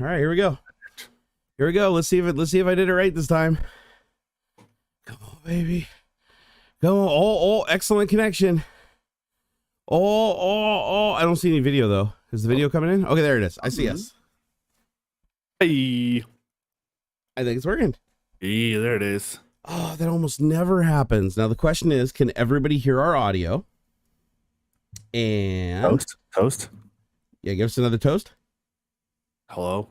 All right, here we go. Here we go. Let's see if I did it right this time. Come on, baby. Come on. Oh, excellent connection. Oh. I don't see any video though. Is the video coming in? Okay, there it is. I see us. Hey. I think it's working. Yeah, there it is. Oh, that almost never happens. Now the question is, can everybody hear our audio? And Toast. Yeah, give us another toast. Hello.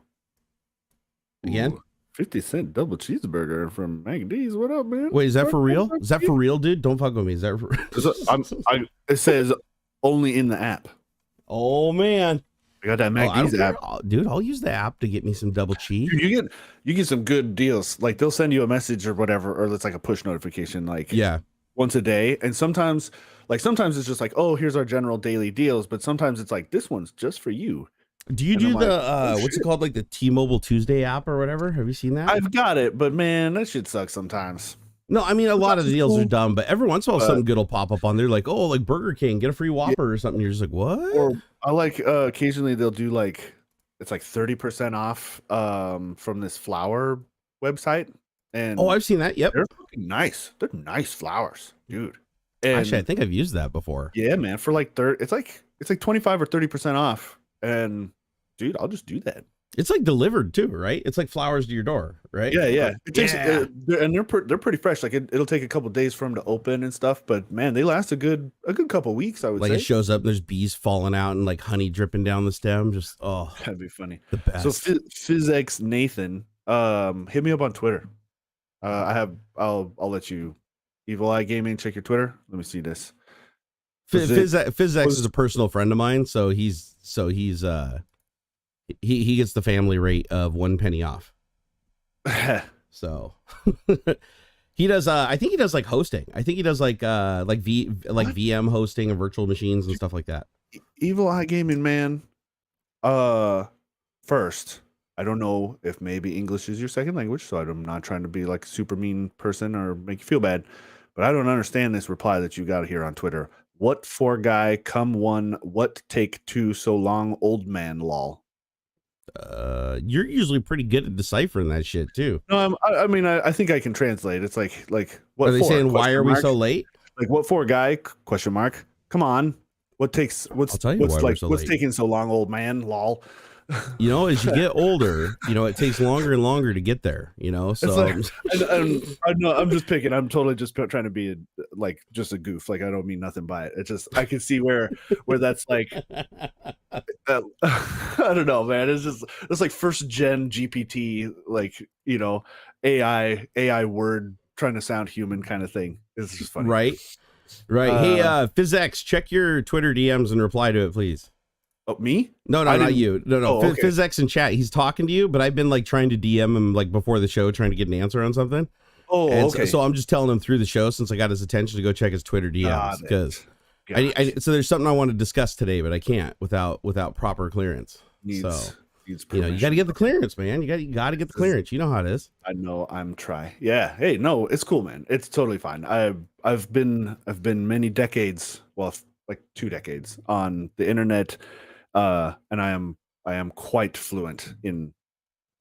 Again? Ooh, 50-cent double cheeseburger from McD's. What up, man? Wait, is that for real? Is that for real, dude? Don't fuck with me. Is that for it says only in the app. Oh man. I got that McD's app. Dude, I'll use the app to get me some double cheese. Dude, you get some good deals. Like they'll send you a message or whatever, or it's like a push notification, like once a day. And sometimes it's just like, oh, here's our general daily deals, but sometimes it's like this one's just for you. Do you do the what's it called, like the T-Mobile Tuesday app or whatever? Have you seen that? I've got it, but man, that shit sucks sometimes. No, I mean a lot of the deals are dumb, but every once in a while something good will pop up on there, like like Burger King, get a free Whopper or something. You're just like, what? Or I like occasionally they'll do like it's like 30% off from this flower website. And I've seen that. Yep, they're fucking nice. They're nice flowers, dude. And actually, I think I've used that before. Yeah, man. For like it's like 25 or 30% off. And dude, I'll just do that. It's like delivered too, right? It's like flowers to your door, right? Yeah. It takes, and they're pretty fresh. Like it'll take a couple days for them to open and stuff, but man, they last a good couple weeks. I would say. Like it shows up, and there's bees falling out and like honey dripping down the stem. Just that'd be funny. The best. So PhysX Nathan, hit me up on Twitter. I'll let you. Evil Eye Gaming, check your Twitter. Let me see this. PhysX is a personal friend of mine, so he's he gets the family rate of 1 penny off. So he does I think he does like hosting. I think he does like VM hosting and virtual machines and stuff like that. Evil Eye Gaming, man. First, I don't know if maybe English is your second language, so I'm not trying to be like a super mean person or make you feel bad, but I don't understand this reply that you got here on Twitter. What for guy, come one, what take two so long, old man, lol. You're usually pretty good at deciphering that shit too. No, I mean, I think I can translate. It's like what are they saying? Why are we so late? Like what for guy? Question mark. Come on. What's taking so long, old man, lol. You know, as you get older, you know, it takes longer and longer to get there, you know, so I'm just picking. I'm totally just trying to be just a goof. Like, I don't mean nothing by it. It's just, I can see where that's like, I don't know, man. It's like first gen GPT, like, you know, AI word trying to sound human kind of thing. It's just funny. Right. Hey, PhysX, check your Twitter DMs and reply to it, please. Oh, me? No, not you. No. Oh, okay. PhysX in chat. He's talking to you, but I've been like trying to DM him like before the show, trying to get an answer on something. Oh, and okay. So I'm just telling him through the show, since I got his attention, to go check his Twitter DMs, because so there's something I want to discuss today, but I can't without proper clearance. Needs you know, you got to get the clearance, man. You got to get the clearance. You know how it is. I know. I'm try. Yeah. Hey, no, it's cool, man. It's totally fine. I've been many decades, well, like 2 decades on the internet. And I am quite fluent in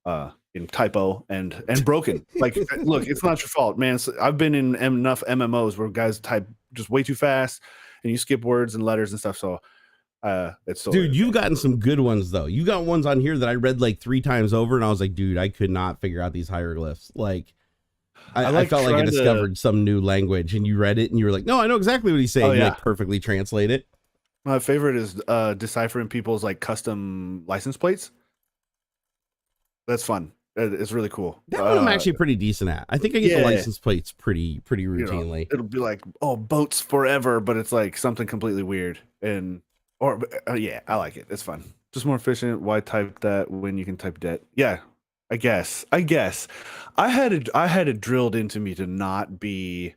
typo and broken. Like, look, it's not your fault, man. So I've been in enough MMOs where guys type just way too fast and you skip words and letters and stuff. So it's so dude, you've gotten some good ones though. You got ones on here that I read like 3 times over, and I was like, dude, I could not figure out these hieroglyphs. Like, I felt like I discovered some new language, and you read it and you were like, no, I know exactly what he's saying. Oh, yeah. You like perfectly translate it. My favorite is deciphering people's like custom license plates. That's fun. It's really cool. That one I'm actually pretty decent at. I think I get the license plates pretty routinely. You know, it'll be like, oh, boats forever, but it's like something completely weird. Yeah, I like it. It's fun. Just more efficient. Why type that when you can type debt? Yeah, I guess. I had it drilled into me to not be.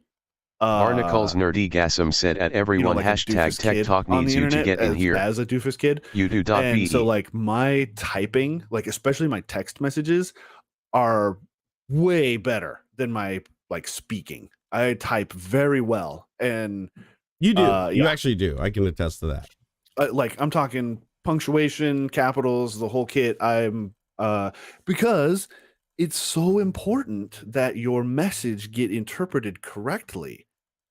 Barnacules Nerdgasm said at everyone, like hashtag Tech Talk needs you to get in here. As a doofus kid. You do. And so like my typing, like especially my text messages, are way better than my like speaking. I type very well. And you do. You actually do. I can attest to that. Like I'm talking punctuation, capitals, the whole kit. I'm because it's so important that your message get interpreted correctly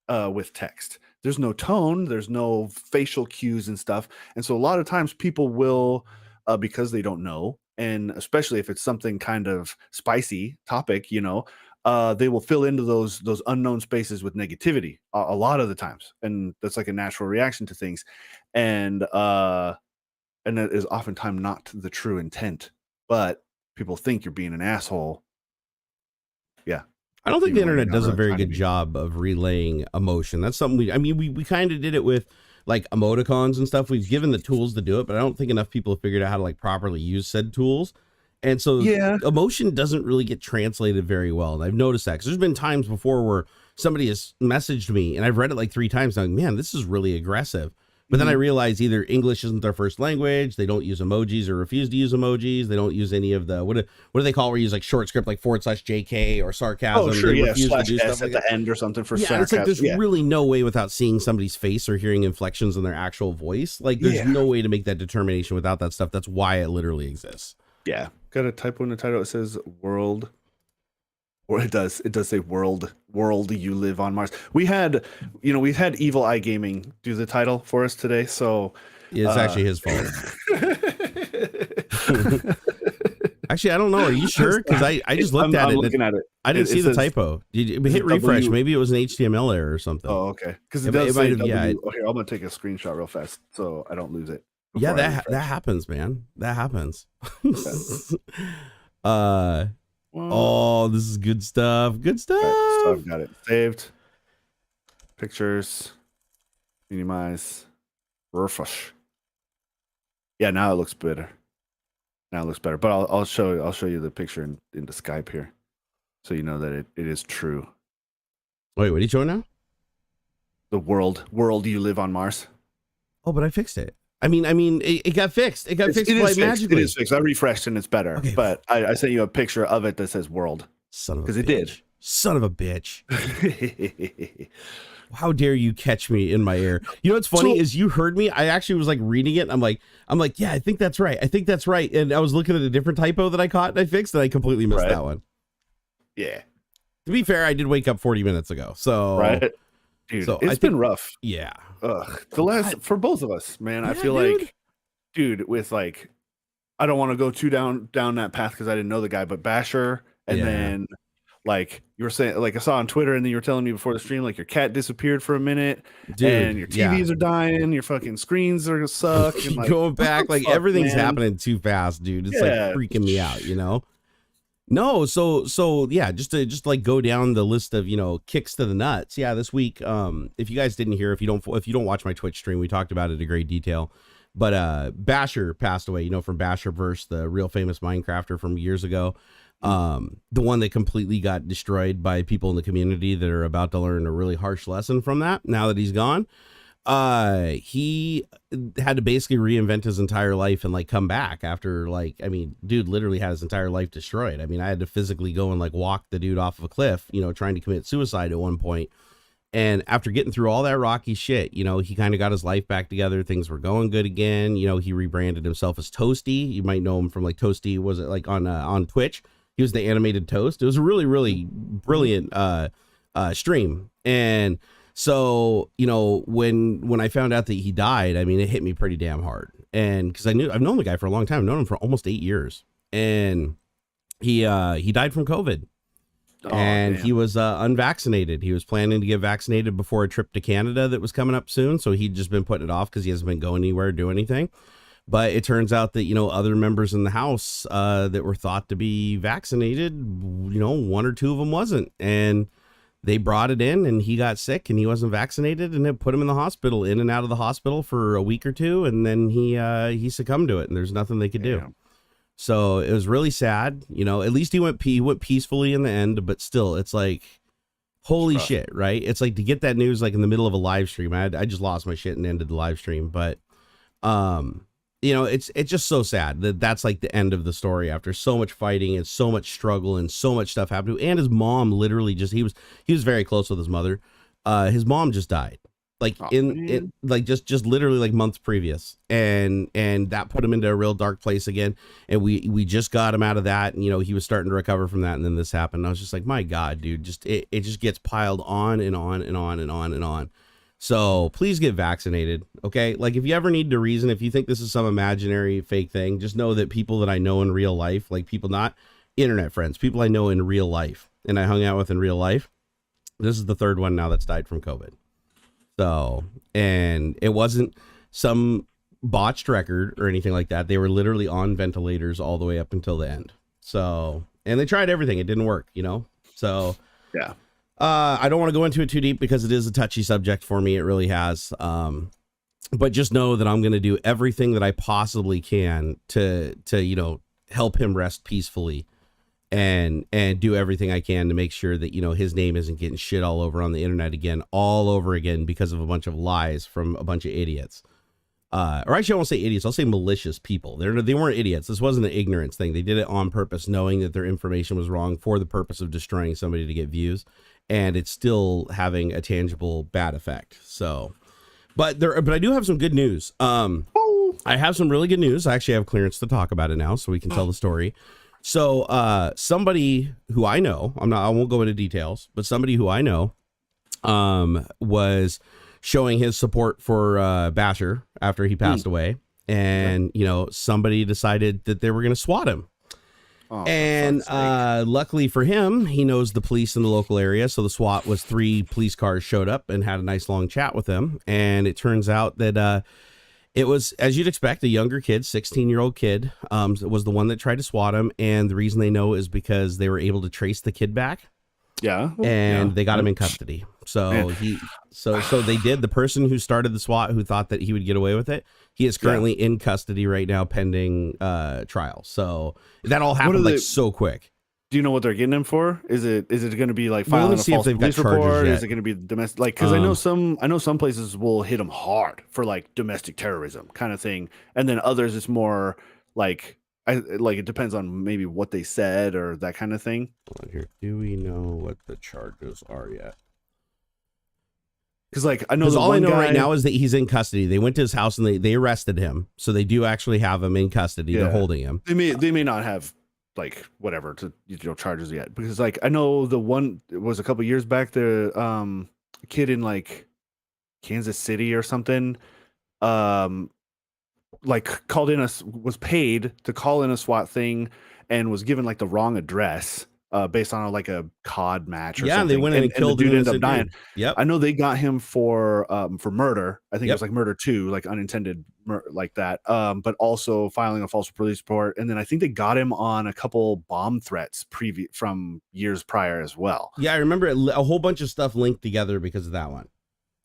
with text. There's no tone, there's no facial cues and stuff. And so a lot of times people will, because they don't know, and especially if it's something kind of spicy topic, they will fill into those unknown spaces with negativity a lot of the times. And that's like a natural reaction to things. And that is oftentimes not the true intent, but people think you're being an asshole. Yeah. I don't think the internet does a very good job of relaying emotion. That's something we kind of did it with like emoticons and stuff. We've given the tools to do it, but I don't think enough people have figured out how to like properly use said tools. And so emotion doesn't really get translated very well. And I've noticed that because there's been times before where somebody has messaged me and I've read it like 3 times. And I'm like, man, this is really aggressive. But then I realize either English isn't their first language, they don't use emojis or refuse to use emojis, they don't use any of the what do they call where you use like short script like /JK or sarcasm. Oh, sure, they /S stuff at the end or something for sarcasm. It's like there's really no way without seeing somebody's face or hearing inflections in their actual voice. Like there's no way to make that determination without that stuff. That's why it literally exists. Yeah. Got a typo in the title. It says world. Or it does say world you live on Mars. We had Evil Eye Gaming do the title for us today, so it's actually his fault. Actually, I don't know. Are you sure? Because I just looked at it. Looking at it. I didn't see the typo. Hit refresh. Maybe it was an HTML error or something. Oh, okay. Because it does say W. Here, I'm gonna take a screenshot real fast so I don't lose it. Yeah, that happens, man. That happens. Oh, this is good stuff. Good stuff. Okay, so I've got it saved. Pictures. Minimize. Refresh. Yeah, now it looks better. But I'll show you the picture in the Skype here, so you know that it is true. Wait, what are you showing now? The world you live on Mars. Oh, but I fixed it. I mean, it got fixed. It got fixed magically. It is fixed. I refreshed and it's better. Okay. But I sent you a picture of it that says world. Son of a bitch. Because it did. Son of a bitch. How dare you catch me in my air? You know what's funny is you heard me. I actually was like reading it. I'm like, yeah, I think that's right. And I was looking at a different typo that I caught and I fixed, and I completely missed that one. Yeah. To be fair, I did wake up 40 minutes ago. So right. Dude, so it's been rough. Yeah. For both of us, man. I feel like, dude, with like, I don't want to go too down that path because I didn't know the guy, but Basher, and then like you were saying, like I saw on Twitter, and then you were telling me before the stream, like your cat disappeared for a minute, dude, and your TVs are dying, your fucking screens are suck, and like, going back, like everything's happening too fast, dude. It's like freaking me out, you know. No, so yeah, just like go down the list of, kicks to the nuts. Yeah, this week, if you guys didn't hear, if you don't watch my Twitch stream, we talked about it in great detail. But Basher passed away, from Basherverse, the real famous Minecrafter from years ago. The one that completely got destroyed by people in the community that are about to learn a really harsh lesson from that now that he's gone. He had to basically reinvent his entire life and like come back after dude literally had his entire life destroyed. I mean, I had to physically go and like walk the dude off of a cliff, trying to commit suicide at one point. And after getting through all that rocky shit, he kind of got his life back together. Things were going good again. He rebranded himself as Toasty. You might know him from like Toasty. Was it like on Twitch? He was the animated toast. It was a really, really brilliant, stream. And so, when I found out that he died, I mean, it hit me pretty damn hard. And because I've known the guy for a long time. I've known him for almost 8 years. And he died from COVID. And he was unvaccinated. He was planning to get vaccinated before a trip to Canada that was coming up soon. So he'd just been putting it off because he hasn't been going anywhere, do anything. But it turns out that, other members in the house that were thought to be vaccinated, 1 or 2 of them wasn't. And they brought it in and he got sick and he wasn't vaccinated, and it put him in the hospital, in and out of the hospital for a week or 2. And then he succumbed to it, and there's nothing they could do. So it was really sad. At least he went peacefully in the end, but still it's like, holy shit. Right. It's like to get that news, like in the middle of a live stream. I just lost my shit and ended the live stream. But, it's just so sad that that's like the end of the story after so much fighting and so much struggle and so much stuff happened. And his mom literally he was very close with his mother. His mom just died. like in like just literally like months previous, and that put him into a real dark place again. And we just got him out of that, and you know, he was starting to recover from that, and then this happened. And I was just like, my God, dude, just it just gets piled on and on and on and on and on. So please get vaccinated, okay? Like, if you ever need to reason, if you think this is some imaginary fake thing, just know that people that I know in real life, like people, not internet friends, people I know in real life and I hung out with in real life, this is the third one now that's died from COVID. So, and it wasn't some botched record or anything like that. They were literally on ventilators all the way up until the end. So, and they tried everything. It didn't work, you know? So, yeah. I don't want to go into it too deep because it is a touchy subject for me. It really has. But just know that I'm going to do everything that I possibly can to, you know, help him rest peacefully and do everything I can to make sure that, you know, his name isn't getting shit all over on the internet again, all over again, because of a bunch of lies from a bunch of idiots. Or actually, I won't say idiots. I'll say malicious people. They weren't idiots. This wasn't an ignorance thing. They did it on purpose, knowing that their information was wrong for the purpose of destroying somebody to get views. And it's still having a tangible bad effect. So, but I do have some good news. I have some really good news. I actually have clearance to talk about it now, so we can tell the story. So, somebody who I know, I won't go into details, but somebody who I know, was showing his support for, Basher after he passed away. And, you know, somebody decided that they were going to swat him. Oh, and luckily for him, he knows the police in the local area. So the SWAT was 3 police cars showed up and had a nice long chat with him. And it turns out that it was, as you'd expect, a younger kid, 16-year-old kid, was the one that tried to swat him. And the reason they know is because they were able to trace the kid back. Yeah. And they got him in custody. So so they did. The person who started the SWAT, who thought that he would get away with it, he is currently in custody right now pending trial. So that all happened like so quick. Do you know what they're getting him for? Is it going to be like filing a false police report? Is it going to be domestic? Like, because I know some places will hit them hard for like domestic terrorism kind of thing, and then others it's more like it depends on maybe what they said or that kind of thing. Hold on here. Do we know what the charges are yet? Because like I know all I know right now is that he's in custody. They went to his house and they arrested him, so they do actually have him in custody. Yeah. They're holding him. They may not have like whatever to charges yet, because like I know the one, it was a couple years back, the kid in like Kansas City or something, like was paid to call in a SWAT thing and was given like the wrong address based on like a COD match or something. And they went in and killed the dude, ended up dying. Yep. I know they got him for murder. I think it was like murder 2, like unintended like that. But also filing a false police report. And then I think they got him on a couple bomb threats from years prior as well. Yeah, I remember a whole bunch of stuff linked together because of that one.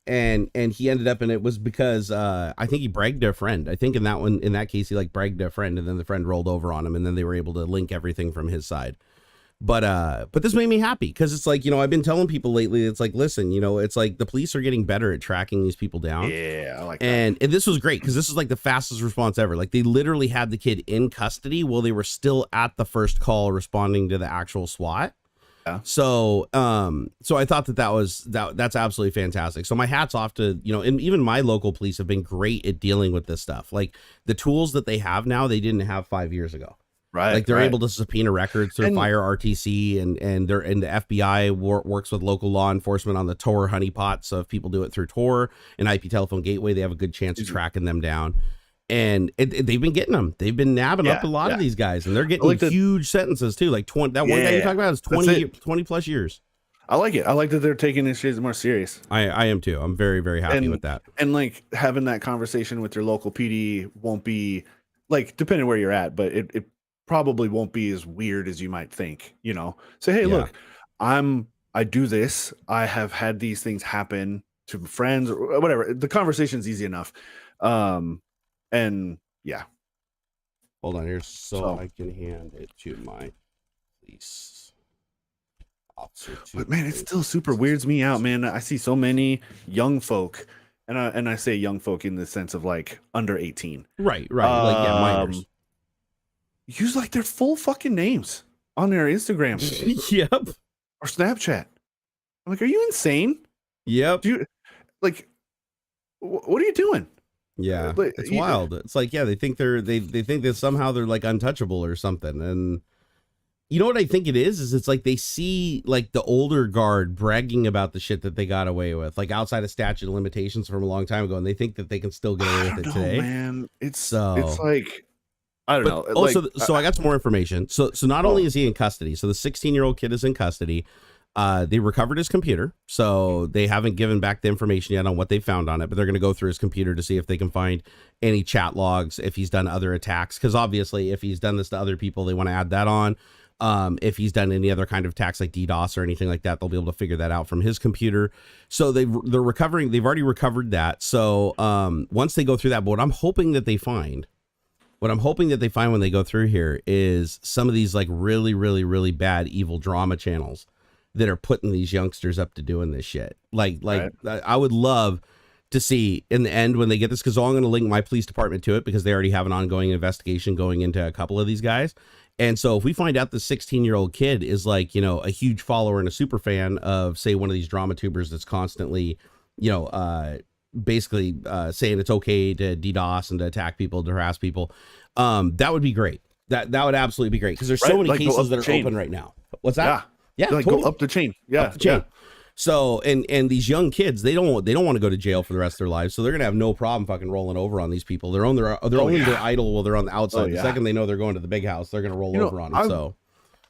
And he ended up, and it was because I think he bragged to a friend. I think in that case, he like bragged to a friend, and then the friend rolled over on him, and then they were able to link everything from his side. But this made me happy, because it's like, you know, I've been telling people lately, it's like, listen, you know, it's like the police are getting better at tracking these people down. Yeah, I like that. And this was great, because this is like the fastest response ever. Like they literally had the kid in custody while they were still at the first call responding to the actual SWAT. Yeah. So I thought that's absolutely fantastic. So my hat's off to, you know, and even my local police have been great at dealing with this stuff. Like the tools that they have now, they didn't have 5 years ago. Right. Like they're able to subpoena records through Fire RTC, and the FBI works with local law enforcement on the Tor honeypot. So if people do it through Tor and IP telephone gateway, they have a good chance of tracking them down. And they've been getting them. They've been nabbing up a lot of these guys, and they're getting huge sentences too. Like 20. That one guy you talk about is 20 plus years. I like it. I like that they're taking this shit more serious. I am too. I'm very, very happy with that. And like having that conversation with your local PD won't be like, depending where you're at, but it probably won't be as weird as you might think, you know. Say, hey, look, I do this. I have had these things happen to friends or whatever. The conversation's easy enough. And yeah. Hold on here so I can hand it to my police officer too. But man, it still super weirds me out, man. I see so many young folk, and I say young folk in the sense of like under 18. Right. Like minors. Use like their full fucking names on their Instagram. Yep. Or Snapchat. I'm like, are you insane? Yep. Do you like what are you doing? Yeah, it's wild. It's like, yeah, they think they think that somehow they're like untouchable or something. And you know what I think it is it's like they see like the older guard bragging about the shit that they got away with, like outside of statute of limitations from a long time ago, and they think that they can still get away with it today. Man, it's like, I don't know. Also, so I got some more information. So not only is he in custody, so the 16-year-old kid is in custody. They recovered his computer, so they haven't given back the information yet on what they found on it, but they're going to go through his computer to see if they can find any chat logs, if he's done other attacks, because obviously if he's done this to other people, they want to add that on. If he's done any other kind of attacks like DDoS or anything like that, they'll be able to figure that out from his computer. So they've already recovered that. So once they go through that, but what I'm hoping that they find when they go through here is some of these like really, really, really bad evil drama channels that are putting these youngsters up to doing this shit. Like right. I would love to see in the end when they get this, because I'm going to link my police department to it because they already have an ongoing investigation going into a couple of these guys. And so if we find out the 16-year-old kid is like, you know, a huge follower and a super fan of, say, one of these drama tubers that's constantly, you know, basically saying it's okay to DDoS and to attack people, to harass people, that would be great. That would absolutely be great, because there's so many cases that are open right now. What's that? Yeah, like totally. Go up the chain. Yeah, up the chain. Yeah. So and these young kids, they don't want to go to jail for the rest of their lives, so they're gonna have no problem fucking rolling over on these people. They're only their idol while they're on the outside. The second they know they're going to the big house, they're gonna roll over on them. So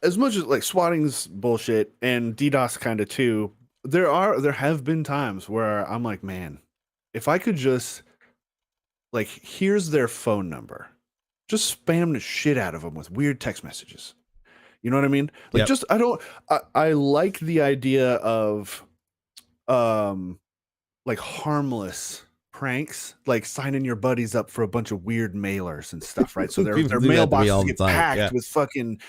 as much as like swatting's bullshit and DDoS kind of too, there have been times where I'm like, man, if I could just like, here's their phone number, just spam the shit out of them with weird text messages. You know what I mean? Like, just, I like the idea of, like harmless pranks, like signing your buddies up for a bunch of weird mailers and stuff, right? So their mailboxes get packed with fucking,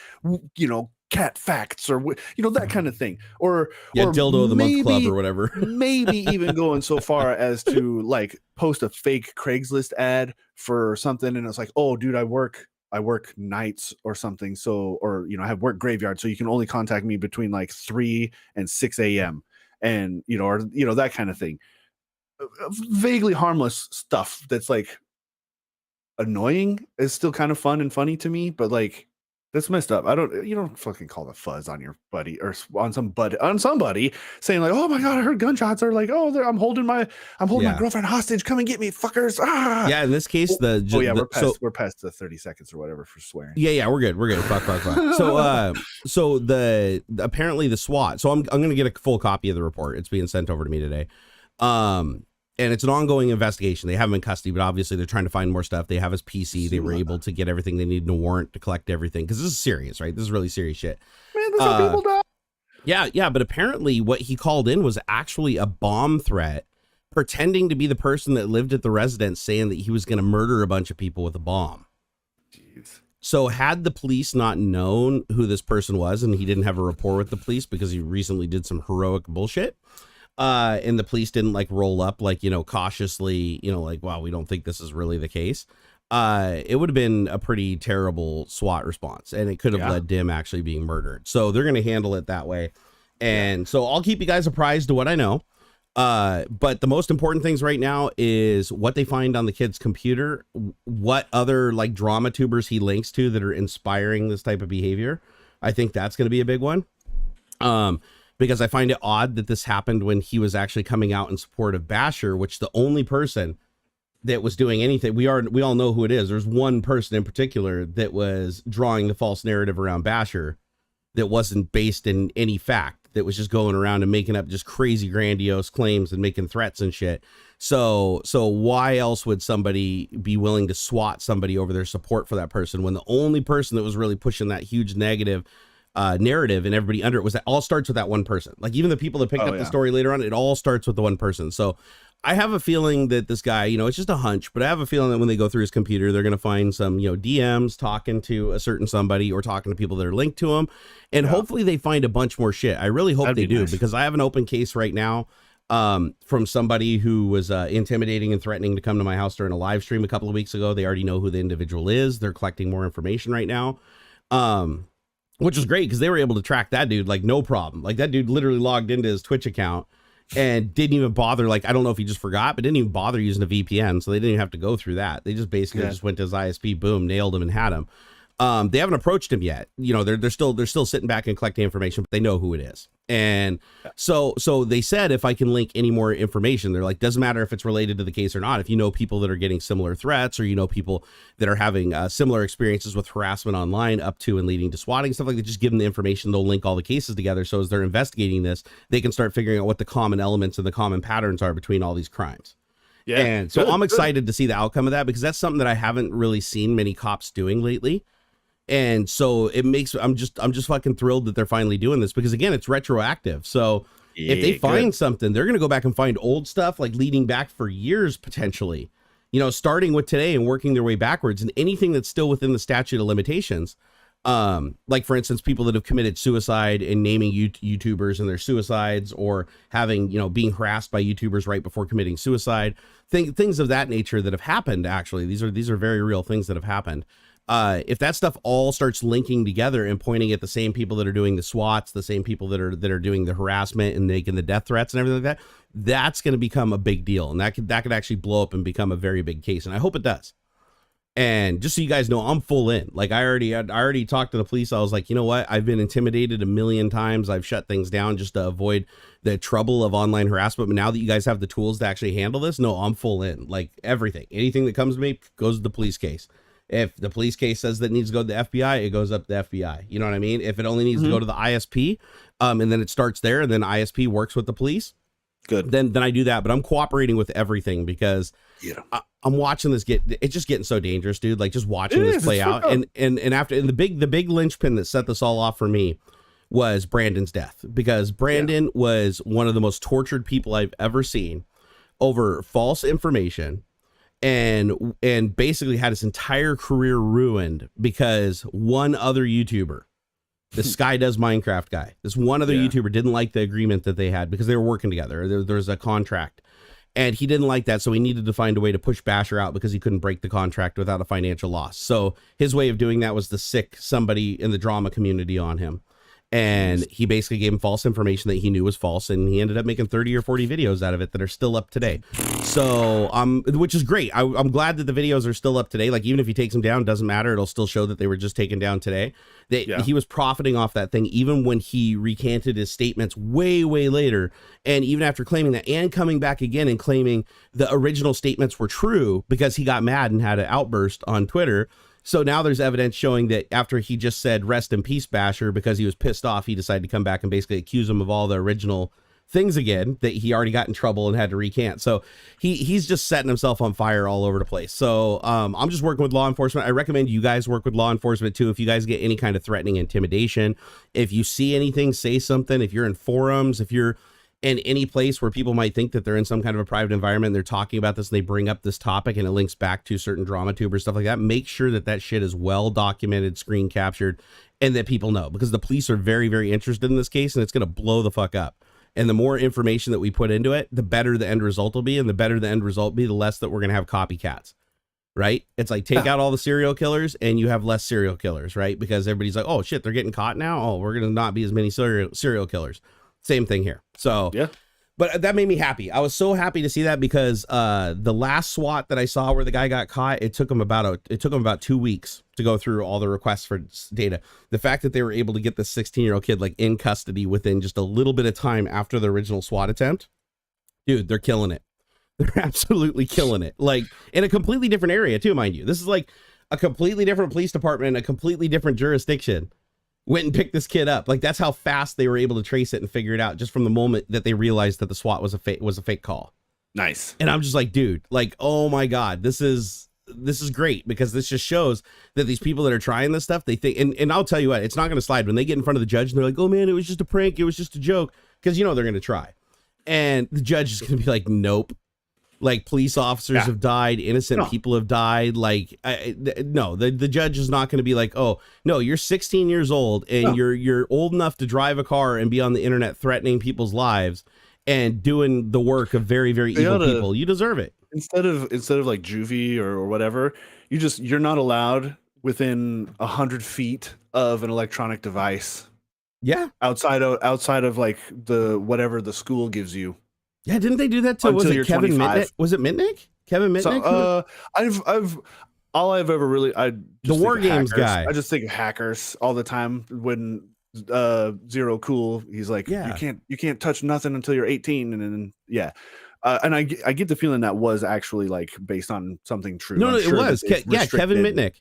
you know, cat facts or, you know, that kind of thing. Or dildo of the month club or whatever. Maybe even going so far as to like post a fake Craigslist ad for something. And it's like, oh, dude, I work nights or something. So, or, you know, I have work graveyard. So you can only contact me between like 3 and 6 a.m. And, you know, or, you know, that kind of thing. Vaguely harmless stuff that's like annoying is still kind of fun and funny to me, but like, that's messed up. You don't fucking call the fuzz on your buddy or on somebody saying like, oh my God, I heard gunshots, or like, oh, I'm holding my girlfriend hostage. Come and get me, fuckers. Ah. Yeah. In this case, we're past the 30 seconds or whatever for swearing. Yeah. We're good. Fuck. So apparently the SWAT. So I'm going to get a full copy of the report. It's being sent over to me today. And it's an ongoing investigation. They have him in custody, but obviously they're trying to find more stuff. They have his PC. They were able to get everything they needed in a warrant to collect everything, because this is serious, right? This is really serious shit. Man, there's some people die. Yeah. But apparently what he called in was actually a bomb threat, pretending to be the person that lived at the residence, saying that he was going to murder a bunch of people with a bomb. Jeez. So had the police not known who this person was, and he didn't have a rapport with the police because he recently did some heroic bullshit, and the police didn't like roll up, like, you know, cautiously, you know, like, wow, we don't think this is really the case. It would have been a pretty terrible SWAT response, and it could have led to him actually being murdered. So they're going to handle it that way. And so I'll keep you guys apprised to what I know. But the most important things right now is what they find on the kid's computer, what other like drama tubers he links to that are inspiring this type of behavior. I think that's going to be a big one. Because I find it odd that this happened when he was actually coming out in support of Basher, which the only person that was doing anything, we all know who it is. There's one person in particular that was drawing the false narrative around Basher that wasn't based in any fact, that was just going around and making up just crazy grandiose claims and making threats and shit. So why else would somebody be willing to swat somebody over their support for that person, when the only person that was really pushing that huge negative narrative and everybody under it was that all starts with that one person? Like, even the people that picked up the story later on, it all starts with the one person. So I have a feeling that this guy, you know, it's just a hunch, but I have a feeling that when they go through his computer, they're going to find some, you know, DMs talking to a certain somebody or talking to people that are linked to him. And hopefully they find a bunch more shit. I really hope they do, because I have an open case right now from somebody who was intimidating and threatening to come to my house during a live stream a couple of weeks ago. They already know who the individual is. They're collecting more information right now. Which is great, because they were able to track that dude like no problem. Like, that dude literally logged into his Twitch account and didn't even bother. Like, I don't know if he just forgot, but didn't even bother using a VPN. So they didn't even have to go through that. They just basically just went to his ISP, boom, nailed him and had him. They haven't approached him yet. You know, they're still sitting back and collecting information, but they know who it is. And so they said, if I can link any more information, they're like, doesn't matter if it's related to the case or not. If you know people that are getting similar threats, or you know people that are having similar experiences with harassment online up to and leading to swatting, stuff like that, just give them the information. They'll link all the cases together. So as they're investigating this, they can start figuring out what the common elements and the common patterns are between all these crimes. Yeah. And so I'm excited to see the outcome of that, because that's something that I haven't really seen many cops doing lately. And so it makes, I'm just fucking thrilled that they're finally doing this, because again, it's retroactive. So if they find something, they're going to go back and find old stuff, like leading back for years, potentially, you know, starting with today and working their way backwards, and anything that's still within the statute of limitations. Like for instance, people that have committed suicide and naming YouTubers and their suicides, or having, you know, being harassed by YouTubers right before committing suicide, things of that nature that have happened. Actually, these are very real things that have happened. If that stuff all starts linking together and pointing at the same people that are doing the SWATs, the same people that are doing the harassment and making the death threats and everything like that, that's going to become a big deal. And that could actually blow up and become a very big case. And I hope it does. And just so you guys know, I'm full in. Like I already talked to the police. I was like, you know what? I've been intimidated a million times. I've shut things down just to avoid the trouble of online harassment. But now that you guys have the tools to actually handle this, no, I'm full in. Like everything, anything that comes to me goes to the police case. If the police case says that it needs to go to the FBI, it goes up to the FBI. You know what I mean? If it only needs to go to the ISP, and then it starts there, and then ISP works with the police, good. Then I do that. But I'm cooperating with everything, because I'm watching this it's just getting so dangerous, dude. Like just watching this play out. And the big linchpin that set this all off for me was Brandon's death, because Brandon was one of the most tortured people I've ever seen over false information. And basically had his entire career ruined because one other YouTuber, the Sky Does Minecraft guy, this one other YouTuber didn't like the agreement that they had, because they were working together. There was a contract, and he didn't like that. So he needed to find a way to push Basher out, because he couldn't break the contract without a financial loss. So his way of doing that was to sick somebody in the drama community on him. And he basically gave him false information that he knew was false, and he ended up making 30 or 40 videos out of it that are still up today. So, which is great. I'm glad that the videos are still up today. Like, even if he takes them down, doesn't matter. It'll still show that they were just taken down today. He was profiting off that thing, even when he recanted his statements way, way later. And even after claiming that, and coming back again and claiming the original statements were true, because he got mad and had an outburst on Twitter. So now there's evidence showing that after he just said rest in peace Basher, because he was pissed off, he decided to come back and basically accuse him of all the original things again that he already got in trouble and had to recant. So he's just setting himself on fire all over the place. So I'm just working with law enforcement. I recommend you guys work with law enforcement too. If you guys get any kind of threatening intimidation, if you see anything, say something. If you're in forums, if you're in any place where people might think that they're in some kind of a private environment, they're talking about this and they bring up this topic and it links back to certain drama tubers, stuff like that, make sure that shit is well documented, screen captured, and that people know, because the police are very, very interested in this case, and it's going to blow the fuck up. And the more information that we put into it, the better the end result will be. And the better the end result be, the less that we're going to have copycats, right? It's like, take out all the serial killers and you have less serial killers, right? Because everybody's like, oh shit, they're getting caught now. Oh, we're going to not be as many serial killers. Same thing here. So, but that made me happy. I was so happy to see that, because the last SWAT that I saw where the guy got caught, it took him about 2 weeks to go through all the requests for data. The fact that they were able to get the 16-year-old kid like in custody within just a little bit of time after the original SWAT attempt, dude, they're killing it. They're absolutely killing it. Like, in a completely different area too, mind you. This is like a completely different police department, a completely different jurisdiction. Went and picked this kid up. Like, that's how fast they were able to trace it and figure it out, just from the moment that they realized that the SWAT was a fake call. Nice. And I'm just like, dude, like, oh my God, this is great, because this just shows that these people that are trying this stuff, they think, and I'll tell you what, it's not going to slide when they get in front of the judge and they're like, oh man, it was just a prank. It was just a joke. Because they're going to try. And the judge is going to be like, nope. Like, police officers have died, innocent people have died. Like, no, the judge is not going to be like, oh no, you're 16 years old and you're old enough to drive a car and be on the internet threatening people's lives and doing the work of very, very evil people. You deserve it. Instead of like juvie or whatever, you're not allowed within 100 feet of an electronic device. Yeah. Outside of like the whatever the school gives you. Yeah, didn't they do that to, was it Kevin 25. Mitnick? Was it Mitnick? Kevin Mitnick? So, I've ever really, the War Games guy. I just think of hackers all the time. When Zero Cool, he's like, you can't touch nothing until you're 18, and then and I get the feeling that was actually like based on something true. No, it was. Kevin Mitnick.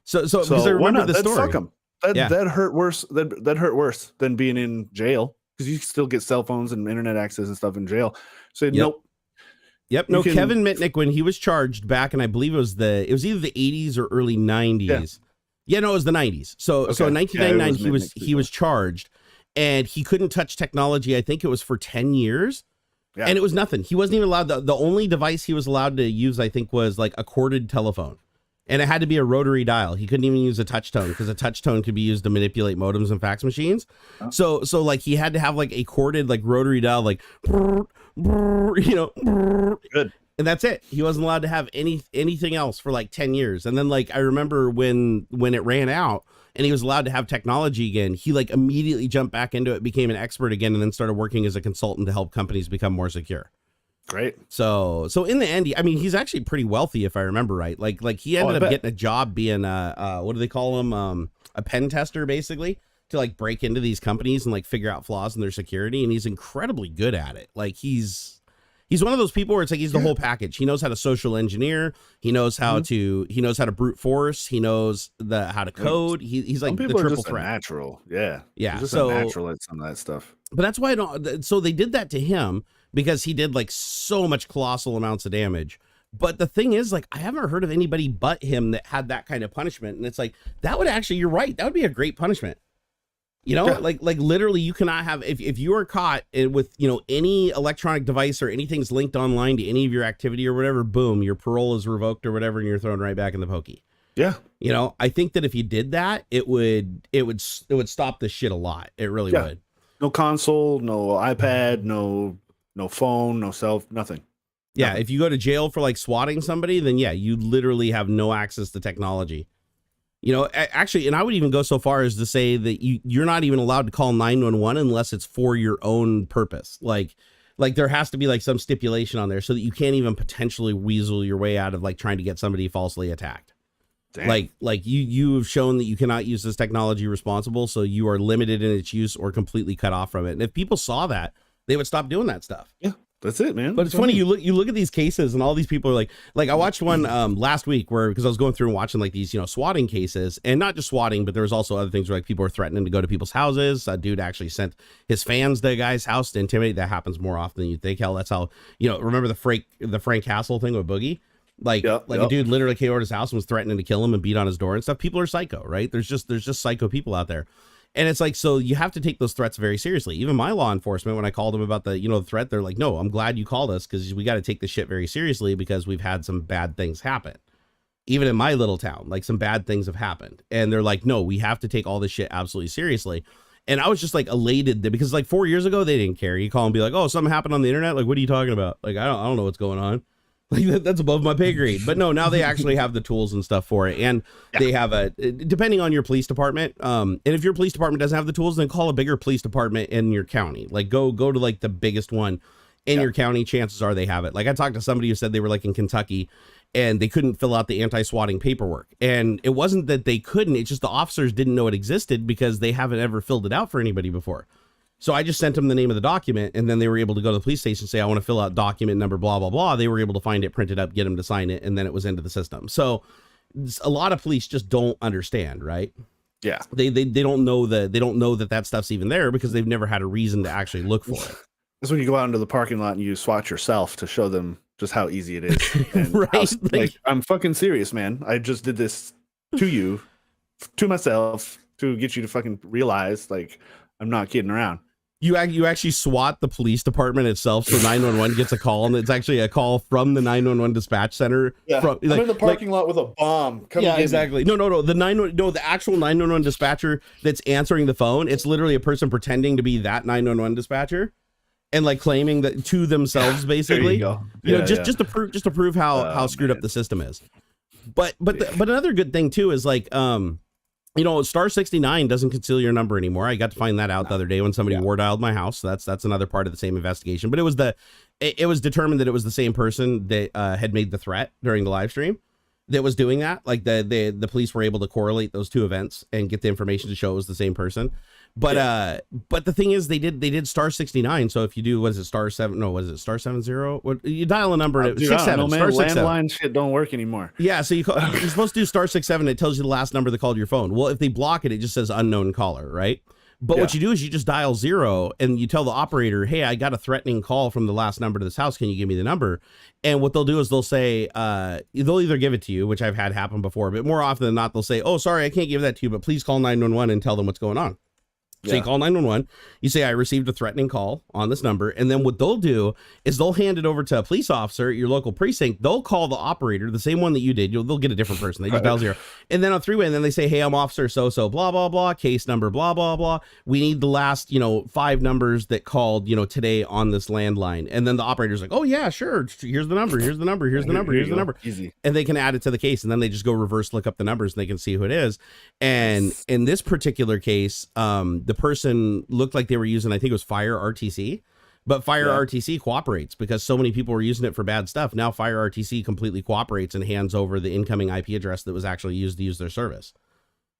So because I remember the story. Fuck him. That hurt worse. That hurt worse than being in jail, because you still get cell phones and internet access and stuff in jail. So nope. Yep. No, Kevin Mitnick, when he was charged back, and I believe it was either the 80s or early 90s. Yeah, no, it was the 90s. So in 1999 he was charged, and he couldn't touch technology. I think it was for 10 years. Yeah. And it was nothing. He wasn't even allowed. The only device he was allowed to use, I think, was like a corded telephone. And it had to be a rotary dial. He couldn't even use a touch tone, because a touch tone could be used to manipulate modems and fax machines. Oh. So like he had to have like a corded like rotary dial, like, good. And that's it. He wasn't allowed to have anything else for like 10 years. And then like I remember when it ran out and he was allowed to have technology again, he like immediately jumped back into it, became an expert again, and then started working as a consultant to help companies become more secure. Great. So in the end, I mean, he's actually pretty wealthy, if I remember right. Like he ended up getting a job being what do they call him? A pen tester, basically, to like break into these companies and like figure out flaws in their security. And he's incredibly good at it. Like he's one of those people where it's like he's the whole package. He knows how to social engineer. He knows how to brute force. He knows how to code. He's like the triple threat. Natural. Yeah. Yeah. He's just natural at some of that stuff. But that's why so they did that to him, because he did like so much colossal amounts of damage. But the thing is, like, I haven't heard of anybody but him that had that kind of punishment. And it's like, that would actually, you're right, that would be a great punishment. You know, like literally you cannot have, if you are caught with, any electronic device or anything's linked online to any of your activity or whatever, boom, your parole is revoked or whatever, and you're thrown right back in the pokey. Yeah. I think that if you did that, it would stop this shit a lot. It really would. No console, no iPad, no phone, no cell, nothing. Yeah. Nothing. If you go to jail for like swatting somebody, then you literally have no access to technology. Actually, and I would even go so far as to say that you're not even allowed to call 911 unless it's for your own purpose. Like there has to be like some stipulation on there so that you can't even potentially weasel your way out of like trying to get somebody falsely attacked. Damn. Like you have shown that you cannot use this technology responsible, so you are limited in its use or completely cut off from it. And if people saw that, they would stop doing that stuff. Yeah. That's it, man. But it's funny, you look at these cases and all these people are like I watched one last week because I was going through and watching like these, swatting cases, and not just swatting, but there was also other things where like people are threatening to go to people's houses. A dude actually sent his fans to a guy's house to intimidate. That happens more often than you think. Hell, that's how, remember the Frank Castle thing with Boogie? A dude literally came over to his house and was threatening to kill him and beat on his door and stuff. People are psycho, right? There's just psycho people out there. And it's like, so you have to take those threats very seriously. Even my law enforcement, when I called them about the, the threat, they're like, no, I'm glad you called us, because we got to take this shit very seriously, because we've had some bad things happen. Even in my little town, like some bad things have happened. And they're like, no, we have to take all this shit absolutely seriously. And I was just like elated because like 4 years ago, they didn't care. You call and be like, oh, something happened on the internet. Like, what are you talking about? Like, I don't know what's going on. Like that's above my pay grade. But no, now they actually have the tools and stuff for it. And they have depending on your police department. And if your police department doesn't have the tools, then call a bigger police department in your county. Like go to like the biggest one in your county. Chances are they have it. Like I talked to somebody who said they were like in Kentucky and they couldn't fill out the anti-swatting paperwork. And it wasn't that they couldn't, it's just the officers didn't know it existed because they haven't ever filled it out for anybody before. So I just sent them the name of the document, and then they were able to go to the police station and say, I want to fill out document number, blah, blah, blah. They were able to find it, print it up, get them to sign it, and then it was into the system. So a lot of police just don't understand, right? Yeah. They don't know that stuff's even there because they've never had a reason to actually look for it. That's when you go out into the parking lot and you swat yourself to show them just how easy it is. And right. Like, I'm fucking serious, man. I just did this to you, to myself, to get you to fucking realize, like, I'm not kidding around. You actually SWAT the police department itself, so 911 gets a call, and it's actually a call from the 911 dispatch center. Yeah, I'm in the parking lot with a bomb. Exactly. No. The actual 911 dispatcher that's answering the phone, it's literally a person pretending to be that 911 dispatcher, and like claiming that to themselves, basically. There you go. Just to prove how screwed up the system is. But another good thing too is like star 69 doesn't conceal your number anymore. I got to find that out the other day when somebody war dialed my house. So that's another part of the same investigation. But it was determined that it was the same person that had made the threat during the live stream that was doing that. Like the police were able to correlate those two events and get the information to show it was the same person. But but the thing is, they did star 69. So if you do, was it star 7? No, was it star 70? What, you dial a number, 67. Star 67. Landline shit don't work anymore. Yeah, so you're supposed to do star 67. It tells you the last number that called your phone. Well, if they block it, it just says unknown caller, right? But what you do is you just dial 0 and you tell the operator, hey, I got a threatening call from the last number to this house. Can you give me the number? And what they'll do is they'll say, they'll either give it to you, which I've had happen before, but more often than not, they'll say, oh, sorry, I can't give that to you, but please call 911 and tell them what's going on. So you call 911, you say, I received a threatening call on this number. And then what they'll do is they'll hand it over to a police officer at your local precinct. They'll call the operator, the same one that you did. They'll get a different person. They just dial 0. And then on 3-way, and then they say, hey, I'm officer so-so, blah, blah, blah, case number, blah, blah, blah. We need the last, 5 numbers that called, today on this landline. And then the operator's like, oh, yeah, sure. Here's the number. Here's the number. Here's the number. Here's the number. Easy. And they can add it to the case. And then they just go reverse look up the numbers and they can see who it is. And in this particular case, the person looked like they were using, I think it was Fire RTC, but Fire RTC cooperates because so many people were using it for bad stuff. Now Fire RTC completely cooperates and hands over the incoming IP address that was actually used to use their service.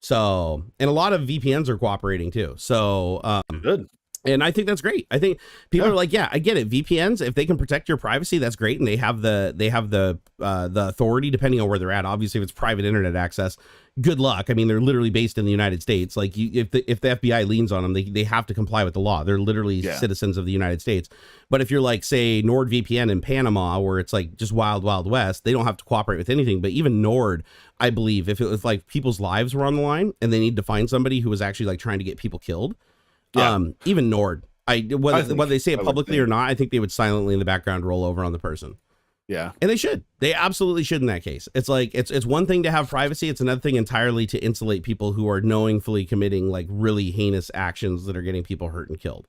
So, and a lot of VPNs are cooperating too. So, good. And I think that's great. I think people are like, yeah, I get it. VPNs, if they can protect your privacy, that's great. And they have the authority, depending on where they're at. Obviously, if it's private internet access, good luck. I mean, they're literally based in the United States. Like if the FBI leans on them, they have to comply with the law. They're literally citizens of the United States. But if you're like, say, NordVPN in Panama, where it's like just wild, wild west, they don't have to cooperate with anything. But even Nord, I believe, if it was like people's lives were on the line and they need to find somebody who was actually like trying to get people killed, even Nord, whether they say it publicly or not, I think they would silently in the background roll over on the person. Yeah. And they should. They absolutely should in that case. It's like it's one thing to have privacy. It's another thing entirely to insulate people who are knowingly committing like really heinous actions that are getting people hurt and killed.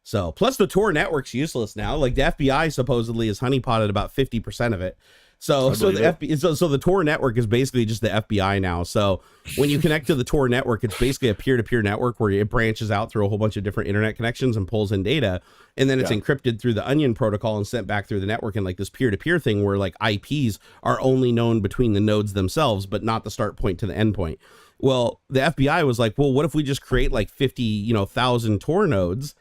So plus the Tor network's useless now. Like the FBI supposedly has honeypotted about 50% of it. So the Tor network is basically just the FBI now. So when you connect to the Tor network, it's basically a peer-to-peer network where it branches out through a whole bunch of different internet connections and pulls in data. And then it's encrypted through the Onion protocol and sent back through the network in like this peer-to-peer thing where like IPs are only known between the nodes themselves, but not the start point to the end point. Well, the FBI was like, well, what if we just create like 50,000 Tor nodes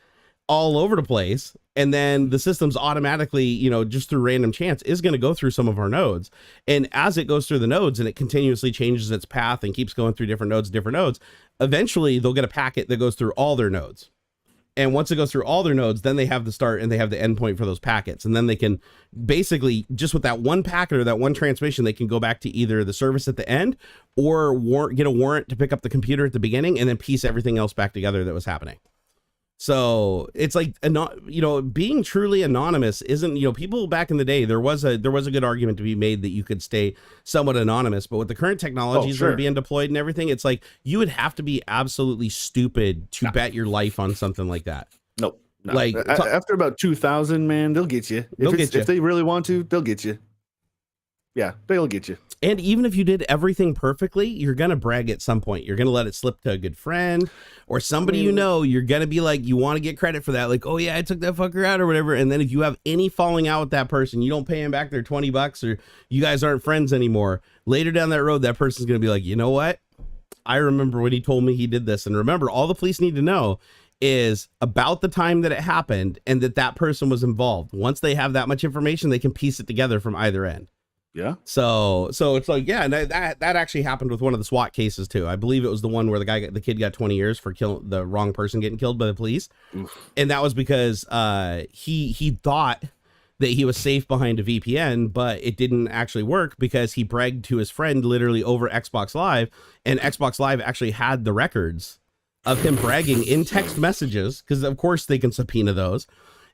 all over the place, and then the system's automatically, just through random chance is going to go through some of our nodes. And as it goes through the nodes and it continuously changes its path and keeps going through different nodes, eventually they'll get a packet that goes through all their nodes. And once it goes through all their nodes, then they have the start and they have the endpoint for those packets. And then they can basically just with that one packet or that one transmission, they can go back to either the service at the end or get a warrant to pick up the computer at the beginning and then piece everything else back together that was happening. So it's like, being truly anonymous isn't, people back in the day, there was a good argument to be made that you could stay somewhat anonymous, but with the current technologies that are being deployed and everything, it's like, you would have to be absolutely stupid to bet your life on something like that. Nope. No. Like after about 2000, man, they'll get you. If they really want to, they'll get you. Yeah, they'll get you. And even if you did everything perfectly, you're going to brag at some point. You're going to let it slip to a good friend or somebody you're going to be like, you want to get credit for that. Like, oh yeah, I took that fucker out or whatever. And then if you have any falling out with that person, you don't pay him back their $20 or you guys aren't friends anymore. Later down that road, that person's going to be like, you know what? I remember when he told me he did this. And remember, all the police need to know is about the time that it happened and that person was involved. Once they have that much information, they can piece it together from either end. Yeah. So it's like, yeah, and that actually happened with one of the SWAT cases too. I believe it was the one where the kid got 20 years for killing the wrong person getting killed by the police. Oof. And that was because he thought that he was safe behind a VPN, but it didn't actually work because he bragged to his friend literally over Xbox Live, and Xbox Live actually had the records of him bragging in text messages, because of course they can subpoena those.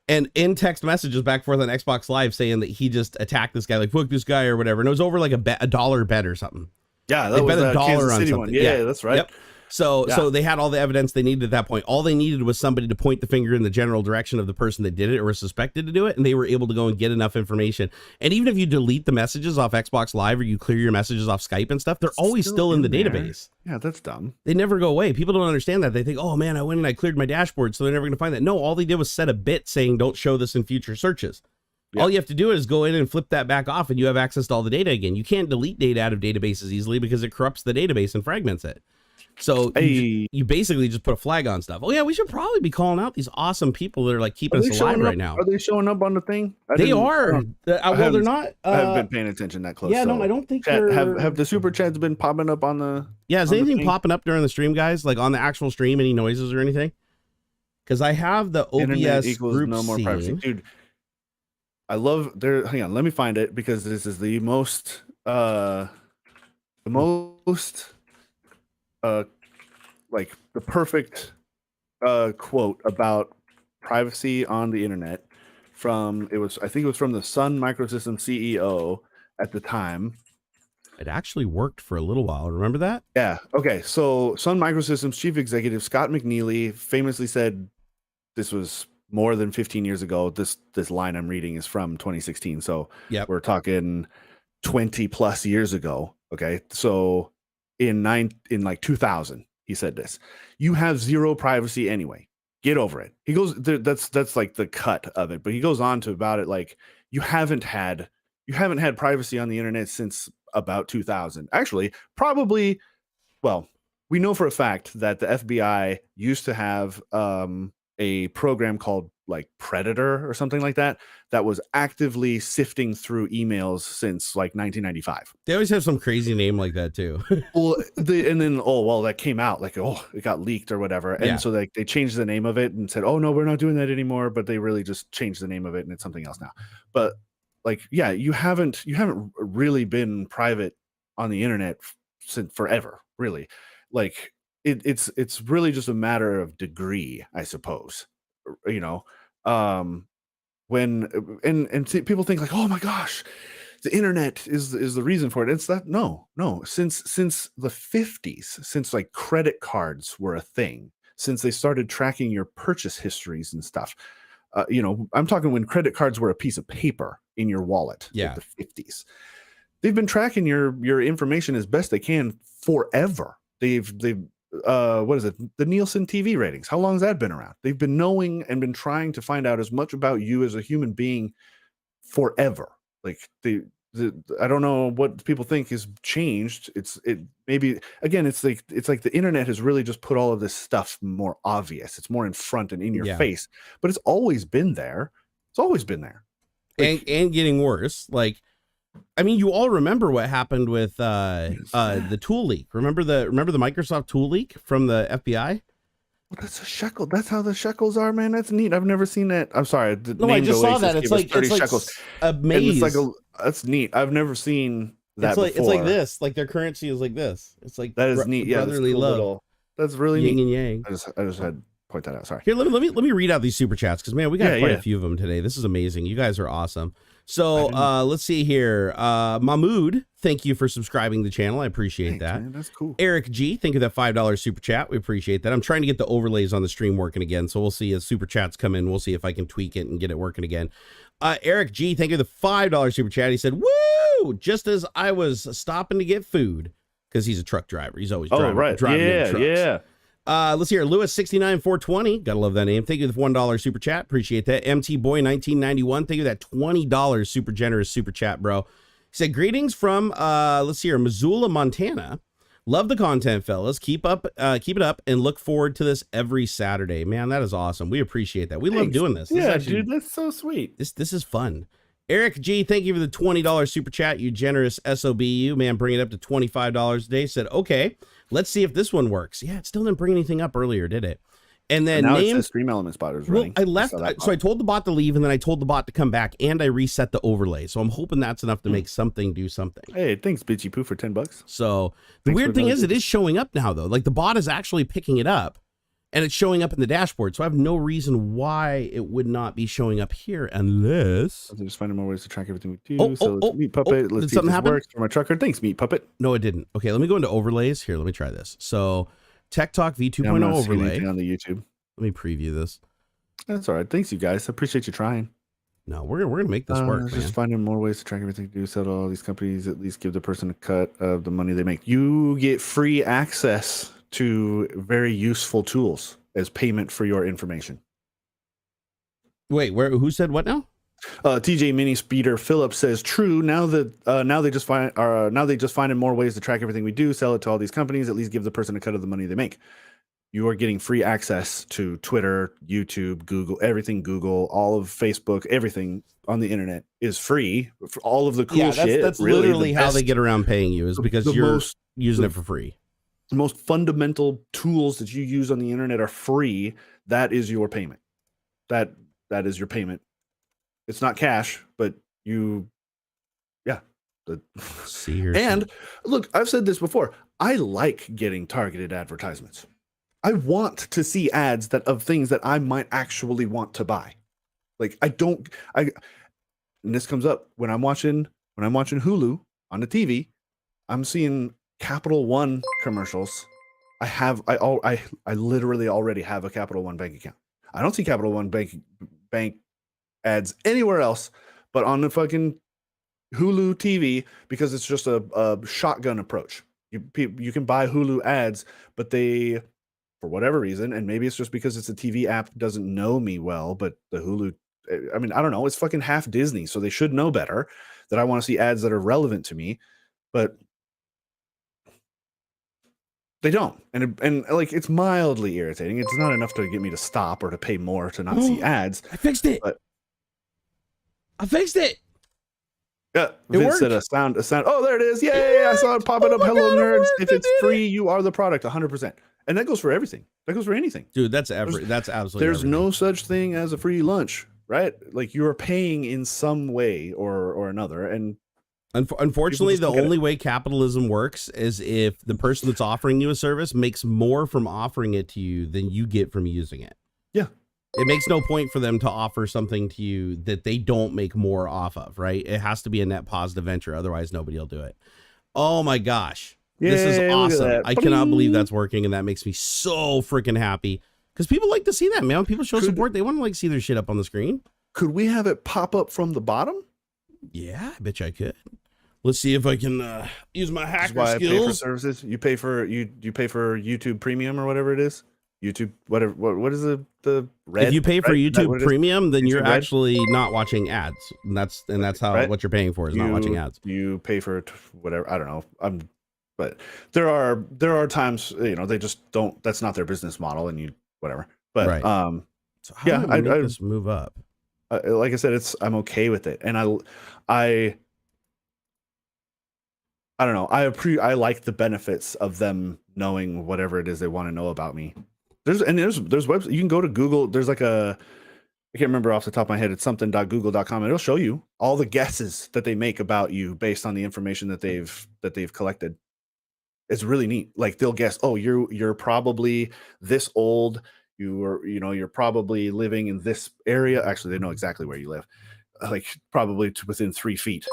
And in text messages back and forth on Xbox Live saying that he just attacked this guy, like, fuck this guy or whatever. And it was over like a $1 bet or something. Yeah, that was bet $1 Kansas on City something. One. Yeah, that's right. Yep. So they had all the evidence they needed at that point. All they needed was somebody to point the finger in the general direction of the person that did it or was suspected to do it, and they were able to go and get enough information. And even if you delete the messages off Xbox Live or you clear your messages off Skype and stuff, they're always still in the database. Yeah, that's dumb. They never go away. People don't understand that. They think, oh man, I went and I cleared my dashboard, so they're never going to find that. No, all they did was set a bit saying don't show this in future searches. All you have to do is go in and flip that back off and you have access to all the data again. You can't delete data out of databases easily because it corrupts the database and fragments it. So you basically just put a flag on stuff. Oh yeah, we should probably be calling out these awesome people that are like keeping us alive right now. Are they showing up on the thing? They are. Well, they're not. I haven't been paying attention that close. Yeah, no, I don't think have the super chats been popping up on the. Yeah, is anything popping up during the stream, guys? Like on the actual stream, any noises or anything? Because I have the OBS group no more privacy, dude. I love there. Hang on, let me find it because this is the most like the perfect quote about privacy on the internet from I think it was from the Sun Microsystems CEO at the time. It actually worked for a little while. Remember that? Yeah. Okay. So Sun Microsystems chief executive Scott McNealy famously said, this was more than 15 years ago. This line I'm reading is from 2016. So we're talking 20 plus years ago. Okay. So in like 2000, he said this: you have zero privacy anyway. Get over it. He goes, that's like the cut of it, but he goes on to about it. Like you haven't had privacy on the internet since about 2000. Actually, probably, well, we know for a fact that the FBI used to have a program called like Predator or something like that was actively sifting through emails since like 1995. They always have some crazy name like that too. Well, and then that came out like, it got leaked or whatever, and so they changed the name of it and said, oh no, we're not doing that anymore, but they really just changed the name of it and it's something else now. But like, yeah, you haven't really been private on the internet since forever, really. Like it's really just a matter of degree, I suppose. You know, when people think like, oh my gosh, the internet is the reason for it. It's that no. Since the 50s, since like credit cards were a thing, since they started tracking your purchase histories and stuff. I'm talking when credit cards were a piece of paper in your wallet. Yeah, like the 50s. They've been tracking your information as best they can forever. They've what is it? The Nielsen TV ratings. How long has that been around? They've been knowing and been trying to find out as much about you as a human being forever. Like I don't know what people think has changed. Maybe again, it's like the internet has really just put all of this stuff more obvious. It's more in front and in your face, but it's always been there. It's always been there. Like, and getting worse. Like, I mean, you all remember what happened with the tool leak. Remember the Microsoft tool leak from the FBI? Well, that's a shekel. That's how the shekels are, man. That's neat. I've never seen that. I'm sorry. No, I just saw that. It's like 30 shekels. A maze. That's neat. I've never seen that before. It's like this. Like their currency is like this. It's like that is neat. Yeah, brotherly love. That's really yin neat. And yang. I just had to point that out. Sorry. Here, let me read out these super chats because man, we got quite a few of them today. This is amazing. You guys are awesome. So let's see here. Mahmood, thank you for subscribing to the channel. I appreciate that. Man, that's cool. Eric G, thank you for that $5 super chat. We appreciate that. I'm trying to get the overlays on the stream working again. So we'll see as super chats come in. We'll see if I can tweak it and get it working again. Eric G, thank you for the $5 super chat. He said, woo, just as I was stopping to get food, because he's a truck driver. He's always driving trucks. Yeah. Let's hear Lewis 69420. Gotta love that name. Thank you for the $1 super chat. Appreciate that. MT Boy 1991. Thank you for that $20 super generous super chat, bro. He said, greetings from let's see here, Missoula, Montana. Love the content, fellas. Keep it up, and look forward to this every Saturday. Man, that is awesome. We appreciate that. We love doing this. Yeah, dude, that's so sweet. This is fun. Eric G, thank you for the $20 super chat. You generous SOB, you man, bring it up to $25 a day. Said, okay, let's see if this one works. Yeah, it still didn't bring anything up earlier, did it? And then now it says Stream Element Spotters running. I left, so I told the bot to leave, and then I told the bot to come back, and I reset the overlay. So I'm hoping that's enough to make something do something. Hey, thanks, Bitchy Poo, for $10. So the weird thing is, it is showing up now, though. Like the bot is actually picking it up, and it's showing up in the dashboard. So I have no reason why it would not be showing up here, unless I'm just finding more ways to track everything we do. Let's Meat Puppet. Let's see if this works for my trucker. Thanks, Meat Puppet. No, it didn't. Okay, let me go into overlays here. Let me try this. So Tech Talk V2.0 I'm not seeing overlay. anything on the YouTube. Let me preview this. That's all right. Thanks, you guys. I appreciate you trying. No, we're gonna make this work, man. Just finding more ways to track everything to do. So all these companies at least give the person a cut of the money they make. You get free access to very useful tools as payment for your information. Wait, who said what now? TJ Mini Speeder Phillips says, "True. Now they just finding more ways to track everything we do. Sell it to all these companies. At least give the person a cut of the money they make. You are getting free access to Twitter, YouTube, Google, everything. Google, all of Facebook, everything on the internet is free. For all of the cool shit. That's really literally how they get around paying you is because you're using it for free. The most fundamental tools that you use on the internet are free. That is your payment. That is your payment. It's not cash, but See here. And look, I've said this before. I like getting targeted advertisements. I want to see ads of things that I might actually want to buy. Like and this comes up when I'm watching Hulu on the TV. I'm seeing Capital One commercials. I literally already have a Capital One bank account. I don't see Capital One bank ads anywhere else but on the fucking Hulu TV because it's just a shotgun approach. You can buy Hulu ads, but they, for whatever reason, and maybe it's just because it's a TV app, doesn't know me well, but the Hulu, I mean, I don't know, it's fucking half Disney, so they should know better that I want to see ads that are relevant to me, but they don't. And like, it's mildly irritating. It's not enough to get me to stop or to pay more to not see ads. I fixed it. I fixed it. Yeah, Vince said a sound. Oh, there it is. Yay! I saw it popping up. Hello, nerds. If it's free, you are the product. 100%. And that goes for everything. That goes for anything. Dude, that's absolutely. There's everything. no such thing as a free lunch, right? Like you are paying in some way or another. And unfortunately, the only way capitalism works is if the person that's offering you a service makes more from offering it to you than you get from using it. Yeah. It makes no point for them to offer something to you that they don't make more off of, right? It has to be a net positive venture. Otherwise, nobody will do it. Oh my gosh. This is awesome. I cannot believe that's working. And that makes me so freaking happy because people like to see that, man. When people show support, they want to like see their shit up on the screen. Could we have it pop up from the bottom? Yeah, I bet you I could. Let's see if I can use my hacker skills. I pay for services. You pay for YouTube Premium or whatever it is. YouTube, whatever. What is the red? If you pay for YouTube Premium, then you're YouTube Red? actually not watching ads. And that's how what you're paying for is not watching ads. You pay for whatever. I don't know. But there are times they just don't. That's not their business model, and you whatever. But right. So how do I make this move up? Like I said, I'm okay with it, and I don't know. I like the benefits of them knowing whatever it is they want to know about me. There's websites you can go to Google. There's like I can't remember off the top of my head. It's something.google.com, and it'll show you all the guesses that they make about you based on the information that they've collected. It's really neat. Like they'll guess, oh, you're probably this old. You're probably living in this area. Actually, they know exactly where you live. Like probably to within 3 feet.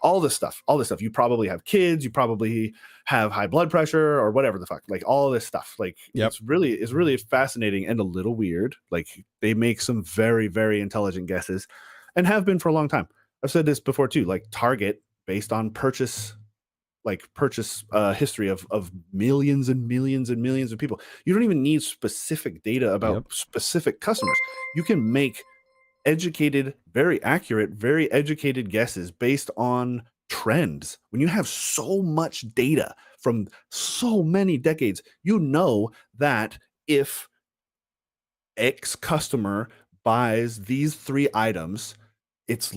All this stuff. You probably have kids. You probably have high blood pressure or whatever the fuck. Like all this stuff. Like it's really fascinating and a little weird. Like they make some very, very intelligent guesses and have been for a long time. I've said this before too. Like Target, based on purchase history of millions and millions and millions of people. You don't even need specific data about specific customers. You can make educated, very accurate, very educated guesses based on trends. When you have so much data from so many decades, you know that if X customer buys these 3 items, it's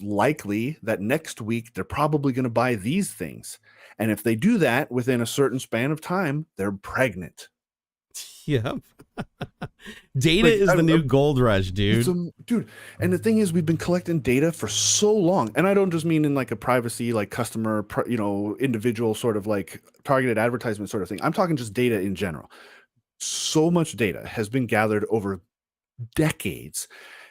likely that next week they're probably going to buy these things. And if they do that within a certain span of time, they're pregnant. Yep. Data is the new gold rush, dude. Dude, and the thing is, we've been collecting data for so long, and I don't just mean in like a privacy, like customer, individual sort of like targeted advertisement sort of thing. I'm talking just data in general. So much data has been gathered over decades,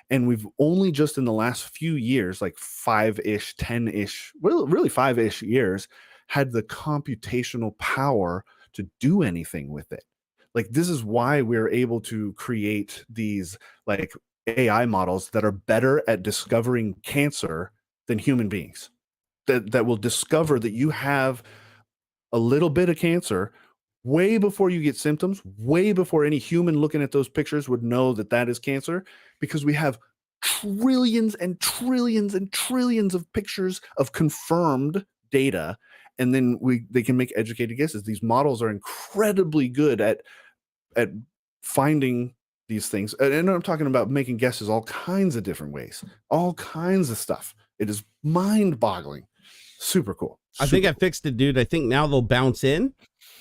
and we've only just in the last few years, like 5-ish, 10-ish, well, really 5-ish years, had the computational power to do anything with it. Like, this is why we're able to create these like AI models that are better at discovering cancer than human beings, that will discover that you have a little bit of cancer way before you get symptoms, way before any human looking at those pictures would know that that is cancer, because we have trillions and trillions and trillions of pictures of confirmed data, and then they can make educated guesses. These models are incredibly good at finding these things, and I'm talking about making guesses all kinds of different ways, all kinds of stuff. It is mind-boggling. Super cool. I think I fixed it, dude. I think now they'll bounce in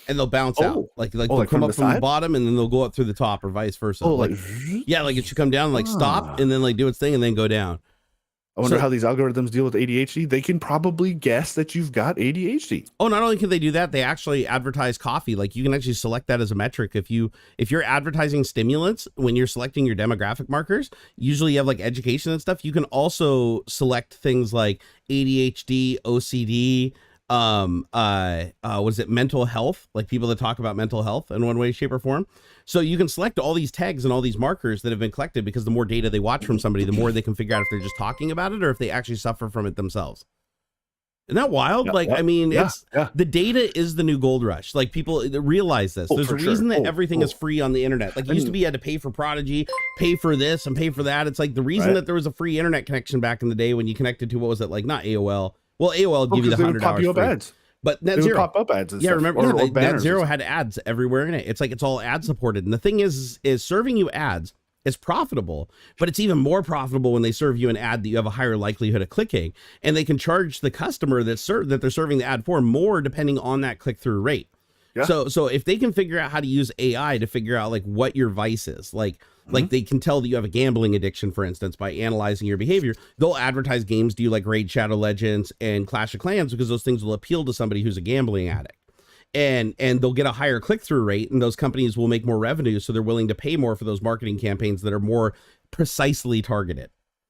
and they'll bounce out. Like they'll come up from the bottom and then they'll go up through the top, or vice versa. Oh, like yeah, like it should come down, like stop, and then like do its thing and then go down. I wonder how these algorithms deal with ADHD. They can probably guess that you've got ADHD. Oh, not only can they do that, they actually advertise coffee. Like you can actually select that as a metric. If you're advertising stimulants when you're selecting your demographic markers, usually you have like education and stuff. You can also select things like ADHD, OCD, what is it, mental health, like people that talk about mental health in one way, shape, or form. So you can select all these tags and all these markers that have been collected, because the more data they watch from somebody, the more they can figure out if they're just talking about it or if they actually suffer from it themselves. Isn't that wild? I mean, the data is the new gold rush. Like, people realize this. There's a reason that everything is free on the internet. Like, it used to be you had to pay for Prodigy, pay for this and pay for that. It's like the reason that there was a free internet connection back in the day when you connected to, what was it, like, not AOL. Well, AOL would give you the $100 free. Ads. But Net Zero pop up ads. And yeah, stuff, remember Net Zero had ads everywhere in it. It's like it's all ad supported. And the thing is serving you ads is profitable, but it's even more profitable when they serve you an ad that you have a higher likelihood of clicking, and they can charge the customer that they're serving the ad for more depending on that click through rate. Yeah. So if they can figure out how to use AI to figure out like what your vice is, like they can tell that you have a gambling addiction, for instance, by analyzing your behavior, they'll advertise games to you like Raid Shadow Legends and Clash of Clans, because those things will appeal to somebody who's a gambling addict. And they'll get a higher click-through rate, and those companies will make more revenue, so they're willing to pay more for those marketing campaigns that are more precisely targeted.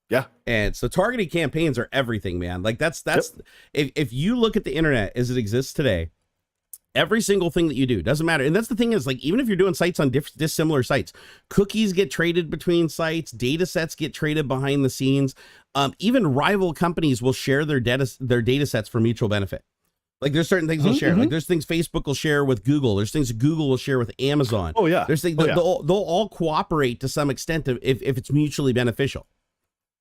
Yeah. And so targeted campaigns are everything, man. Like that's if you look at the internet as it exists today, every single thing that you do doesn't matter. And that's the thing is, like, even if you're doing sites on dissimilar sites, cookies get traded between sites, data sets get traded behind the scenes. Even rival companies will share their data sets for mutual benefit. Like, there's certain things they'll share. Like, there's things Facebook will share with Google. There's things Google will share with Amazon. Oh yeah. There's things they'll all cooperate to some extent if it's mutually beneficial.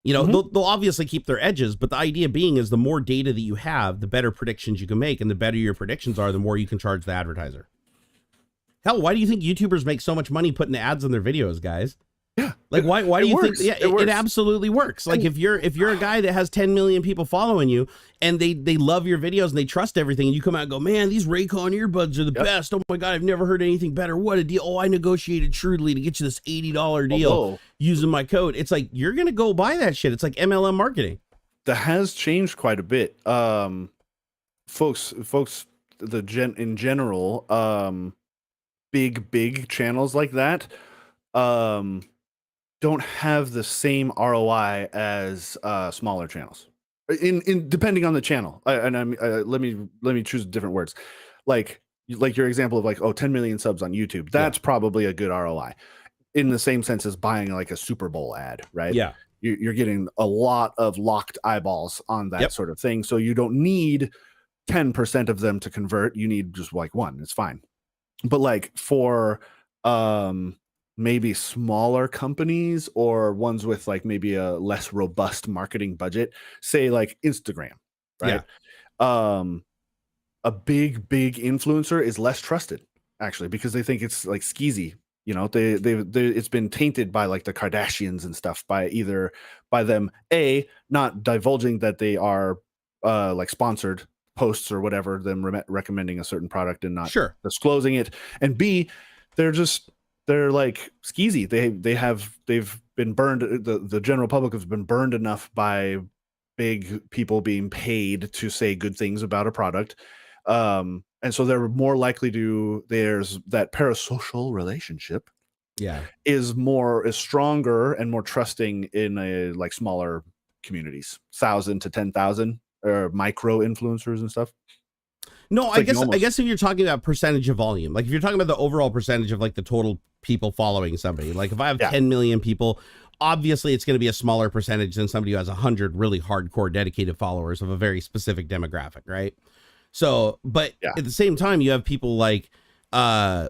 You know, they'll obviously keep their edges, but the idea being is the more data that you have, the better predictions you can make, and the better your predictions are, the more you can charge the advertiser. Hell, why do you think YouTubers make so much money putting ads on their videos, guys? Yeah. Like, why do you think? Yeah, it absolutely works. Like, And- if you're a guy that has 10 million people following you, and they love your videos and they trust everything, and you come out and go, man, these Raycon earbuds are the best. Oh my God, I've never heard anything better. What a deal. Oh, I negotiated shrewdly to get you this $80 deal using my code. It's like, you're going to go buy that shit. It's like MLM marketing. That has changed quite a bit. Folks, in general, big channels like that, don't have the same ROI as smaller channels. In depending on the channel, let me choose different words. Like your example of like 10 million subs on YouTube. That's probably a good ROI, in the same sense as buying like a Super Bowl ad, right? Yeah, you're getting a lot of locked eyeballs on that sort of thing. So you don't need 10% of them to convert. You need just like one. It's fine. But like for maybe smaller companies or ones with like maybe a less robust marketing budget, say like Instagram, right? A big influencer is less trusted, actually, because they think it's like skeezy. You know, it's been tainted by like the Kardashians and stuff, by them not divulging that they are like sponsored posts or whatever, them recommending a certain product and not disclosing it, and B, they're like skeezy. They've been burned. The general public has been burned enough by big people being paid to say good things about a product, and so they're more likely to. There's that parasocial relationship. Is stronger and more trusting in a like smaller communities, 1,000 to 10,000 or micro influencers and stuff. No, I guess if you're talking about percentage of volume, like if you're talking about the overall percentage of like the total people following somebody, like if I have 10 million people, obviously it's going to be a smaller percentage than somebody who has 100 really hardcore dedicated followers of a very specific demographic, right? So, but at the same time, you have people like not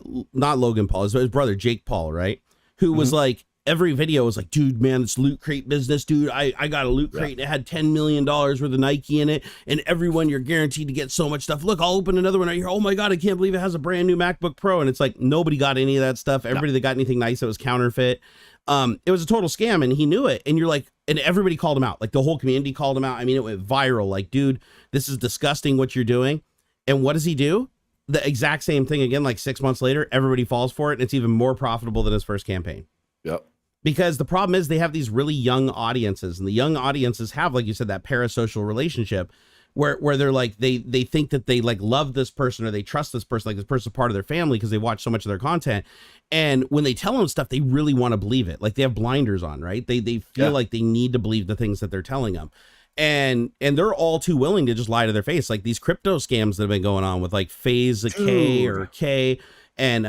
Logan Paul, his brother Jake Paul, right? Who was like, every video was like, dude, man, it's loot crate business, dude. I got a loot crate and it had $10 million worth of Nike in it. And everyone, you're guaranteed to get so much stuff. Look, I'll open another one right here. Oh my God, I can't believe it has a brand new MacBook Pro. And it's like, nobody got any of that stuff. Everybody that got anything nice, it was counterfeit. It was a total scam and he knew it. And you're like, and everybody called him out. Like the whole community called him out. I mean, it went viral. Like, dude, this is disgusting what you're doing. And what does he do? The exact same thing again, like 6 months later, everybody falls for it. And it's even more profitable than his first campaign. Yep. Because the problem is they have these really young audiences, and the young audiences have, like you said, that parasocial relationship where they're like, they think that they like love this person or they trust this person, like this person's part of their family because they watch so much of their content. And when they tell them stuff, they really want to believe it. Like they have blinders on, right? They feel like they need to believe the things that they're telling them. And they're all too willing to just lie to their face. Like these crypto scams that have been going on with like Phase K or K and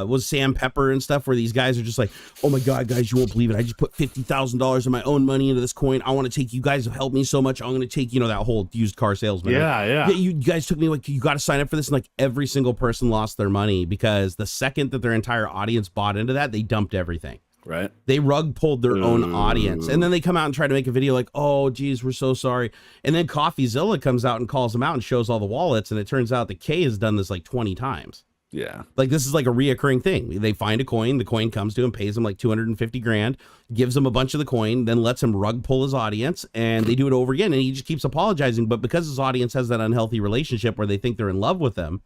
was Sam Pepper and stuff, where these guys are just like, oh my God, guys, you won't believe it. I just put $50,000 of my own money into this coin. I want to take, you guys have helped me so much. I'm going to take, you know, that whole used car salesman. Yeah. You guys took me, like, you got to sign up for this. And like every single person lost their money because the second that their entire audience bought into that, they dumped everything. Right. They rug pulled their own audience. And then they come out and try to make a video like, oh, geez, we're so sorry. And then CoffeeZilla comes out and calls them out and shows all the wallets. And it turns out that Kay has done this like 20 times. Yeah. Like this is like a reoccurring thing. They find a coin, the coin comes to him, pays him like 250 grand, gives him a bunch of the coin, then lets him rug pull his audience, and they do it over again. And he just keeps apologizing. But because his audience has that unhealthy relationship where they think they're in love with them,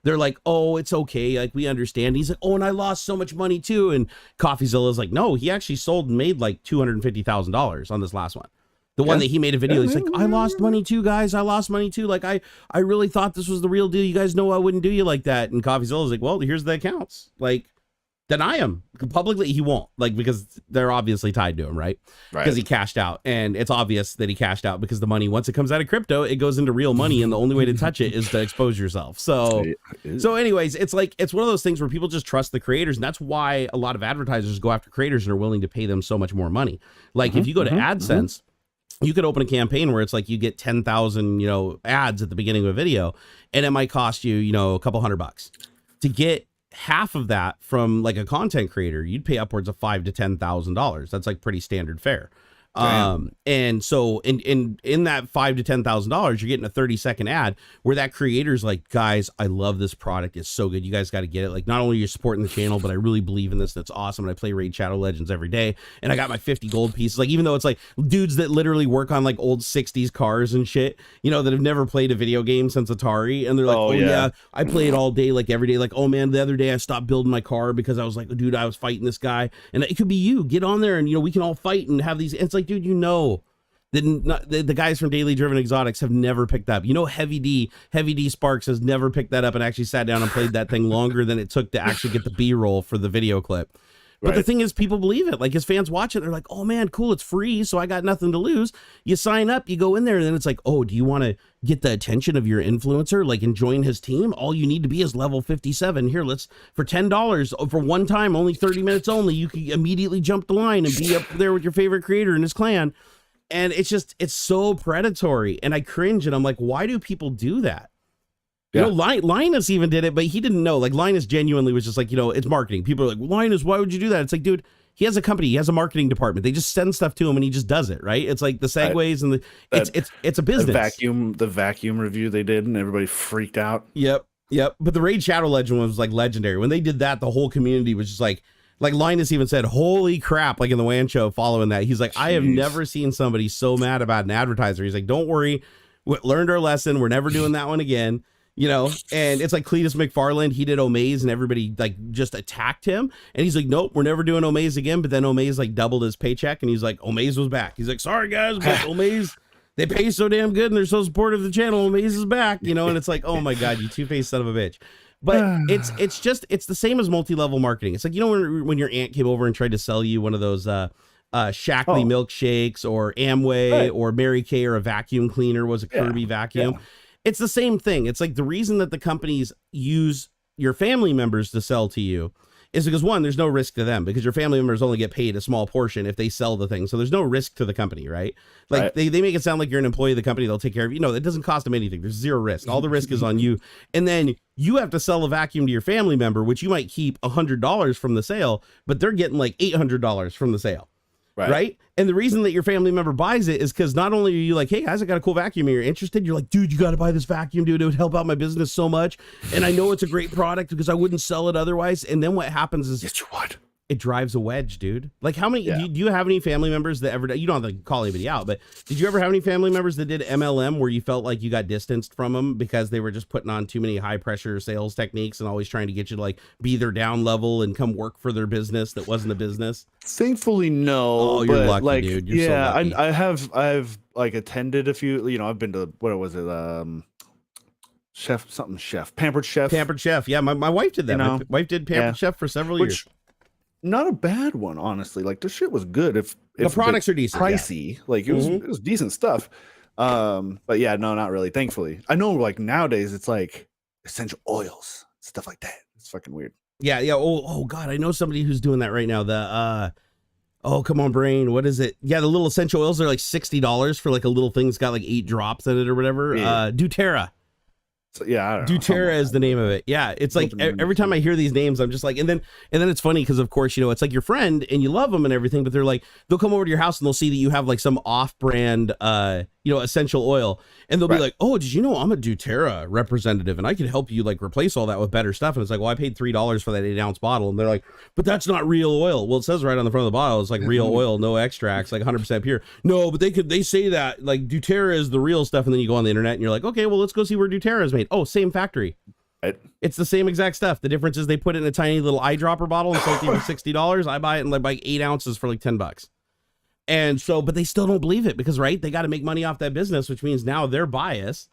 they're like, oh, it's okay. Like, we understand. He's like, oh, and I lost so much money too. And CoffeeZilla's like, no, he actually sold and made like $250,000 on this last one. The one that he made a video, he's like, I lost money too, guys. I lost money too. Like, I really thought this was the real deal. You guys know I wouldn't do you like that. And CoffeeZilla's like, well, here's the accounts. Like, deny him. Publicly, he won't. Like, because they're obviously tied to him, right? Because he cashed out. And it's obvious that he cashed out because the money, once it comes out of crypto, it goes into real money. And the only way to touch it is to expose yourself. So anyways, it's like, it's one of those things where people just trust the creators. And that's why a lot of advertisers go after creators and are willing to pay them so much more money. Like, if you go to AdSense, you could open a campaign where it's like you get 10,000, you know, ads at the beginning of a video, and it might cost you, you know, a couple $100 to get half of that from like a content creator. You'd pay upwards of $5,000 to $10,000. That's like pretty standard fare. And so in that $5,000 to $10,000, you're getting a 30-second ad where that creator's like, guys, I love this product. It's so good. You guys got to get it. Like, not only are you supporting the channel, but I really believe in this. That's awesome. And I play Raid Shadow Legends every day. And I got my 50 gold pieces. Like, even though it's like dudes that literally work on like old 60s cars and shit, you know, that have never played a video game since Atari. And they're like, oh yeah, I play it all day, like every day. Like, oh man, the other day I stopped building my car because I was like, dude, I was fighting this guy. And it could be you. Get on there and, you know, we can all fight and have these. It's like, dude, you know, the guys from Daily Driven Exotics have never picked up. You know, Heavy D Sparks has never picked that up and actually sat down and played that thing longer than it took to actually get the B-roll for the video clip. But the thing is, people believe it. Like, his fans watch it. They're like, oh man, cool. It's free. So I got nothing to lose. You sign up, you go in there, and then it's like, oh, do you want to get the attention of your influencer, like, and join his team? All you need to be is level 57. Here, let's, for $10 for one time, only 30 minutes only, you can immediately jump the line and be up there with your favorite creator and his clan. And it's just, it's so predatory. And I cringe, and I'm like, why do people do that? You know, Linus even did it, but he didn't know. Like, Linus genuinely was just like, you know, it's marketing. People are like, well, Linus, why would you do that? It's like, dude, he has a company. He has a marketing department. They just send stuff to him and he just does it, right? It's like the segues and it's a business. The vacuum review they did, and everybody freaked out. Yep. But the Raid Shadow Legend was like legendary. When they did that, the whole community was just like Linus even said, holy crap, like in the WAN show following that. He's like, I have never seen somebody so mad about an advertiser. He's like, don't worry. We learned our lesson. We're never doing that one again. You know, and it's like Cletus McFarland, he did Omaze and everybody like just attacked him. And he's like, nope, we're never doing Omaze again. But then Omaze like doubled his paycheck and he's like, Omaze was back. He's like, sorry guys, but Omaze, they pay so damn good and they're so supportive of the channel. Omaze is back, you know, and it's like, oh my God, you two-faced son of a bitch. But it's the same as multi-level marketing. It's like, you know, when your aunt came over and tried to sell you one of those Shackley milkshakes or Amway or Mary Kay or a vacuum cleaner, was a Kirby vacuum. It's the same thing. It's like the reason that the companies use your family members to sell to you is because, one, there's no risk to them because your family members only get paid a small portion if they sell the thing. So there's no risk to the company, right? Like right. They make it sound like you're an employee of the company. They'll take care of you. No, it doesn't cost them anything. There's zero risk. All the risk is on you. And then you have to sell a vacuum to your family member, which you might keep $100 from the sale, but they're getting like $800 from the sale. Right. And the reason that your family member buys it is because not only are you like, hey guys, I got a cool vacuum and you're interested. You're like, dude, you got to buy this vacuum, dude. It would help out my business so much. And I know it's a great product because I wouldn't sell it otherwise. And then what happens is yes, you would. It drives a wedge, dude. Like how many, do you have any family members that ever, you don't have to call anybody out, but did you ever have any family members that did MLM where you felt like you got distanced from them because they were just putting on too many high pressure sales techniques and always trying to get you to like be their down level and come work for their business that wasn't a business? Thankfully, no. Oh, you're lucky, like, dude. You're so lucky. I've like attended a few, I've been to, what was it? Pampered Chef. Yeah. My wife did that. My wife did Pampered Chef for several years. Not a bad one, honestly. Like the shit was good. If the products are decent, pricey, like it was decent stuff. But yeah, no, not really. Thankfully, I know like nowadays it's like essential oils, stuff like that. It's fucking weird. Yeah. Oh God, I know somebody who's doing that right now. Oh come on, brain. What is it? Yeah, the little essential oils are like $60 for like a little thing that's got like 8 drops in it or whatever. Yeah. Doterra. So, yeah, I don't know. Doterra is the name of it. Yeah, it's like every time I hear these names, I'm just like, and then it's funny because of course it's like your friend and you love them and everything, but they're like they'll come over to your house and they'll see that you have like some off-brand essential oil, and they'll be like, oh, did you know I'm a Doterra representative and I can help you like replace all that with better stuff? And it's like, well, I paid $3 for that 8-ounce bottle, and they're like, but that's not real oil. Well, it says right on the front of the bottle it's like real oil, no extracts, like 100% pure. No, but they say that like Doterra is the real stuff, and then you go on the internet and you're like, okay, well, let's go see where Doterra is made. Oh, same factory. Right. It's the same exact stuff. The difference is they put it in a tiny little eyedropper bottle and sell it for $60. I buy it in like 8 ounces for like $10. And so, but they still don't believe it because, right, they got to make money off that business, which means now they're biased.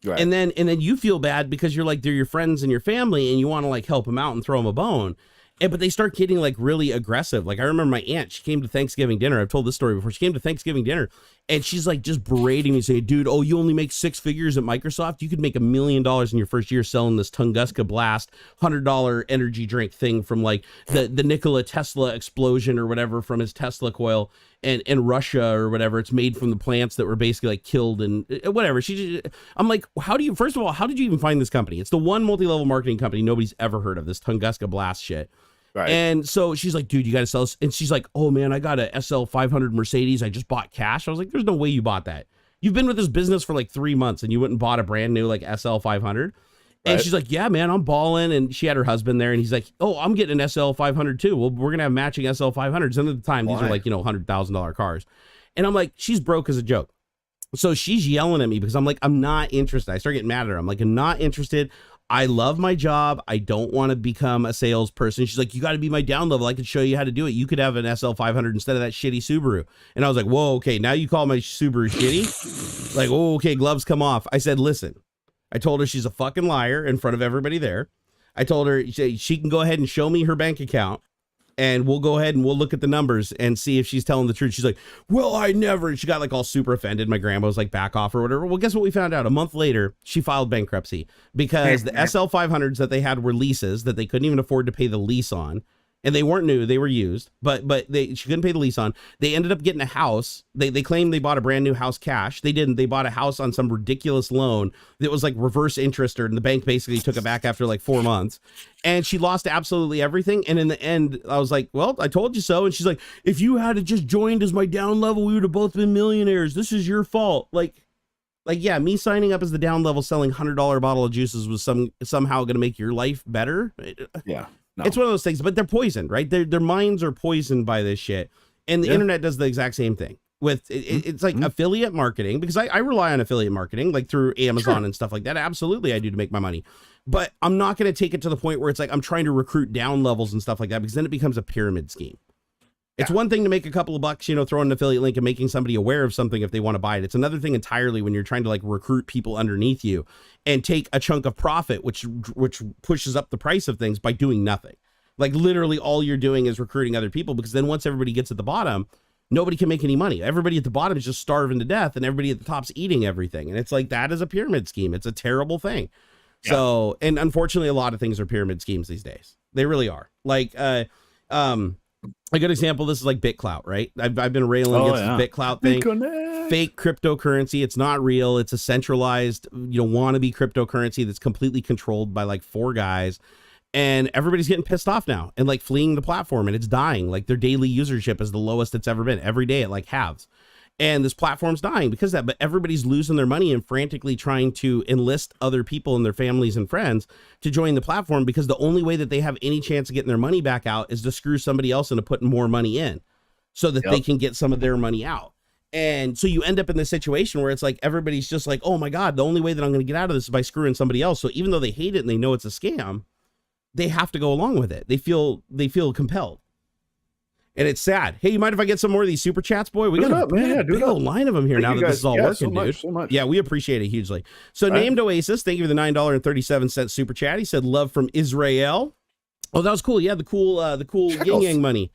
Right. And then you feel bad because you're like, they're your friends and your family and you want to like help them out and throw them a bone. But they start getting like really aggressive. Like I remember my aunt, she came to Thanksgiving dinner. I've told this story before. She came to Thanksgiving dinner and she's like just berating me saying, dude, oh, you only make 6 figures at Microsoft. You could make $1 million in your first year selling this Tunguska Blast $100 energy drink thing from like the Nikola Tesla explosion or whatever from his Tesla coil in Russia or whatever. It's made from the plants that were basically like killed and whatever. I'm like, first of all, how did you even find this company? It's the one multi-level marketing company nobody's ever heard of, this Tunguska Blast shit. Right. And so she's like, dude, you got to sell this. And she's like, oh man, I got a SL 500 Mercedes. I just bought cash. I was like, there's no way you bought that. You've been with this business for like 3 months and you went and bought a brand new like SL 500. Right. And she's like, yeah, man, I'm balling. And she had her husband there and he's like, oh, I'm getting an SL 500 too. Well, we're going to have matching SL 500s. And at the time, these are like, $100,000 cars. And I'm like, she's broke as a joke. So she's yelling at me because I'm like, I'm not interested. I start getting mad at her. I'm like, I'm not interested. I love my job. I don't want to become a salesperson. She's like, you got to be my down level. I could show you how to do it. You could have an SL 500 instead of that shitty Subaru. And I was like, whoa, okay. Now you call my Subaru shitty? Like, oh, okay. Gloves come off. I said, listen, I told her she's a fucking liar in front of everybody there. I told her she can go ahead and show me her bank account and we'll go ahead and we'll look at the numbers and see if she's telling the truth. She's like, well, I never. And she got like all super offended. My grandma was like, back off or whatever. Well, guess what we found out? A month later, she filed bankruptcy because the SL 500s that they had were leases that they couldn't even afford to pay the lease on. And they weren't new, they were used, but she couldn't pay the lease on. They ended up getting a house. They claimed they bought a brand new house cash. They didn't. They bought a house on some ridiculous loan that was like reverse interest, and the bank basically took it back after like 4 months. And she lost absolutely everything. And in the end, I was like, well, I told you so. And she's like, if you had just joined as my down level, we would have both been millionaires. This is your fault. Like, yeah, me signing up as the down level selling $100 bottle of juices was somehow going to make your life better. Yeah. No. It's one of those things, but they're poisoned, right? Their minds are poisoned by this shit. And the internet does the exact same thing with it's like affiliate marketing, because I rely on affiliate marketing, like through Amazon and stuff like that. Absolutely. I do to make my money, but I'm not going to take it to the point where it's like, I'm trying to recruit down levels and stuff like that, because then it becomes a pyramid scheme. It's one thing to make a couple of bucks, throwing an affiliate link and making somebody aware of something if they want to buy it. It's another thing entirely when you're trying to like recruit people underneath you and take a chunk of profit, which pushes up the price of things by doing nothing. Like literally all you're doing is recruiting other people, because then once everybody gets at the bottom, nobody can make any money. Everybody at the bottom is just starving to death, and everybody at the top's eating everything. And it's like, that is a pyramid scheme. It's a terrible thing. Yeah. So, and unfortunately, a lot of things are pyramid schemes these days. They really are. Like, a good example, this is like BitClout, right? I've been railing against the BitClout thing. Fake cryptocurrency. It's not real. It's a centralized, wannabe cryptocurrency that's completely controlled by like 4 guys. And everybody's getting pissed off now and like fleeing the platform, and it's dying. Like their daily usership is the lowest it's ever been. Every day it like halves. And this platform's dying because of that, but everybody's losing their money and frantically trying to enlist other people and their families and friends to join the platform, because the only way that they have any chance of getting their money back out is to screw somebody else into putting more money in so that they can get some of their money out. And so you end up in this situation where it's like, everybody's just like, oh my God, the only way that I'm going to get out of this is by screwing somebody else. So even though they hate it and they know it's a scam, they have to go along with it. They feel compelled. And it's sad. Hey, you mind if I get some more of these super chats, boy? We got a big old line of them here now that this is all working, dude. So much. Yeah, we appreciate it hugely. So Named Oasis, thank you for the $9.37 super chat. He said, love from Israel. Oh, that was cool. Yeah, the cool yin yang money.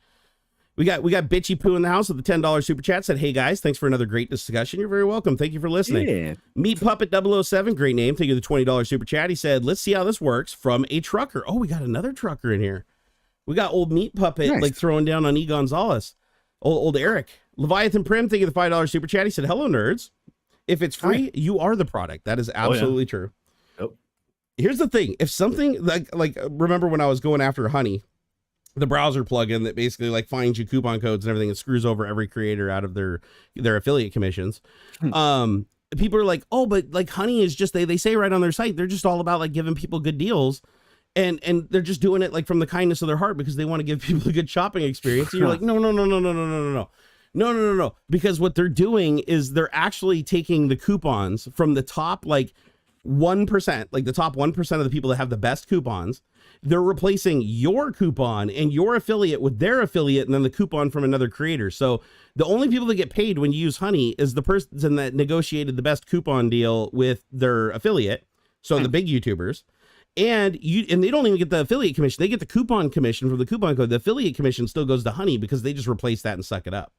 We got Bitchy Poo in the house with the $10 super chat. Said, hey guys, thanks for another great discussion. You're very welcome. Thank you for listening. Yeah. Meat Puppet 007, great name. Thank you for the $20 super chat. He said, let's see how this works from a trucker. Oh, we got another trucker in here. We got old Meat Puppet like throwing down on E. Gonzalez. Old Eric. Leviathan Prim, thank you for the $5 super chat. He said, hello, nerds. If it's free, you are the product. That is absolutely true. Yep. Here's the thing. If something like remember when I was going after Honey, the browser plugin that basically like finds you coupon codes and everything and screws over every creator out of their affiliate commissions. People are like, oh, but like Honey is just, they say right on their site, they're just all about like giving people good deals. And they're just doing it like from the kindness of their heart because they want to give people a good shopping experience. And you're like, no. Because what they're doing is they're actually taking the coupons from the top, like 1%, like the top 1% of the people that have the best coupons. They're replacing your coupon and your affiliate with their affiliate and then the coupon from another creator. So the only people that get paid when you use Honey is the person that negotiated the best coupon deal with their affiliate. So the big YouTubers. And they don't even get the affiliate commission. They get the coupon commission from the coupon code. The affiliate commission still goes to Honey because they just replace that and suck it up.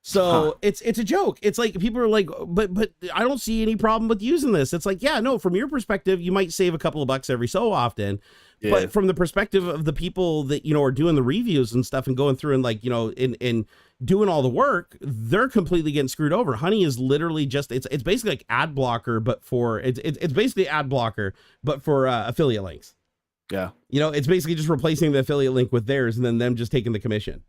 So it's a joke. It's like people are like, but I don't see any problem with using this. It's like, yeah, no, from your perspective, you might save a couple of bucks every so often. Yeah. But from the perspective of the people that, are doing the reviews and stuff and going through and like, in doing all the work, they're completely getting screwed over. Honey is literally just, it's basically like ad blocker, but for it's basically ad blocker, but for affiliate links. Yeah. It's basically just replacing the affiliate link with theirs and then them just taking the commission.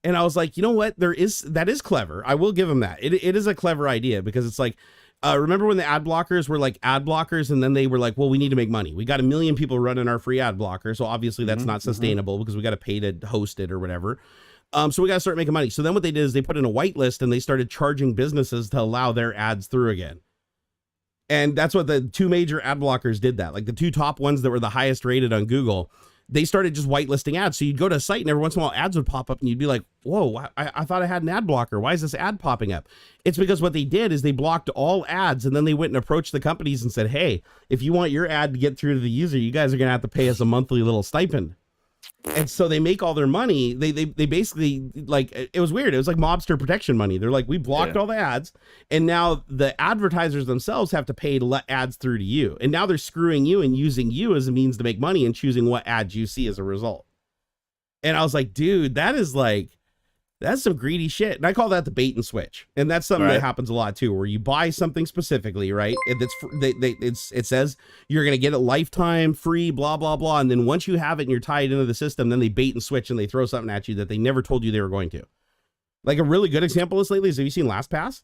And I was like, you know what? That is clever. I will give them that. It is a clever idea because it's like, remember when the ad blockers were like ad blockers and then they were like, well, we need to make money. We got 1 million people running our free ad blocker. So obviously that's not sustainable because we got to pay to host it or whatever. So we got to start making money. So then what they did is they put in a whitelist and they started charging businesses to allow their ads through again. And that's what the 2 major ad blockers did that. Like the 2 top ones that were the highest rated on Google, they started just whitelisting ads. So you'd go to a site and every once in a while ads would pop up and you'd be like, whoa, I thought I had an ad blocker. Why is this ad popping up? It's because what they did is they blocked all ads and then they went and approached the companies and said, hey, if you want your ad to get through to the user, you guys are going to have to pay us a monthly little stipend. And so they make all their money. They basically, like, it was weird. It was like mobster protection money. They're like, we blocked all the ads and now the advertisers themselves have to pay to let ads through to you. And now they're screwing you and using you as a means to make money and choosing what ads you see as a result. And I was like, dude, that's some greedy shit. And I call that the bait and switch. And that's something that happens a lot too, where you buy something specifically, right? And it says you're going to get it lifetime free, blah, blah, blah. And then once you have it and you're tied into the system, then they bait and switch and they throw something at you that they never told you they were going to. Like a really good example of this lately is, have you seen LastPass?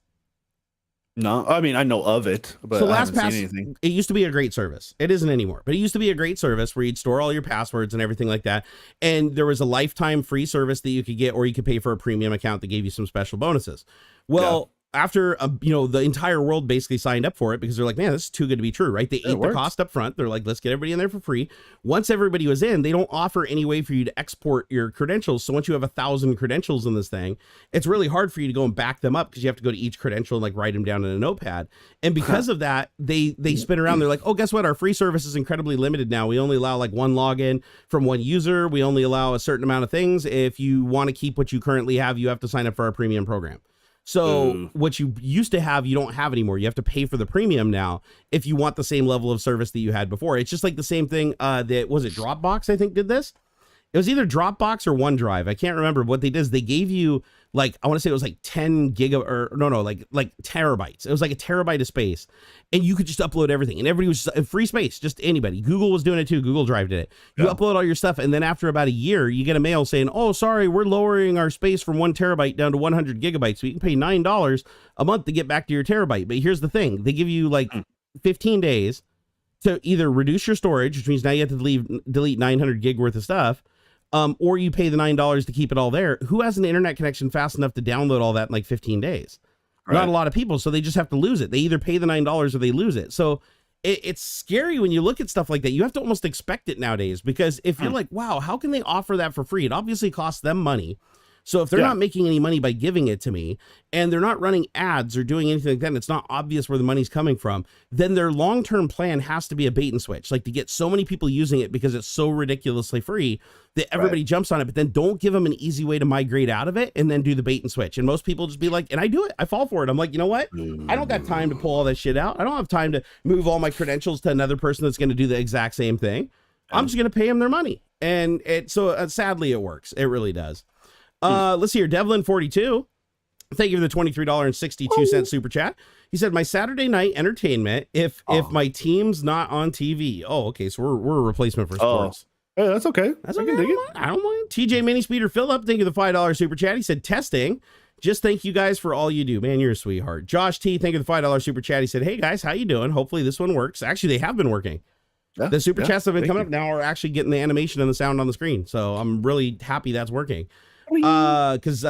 No, I mean, I know of it, but I haven't seen anything. It used to be a great service. It isn't anymore, but it used to be a great service where you'd store all your passwords and everything like that. And there was a lifetime free service that you could get, or you could pay for a premium account that gave you some special bonuses. Well, after the entire world basically signed up for it because they're like, man, this is too good to be true, right? They ate the cost up front. They're like, let's get everybody in there for free. Once everybody was in, they don't offer any way for you to export your credentials. So once you have 1,000 credentials in this thing, it's really hard for you to go and back them up because you have to go to each credential and like write them down in a notepad. And because of that, they spin around. They're like, oh, guess what? Our free service is incredibly limited now. We only allow like one login from one user. We only allow a certain amount of things. If you want to keep what you currently have, you have to sign up for our premium program. So what you used to have, you don't have anymore. You have to pay for the premium now if you want the same level of service that you had before. It's just like the same thing that was it Dropbox, I think, did this. It was either Dropbox or OneDrive. I can't remember. What they did is they gave you like, I want to say it was like 10 like terabytes. It was like a terabyte of space and you could just upload everything and everybody was just free space, just anybody. Google was doing it too. Google Drive did it. You upload all your stuff. And then after about a year, you get a mail saying, oh, sorry, we're lowering our space from 1 terabyte down to 100 gigabytes. So you can pay $9 a month to get back to your terabyte. But here's the thing. They give you like 15 days to either reduce your storage, which means now you have to delete 900 gig worth of stuff. Or you pay the $9 to keep it all there. Who has an internet connection fast enough to download all that in like 15 days? Right. Not a lot of people. So they just have to lose it. They either pay the $9 or they lose it. So it's scary when you look at stuff like that. You have to almost expect it nowadays, because if you're like, wow, how can they offer that for free? It obviously costs them money. So if they're not making any money by giving it to me, and they're not running ads or doing anything like that, and it's not obvious where the money's coming from, then their long-term plan has to be a bait and switch, like to get so many people using it because it's so ridiculously free that everybody jumps on it, but then don't give them an easy way to migrate out of it and then do the bait and switch. And most people just be like, and I do it, I fall for it. I'm like, you know what? I don't got time to pull all that shit out. I don't have time to move all my credentials to another person that's going to do the exact same thing. I'm just going to pay them their money. And sadly it works. It really does. Let's see here. Devlin42. Thank you for the $23.62 super chat. He said, my Saturday night entertainment if my team's not on TV. Oh, okay. So we're a replacement for sports. Hey, that's okay. That's okay. I don't mind. TJ Mini Speeder Phillip, thank you for the $5 super chat. He said, testing. Just thank you guys for all you do. Man, you're a sweetheart. Josh T, thank you for the $5 super chat. He said, hey guys, how you doing? Hopefully this one works. Actually, they have been working. The super chats have been coming up now, are actually getting the animation and the sound on the screen. So I'm really happy that's working. Because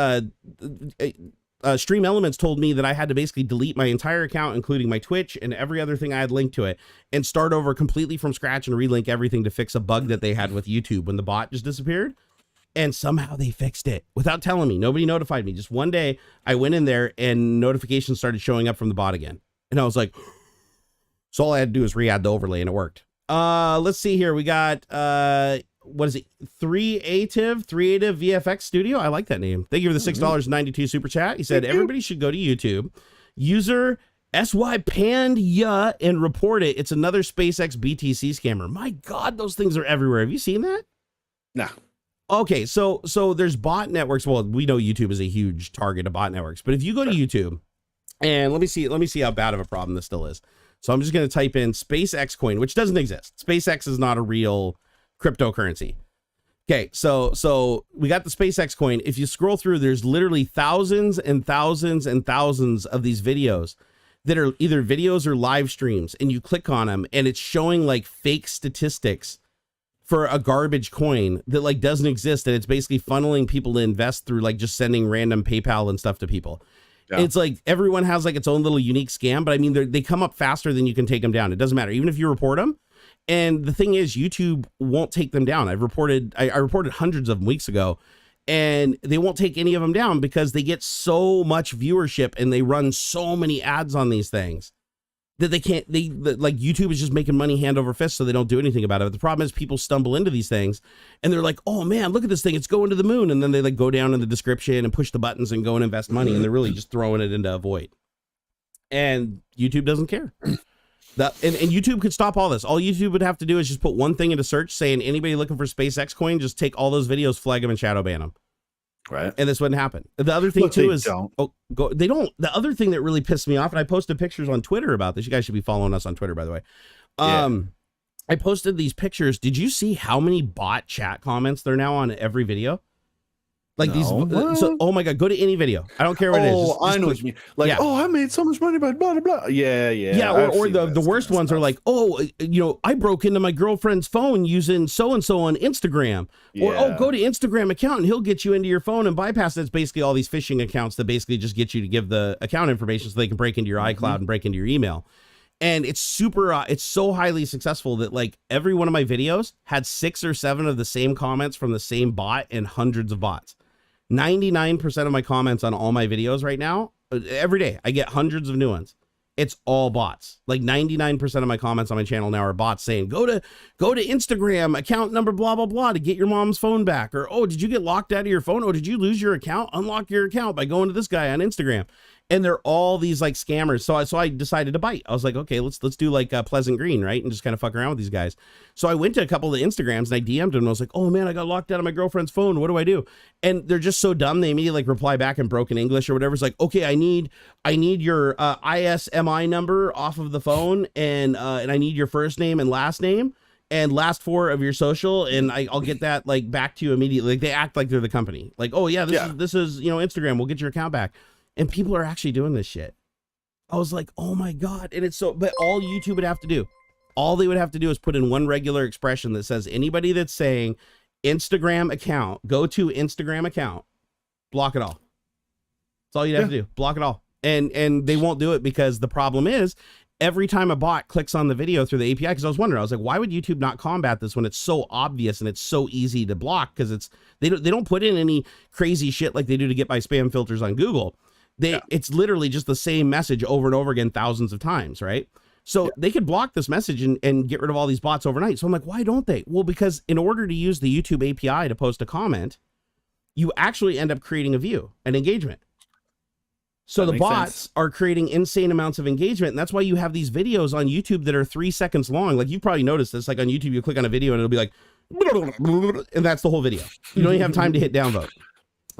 Stream Elements told me that I had to basically delete my entire account, including my Twitch and every other thing I had linked to it, and start over completely from scratch and relink everything to fix a bug that they had with YouTube when the bot just disappeared. And somehow they fixed it without telling me. Nobody notified me. Just one day I went in there and notifications started showing up from the bot again. And I was like, so all I had to do was re-add the overlay and it worked. Let's see here. We got, what is it? 3ative VFX Studio. I like that name. Thank you for the $6.92 super chat. He said, everybody should go to YouTube. User SYPanda and report it. It's another SpaceX BTC scammer. My God, those things are everywhere. Have you seen that? No. Okay, so there's bot networks. Well, we know YouTube is a huge target of bot networks, but if you go to YouTube, and let me see how bad of a problem this still is. So I'm just going to type in SpaceX coin, which doesn't exist. SpaceX is not a real cryptocurrency. Okay, so we got the SpaceX coin. If you scroll through, there's literally thousands and thousands and thousands of these videos that are either videos or live streams, and you click on them and it's showing like fake statistics for a garbage coin that like doesn't exist, and it's basically funneling people to invest through like just sending random PayPal and stuff to people. Yeah. It's like everyone has like its own little unique scam, but I mean, they come up faster than you can take them down. It doesn't matter, even if you report them. And the thing is, YouTube won't take them down. I reported hundreds of them weeks ago, and they won't take any of them down because they get so much viewership and they run so many ads on these things that like YouTube is just making money hand over fist, so they don't do anything about it. But the problem is people stumble into these things and they're like, oh man, look at this thing, it's going to the moon. And then they like go down in the description and push the buttons and go and invest money, and they're really just throwing it into a void. And YouTube doesn't care. And YouTube could stop all this. All YouTube would have to do is just put one thing into search saying anybody looking for SpaceX coin, just take all those videos, flag them, and shadow ban them. Right. And this wouldn't happen. The other thing too is they don't. The other thing that really pissed me off, and I posted pictures on Twitter about this. You guys should be following us on Twitter, by the way. I posted these pictures. Did you see how many bot chat comments there are now on every video? Like oh my God, go to any video. I don't care what it is. Just I know what you mean. Like, I made so much money by blah, blah, blah. Yeah. Or the worst ones are like, I broke into my girlfriend's phone using so-and-so on Instagram. Or, go to Instagram account and he'll get you into your phone and bypass it. It's basically all these phishing accounts that basically just get you to give the account information so they can break into your iCloud and break into your email. And it's it's so highly successful that like every one of my videos had 6 or 7 of the same comments from the same bot and hundreds of bots. 99% of my comments on all my videos right now, every day, I get hundreds of new ones. It's all bots. Like 99% of my comments on my channel now are bots saying, go to Instagram, account number, blah, blah, blah, to get your mom's phone back. Or, oh, did you get locked out of your phone? Oh, did you lose your account? Unlock your account by going to this guy on Instagram. And they're all these like scammers. So I decided to bite. I was like, okay, let's do like Pleasant Green, right? And just kind of fuck around with these guys. So I went to a couple of the Instagrams and I DM'd them and I was like, oh man, I got locked out of my girlfriend's phone. What do I do? And they're just so dumb. They immediately like reply back in broken English or whatever. It's like, okay, I need your ISMI number off of the phone and I need your first name and last name and last 4 of your social. And I'll get that like back to you immediately. Like they act like they're the company. Like, oh yeah, this is Instagram. We'll get your account back. And people are actually doing this shit. I was like, oh my God. And but all YouTube would have to do, all they would have to do is put in one regular expression that says anybody that's saying Instagram account, go to Instagram account, block it all. That's all you'd have to do. Block it all. And they won't do it because the problem is every time a bot clicks on the video through the API, because I was wondering, I was like, why would YouTube not combat this when it's so obvious and it's so easy to block? Because they don't put in any crazy shit like they do to get by spam filters on Google. It's literally just the same message over and over again, thousands of times, right? So they could block this message and get rid of all these bots overnight. So I'm like, why don't they? Well, because in order to use the YouTube API to post a comment, you actually end up creating a view and engagement. So the bots are creating insane amounts of engagement. And that's why you have these videos on YouTube that are 3 seconds long. Like you've probably noticed this, like on YouTube, you click on a video and it'll be like, and that's the whole video. You don't even have time to hit downvote.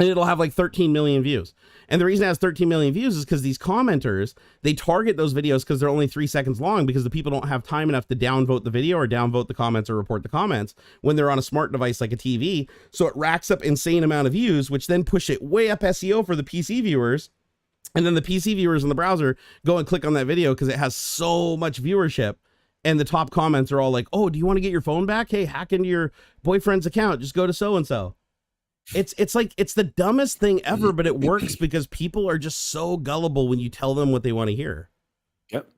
And it'll have like 13 million views. And the reason it has 13 million views is because these commenters, they target those videos because they're only 3 seconds long because the people don't have time enough to downvote the video or downvote the comments or report the comments when they're on a smart device like a TV. So it racks up insane amount of views, which then push it way up SEO for the PC viewers. And then the PC viewers in the browser go and click on that video because it has so much viewership. And the top comments are all like, oh, do you want to get your phone back? Hey, hack into your boyfriend's account. Just go to so-and-so. It's like, it's the dumbest thing ever, but it works because people are just so gullible when you tell them what they want to hear. Yep.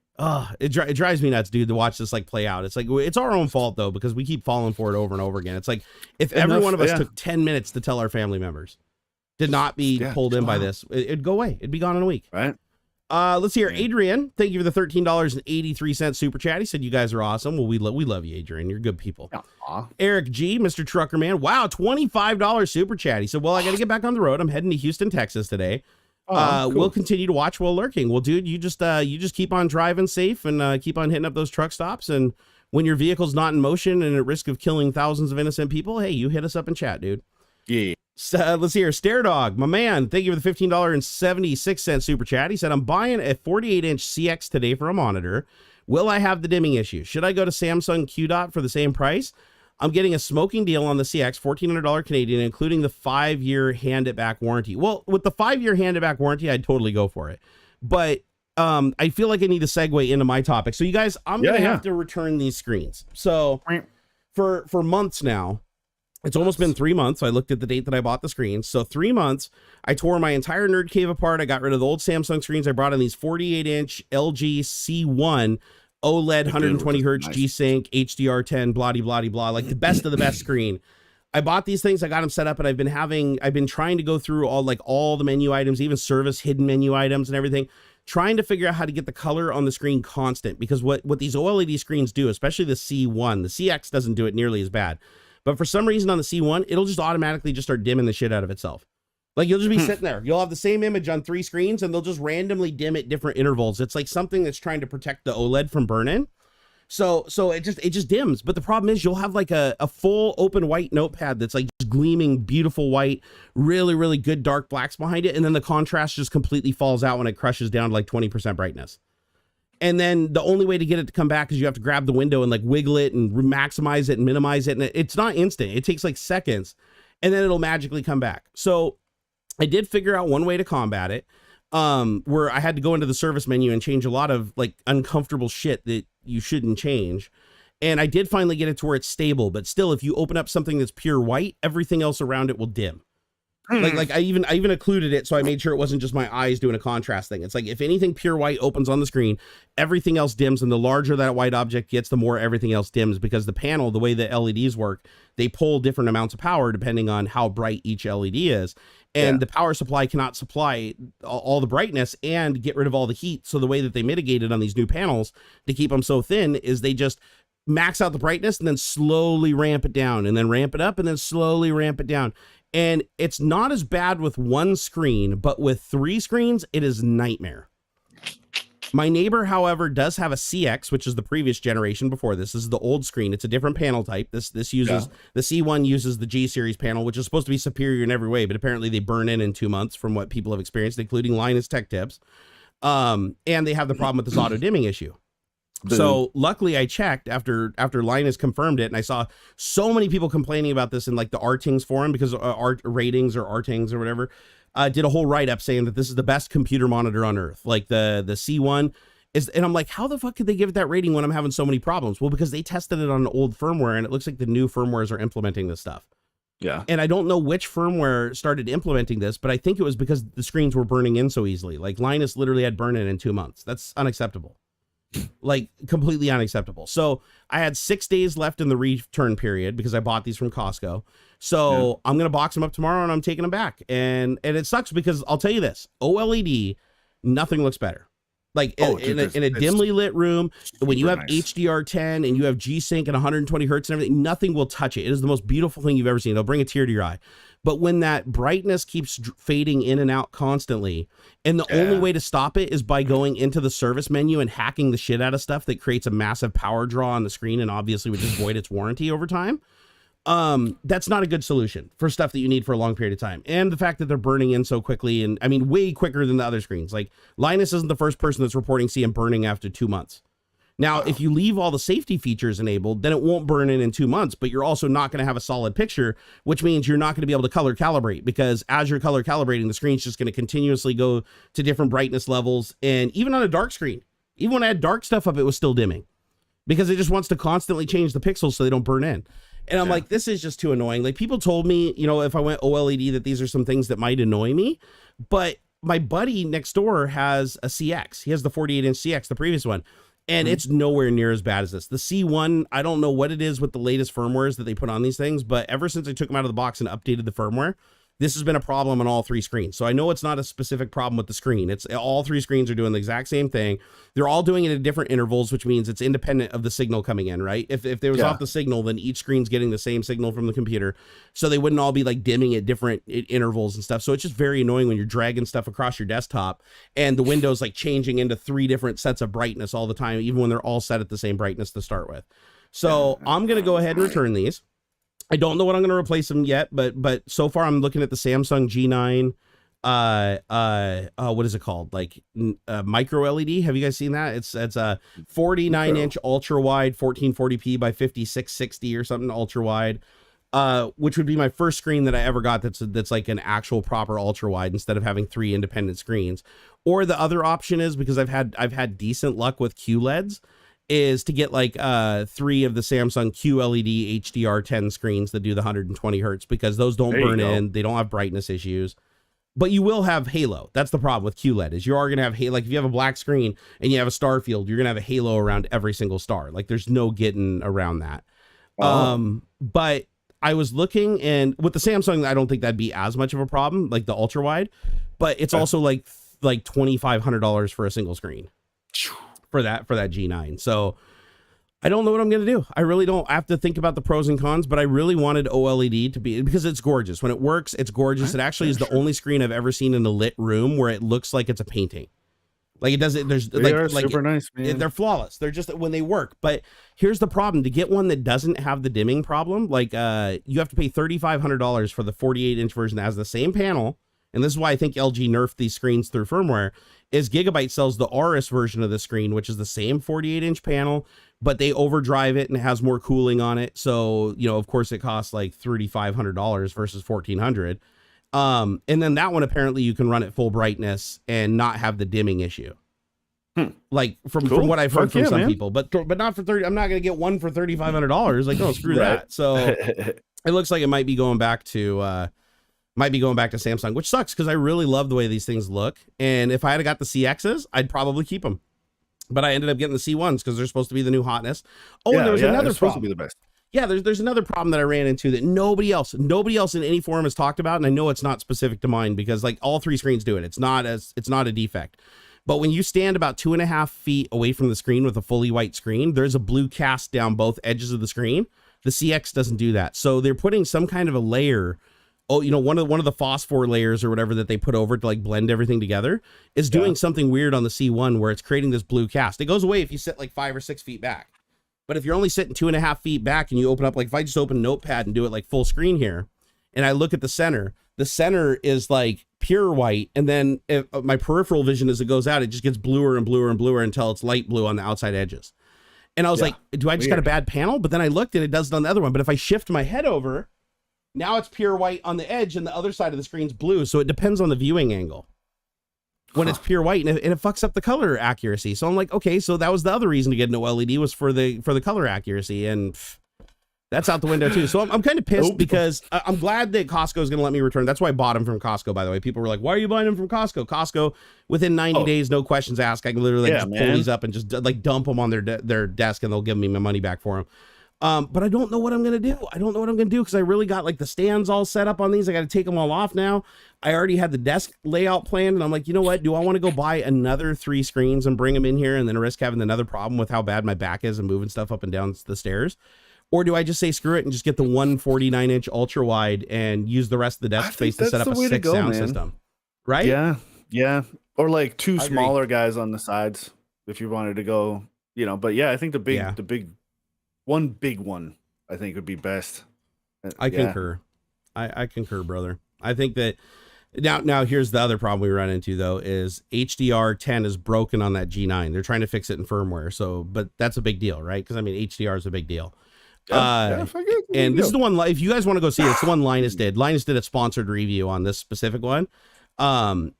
It drives me nuts, dude, to watch this like play out. It's like, it's our own fault though, because we keep falling for it over and over again. It's like, if every one of us took 10 minutes to tell our family members to not be pulled in by this, it'd go away. It'd be gone in a week. Right. Let's hear Adrian. Thank you for the $13.83 super chat. He said you guys are awesome. Well, we love you, Adrian. You're good people. Aww. Eric G, Mr. Trucker Man. Wow, $25 super chat. He said, well, I got to get back on the road. I'm heading to Houston, Texas today. Cool. We'll continue to watch while lurking. Well, dude, you just keep on driving safe and keep on hitting up those truck stops. And when your vehicle's not in motion and at risk of killing thousands of innocent people, hey, you hit us up and chat, dude. Yeah. Let's hear Stare Dog, my man. Thank you for the $15.76 super chat. He said, I'm buying a 48-inch CX today for a monitor. Will I have the dimming issue? Should I go to Samsung QDOT for the same price? I'm getting a smoking deal on the CX, $1,400 Canadian, including the 5-year hand-it-back warranty. Well, with the 5-year hand-it-back warranty, I'd totally go for it. But I feel like I need to segue into my topic. So you guys, I'm going to have to return these screens. So for months now, it's almost been 3 months. I looked at the date that I bought the screens. So 3 months, I tore my entire nerd cave apart. I got rid of the old Samsung screens. I brought in these 48-inch LG C1 OLED 120 hertz G-Sync HDR10 blah, like the best of the best screen. I bought these things. I got them set up and I've been trying to go through all the menu items, even service hidden menu items and everything, trying to figure out how to get the color on the screen constant, because what these OLED screens do, especially the C1, the CX doesn't do it nearly as bad. But for some reason on the C1, it'll just automatically just start dimming the shit out of itself. Like you'll just be sitting there. You'll have the same image on 3 screens and they'll just randomly dim at different intervals. It's like something that's trying to protect the OLED from burn-in. So it just dims. But the problem is you'll have like a full open white notepad that's like just gleaming beautiful white, really, really good dark blacks behind it. And then the contrast just completely falls out when it crushes down to like 20% brightness. And then the only way to get it to come back is you have to grab the window and like wiggle it and maximize it and minimize it. And it's not instant. It takes like seconds. and then it'll magically come back. So I did figure out one way to combat it, where I had to go into the service menu and change a lot of like uncomfortable shit that you shouldn't change. And I did finally get it to where it's stable, but still, if you open up something that's pure white, everything else around it will dim. Like I even occluded it, so I made sure it wasn't just my eyes doing a contrast thing. It's like if anything pure white opens on the screen, everything else dims, and the larger that white object gets, the more everything else dims, because the panel, the way that LEDs work, they pull different amounts of power depending on how bright each LED is. And the power supply cannot supply all the brightness and get rid of all the heat. So the way that they mitigate it on these new panels to keep them so thin is they just max out the brightness and then slowly ramp it down, and then ramp it up and then slowly ramp it down. And it's not as bad with one screen, but with 3 screens, it is nightmare. My neighbor, however, does have a CX, which is the previous generation before this. This is the old screen. It's a different panel type. This uses the C1 uses the G series panel, which is supposed to be superior in every way, but apparently they burn in 2 months from what people have experienced, including Linus Tech Tips. And they have the problem with this auto dimming issue. So luckily I checked after Linus confirmed it, and I saw so many people complaining about this in like the Artings forum, because Art Ratings or Artings or whatever did a whole write-up saying that this is the best computer monitor on earth. Like the C1 is, and I'm like, how the fuck could they give it that rating when I'm having so many problems? Well, because they tested it on old firmware, and it looks like the new firmwares are implementing this stuff. Yeah. And I don't know which firmware started implementing this, but I think it was because the screens were burning in so easily. Like Linus literally had burn in 2 months. That's unacceptable. Like completely unacceptable. So I had 6 days left in the return period because I bought these from Costco. So I'm going to box them up tomorrow and I'm taking them back. And it sucks because I'll tell you this, OLED, nothing looks better. Like in a dimly lit room, when you have HDR10 and you have G-Sync and 120 hertz and everything, nothing will touch it. It is the most beautiful thing you've ever seen. It'll bring a tear to your eye. But when that brightness keeps fading in and out constantly, and the only way to stop it is by going into the service menu and hacking the shit out of stuff that creates a massive power draw on the screen and obviously would just void its warranty over time. That's not a good solution for stuff that you need for a long period of time. And the fact that they're burning in so quickly, and I mean, way quicker than the other screens. Like Linus isn't the first person that's reporting seeing them burning after 2 months. Now, if you leave all the safety features enabled, then it won't burn in 2 months, but you're also not going to have a solid picture, which means you're not going to be able to color calibrate, because as you're color calibrating, the screen's just going to continuously go to different brightness levels. And even on a dark screen, even when I had dark stuff up, it was still dimming because it just wants to constantly change the pixels so they don't burn in. And I'm like, this is just too annoying. Like people told me, you know, if I went OLED, that these are some things that might annoy me, but my buddy next door has a CX. He has the 48-inch CX, the previous one. And it's nowhere near as bad as this. The C1, I don't know what it is with the latest firmwares that they put on these things, but ever since I took them out of the box and updated the firmware, this has been a problem on all 3 screens. So I know it's not a specific problem with the screen. It's all 3 screens are doing the exact same thing. They're all doing it at different intervals, which means it's independent of the signal coming in, right? If there was off the signal, then each screen's getting the same signal from the computer. So they wouldn't all be like dimming at different intervals and stuff. So it's just very annoying when you're dragging stuff across your desktop and the window's like changing into 3 different sets of brightness all the time, even when they're all set at the same brightness to start with. So I'm going to go ahead and return these. I don't know what I'm going to replace them yet, but so far I'm looking at the Samsung G9, what is it called? Like micro LED. Have you guys seen that? It's a 49-inch ultra wide 1440p by 5660 or something ultra wide, which would be my first screen that I ever got that's like an actual proper ultra wide instead of having 3 independent screens. Or the other option is, because I've had decent luck with QLEDs, is to get like 3 of the Samsung QLED HDR10 screens that do the 120 hertz, because those don't burn in, they don't have brightness issues, but you will have halo. That's the problem with QLED, is you are going to have halo. Like if you have a black screen and you have a star field, you're going to have a halo around every single star. Like there's no getting around that. But I was looking, and with the Samsung, I don't think that'd be as much of a problem, like the ultra wide, but it's also like $2,500 for a single screen. For that G9. So I don't know what I'm going to do. I really don't. I have to think about the pros and cons, but I really wanted OLED to be, because it's gorgeous. When it works, it's gorgeous. It actually is the only screen I've ever seen in a lit room where it looks like it's a painting. Like it doesn't, there's they are super nice, man. They're flawless. They're just when they work. But here's the problem: to get one that doesn't have the dimming problem, like you have to pay $3,500 for the 48-inch version that has the same panel and this is why I think LG nerfed these screens through firmware, is Gigabyte sells the Aorus version of the screen, which is the same 48-inch panel, but they overdrive it and it has more cooling on it. So, you know, of course it costs like $3,500 versus $1,400. And then that one, apparently you can run at full brightness and not have the dimming issue. Like from what I've heard from some people, but not for 30. I'm not going to get one for $3,500. Like, no, screw that. So it looks like it might be going back to, Samsung, which sucks because I really love the way these things look. And if I had got the CXs, I'd probably keep them. But I ended up getting the C1s because they're supposed to be the new hotness. Oh, and there was another problem. To be the best. Yeah, there's another problem that I ran into that nobody else in any forum has talked about, and I know it's not specific to mine because like all three screens do it. It's not a defect. But when you stand about 2.5 feet away from the screen with a fully white screen, there's a blue cast down both edges of the screen. The CX doesn't do that. So they're putting some kind of a layer. Oh, you know, one of the phosphor layers or whatever that they put over to like blend everything together is doing something weird on the C1 where it's creating this blue cast. It goes away if you sit like 5 or 6 feet back. But if you're only sitting 2.5 feet back and you open up, like if I just open Notepad and do it like full screen here, and I look at the center is like pure white. And then if, my peripheral vision, as it goes out, it just gets bluer and bluer and bluer until it's light blue on the outside edges. And I was like, do I just got a bad panel? But then I looked and it does it on the other one. But if I shift my head over, now it's pure white on the edge and the other side of the screen's blue. So it depends on the viewing angle when it's pure white, and it fucks up the color accuracy. So I'm like, okay, so that was the other reason to get an OLED was for the color accuracy, and that's out the window too. So I'm kind of pissed because I'm glad that Costco is going to let me return. That's why I bought them from Costco, by the way. People were like, why are you buying them from Costco? Costco, within 90 days, no questions asked. I can literally just pull these up and just like dump them on their desk and they'll give me my money back for them. But I don't know what I'm going to do. I don't know what I'm going to do because I really got like the stands all set up on these. I got to take them all off now. I already had the desk layout planned and I'm like, you know what? Do I want to go buy another 3 screens and bring them in here and then risk having another problem with how bad my back is and moving stuff up and down the stairs? Or do I just say screw it and just get the 149-inch ultra wide and use the rest of the desk space to set up a 6 sound system? Right? Yeah. Or like 2 smaller guys on the sides if you wanted to go, you know, but yeah, I think the big one, I think would be best. I concur. I concur, brother. I think that now here's the other problem we run into though is HDR10 is broken on that G9. They're trying to fix it in firmware. So, but that's a big deal, right? Because I mean, HDR is a big deal. And this is the one, if you guys want to go see it, it's the one Linus did. Linus did a sponsored review on this specific one.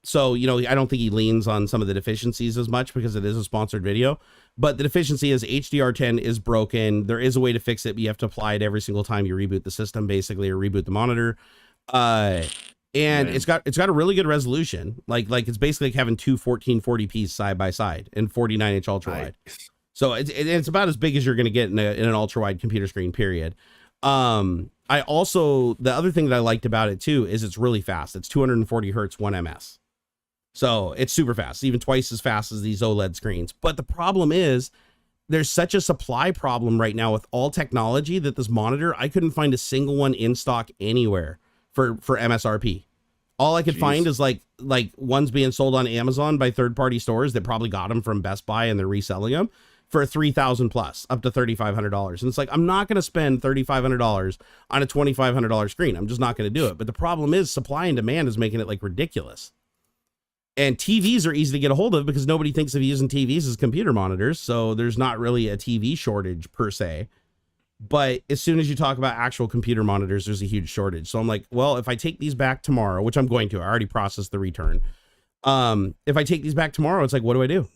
So, you know, I don't think he leans on some of the deficiencies as much because it is a sponsored video, but the deficiency is HDR10 is broken. There is a way to fix it, but you have to apply it every single time you reboot the system, basically, or reboot the monitor. And it's got a really good resolution. Like it's basically like having 2 1440p side by side and 49-inch ultra wide. So it's about as big as you're going to get in an ultra wide computer screen, period. I also, the other thing that I liked about it too, is it's really fast. It's 240 Hertz 1 ms. So it's super fast, even twice as fast as these OLED screens. But the problem is there's such a supply problem right now with all technology that this monitor, I couldn't find a single one in stock anywhere for MSRP. All I could find is like ones being sold on Amazon by third-party stores that probably got them from Best Buy and they're reselling them for $3,000 plus, up to $3,500. And it's like, I'm not going to spend $3,500 on a $2,500 screen. I'm just not going to do it. But the problem is supply and demand is making it like ridiculous. And TVs are easy to get a hold of because nobody thinks of using TVs as computer monitors. So there's not really a TV shortage per se. But as soon as you talk about actual computer monitors, there's a huge shortage. So I'm like, well, if I take these back tomorrow, which I'm going to, I already processed the return. If I take these back tomorrow, it's like, what do I do?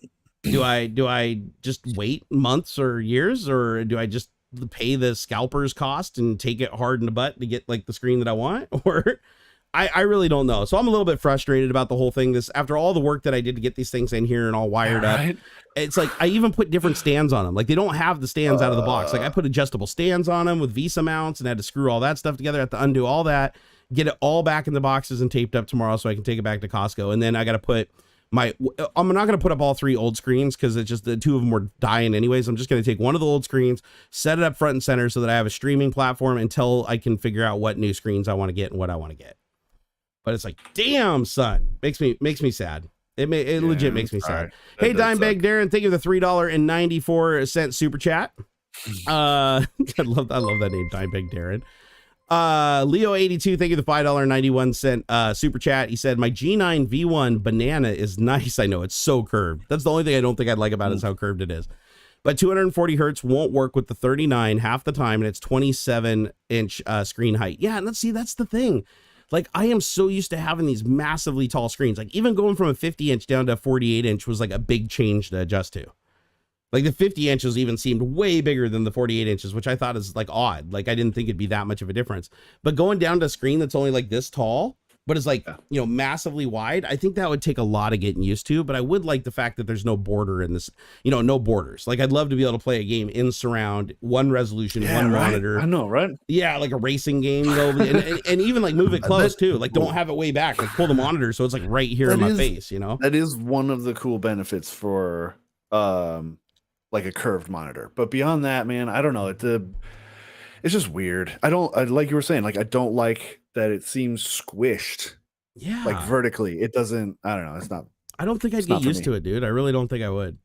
Do I just wait months or years, or do I just pay the scalper's cost and take it hard in the butt to get like the screen that I want? Or I really don't know. So I'm a little bit frustrated about the whole thing. This, after all the work that I did to get these things in here and all wired up, it's like, I even put different stands on them. Like they don't have the stands out of the box. Like I put adjustable stands on them with Visa mounts and had to screw all that stuff together. I had to undo all that, get it all back in the boxes and taped up tomorrow so I can take it back to Costco. And then I got to put I'm not going to put up all 3 old screens because it's just the 2 of them were dying anyways. I'm just going to take one of the old screens, set it up front and center so that I have a streaming platform until I can figure out what new screens I want to get and what I want to get. But it's like, damn, son, makes me sad. It legit makes me sad. Hey, Dimebag Darren, thank you for the $3.94 super chat. I love that name, Dimebag Darren. Leo82, thank you, the $5.91 super chat. He said, my G9 V1 banana is nice. I know, it's so curved. That's the only thing I don't think I'd like about it is how curved it is. But 240 hertz won't work with the 39 half the time, and it's 27-inch screen height. Yeah, and that's the thing. Like, I am so used to having these massively tall screens. Like, even going from a 50-inch down to a 48-inch was like a big change to adjust to. Like, the 50 inches even seemed way bigger than the 48 inches, which I thought is like odd. Like, I didn't think it'd be that much of a difference. But going down to a screen that's only like this tall, but is like, you know, massively wide, I think that would take a lot of getting used to. But I would like the fact that there's no border in this, you know, no borders. Like, I'd love to be able to play a game in surround, one resolution, one monitor. I know, right? Yeah, like a racing game, you know, and even like move it close too. Like, don't have it way back. Like, pull the monitor so it's like right here in my face, you know? That is one of the cool benefits for like a curved monitor. But beyond that, man, I don't know. It's just weird. I like you were saying, like, I don't like that it seems squished. Yeah. Like vertically. It doesn't, I don't know. It's not. I don't think I'd get used to it, dude. I really don't think I would.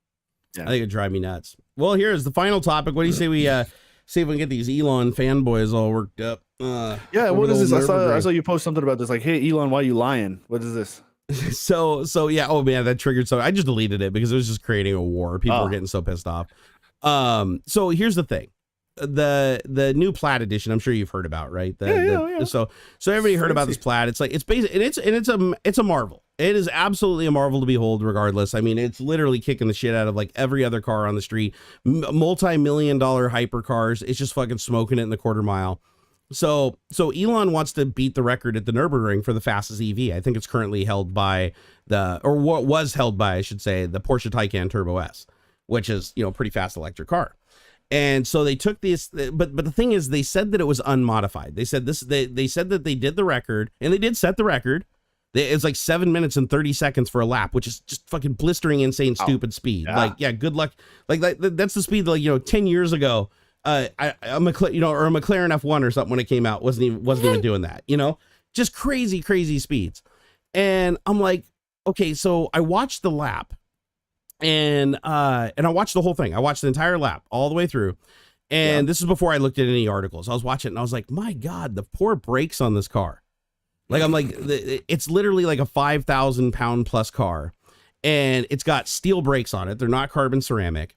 Yeah. I think it'd drive me nuts. Well, here's the final topic. What do you say we see if we can get these Elon fanboys all worked up? Yeah, what is this? I saw you post something about this. Like, hey, Elon, why are you lying? What is this? So yeah. Oh man, that triggered. So I just deleted it because it was just creating a war. People were getting so pissed off. So here's the thing. The new Plaid edition, I'm sure you've heard about, right? Yeah. So everybody heard about this Plaid. It's like, it's basic, and it's a marvel. It is absolutely a marvel to behold regardless. I mean, it's literally kicking the shit out of like every other car on the street, multi-million-dollar hypercars. It's just fucking smoking it in the quarter mile. So Elon wants to beat the record at the Nürburgring for the fastest EV. I think it's currently held by what was held by, I should say, the Porsche Taycan Turbo S, which is, you know, pretty fast electric car. And so they took this, but the thing is, they said that it was unmodified. They said they said that they did the record, and they did set the record. It's like 7 minutes and 30 seconds for a lap, which is just fucking blistering, insane, stupid speed. Yeah. Like, yeah, good luck. Like that's the speed that, like, you know, 10 years ago, a McLaren F1 or something when it came out wasn't even doing that, you know, just crazy speeds. And I'm like, okay, so I watched the lap. And I watched the whole thing. I watched the entire lap all the way through. And this is before I looked at any articles. I was watching it and I was like, my God, the poor brakes on this car. Like, I'm like, it's literally like a 5,000 pound plus car, and it's got steel brakes on it. They're not carbon ceramic,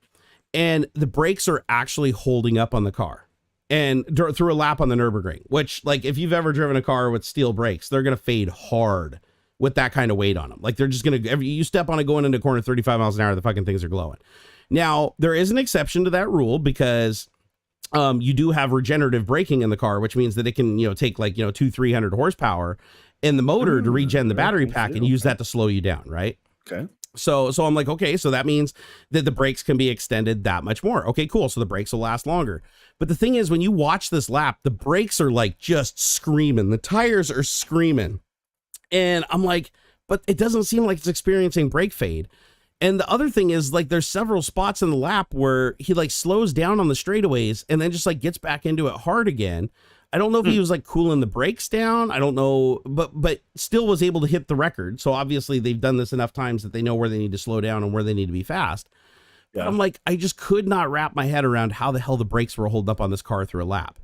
and the brakes are actually holding up on the car and through a lap on the Nürburgring, which, like, if you've ever driven a car with steel brakes, they're going to fade hard with that kind of weight on them. Like, they're just going to, you step on it going into a corner 35 miles an hour, the fucking things are glowing. Now, there is an exception to that rule because you do have regenerative braking in the car, which means that it can, you know, take like, you know, 200-300 horsepower in the motor to regen the battery pack and use that to slow you down. Right. Okay. So I'm like, okay, so that means that the brakes can be extended that much more. Okay, cool. So the brakes will last longer. But the thing is, when you watch this lap, the brakes are like just screaming. The tires are screaming. And I'm like, but it doesn't seem like it's experiencing brake fade. And the other thing is, like, there's several spots in the lap where he like slows down on the straightaways and then just like gets back into it hard again. I don't know if he was like cooling the brakes down. I don't know, but still was able to hit the record. So obviously they've done this enough times that they know where they need to slow down and where they need to be fast. Yeah. I'm like, I just could not wrap my head around how the hell the brakes were holding up on this car through a lap.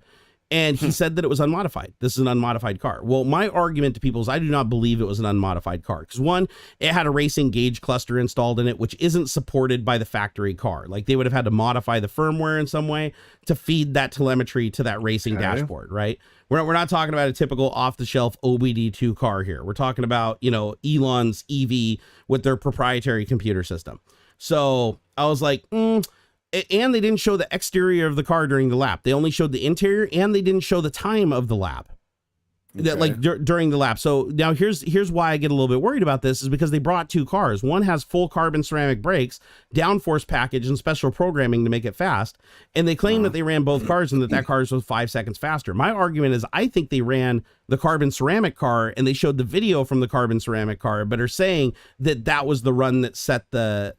And he said that it was unmodified. This is an unmodified car. Well, my argument to people is I do not believe it was an unmodified car. Because one, it had a racing gauge cluster installed in it, which isn't supported by the factory car. Like, they would have had to modify the firmware in some way to feed that telemetry to that racing dashboard, right? We're not talking about a typical off-the-shelf OBD2 car here. We're talking about, you know, Elon's EV with their proprietary computer system. So I was like, and they didn't show the exterior of the car during the lap. They only showed the interior, and they didn't show the time of the lap. Okay. That like during the lap. So now here's why I get a little bit worried about this is because they brought two cars. One has full carbon ceramic brakes, downforce package, and special programming to make it fast. And they claim that they ran both cars and that car was 5 seconds faster. My argument is I think they ran the carbon ceramic car and they showed the video from the carbon ceramic car, but are saying that that was the run that set the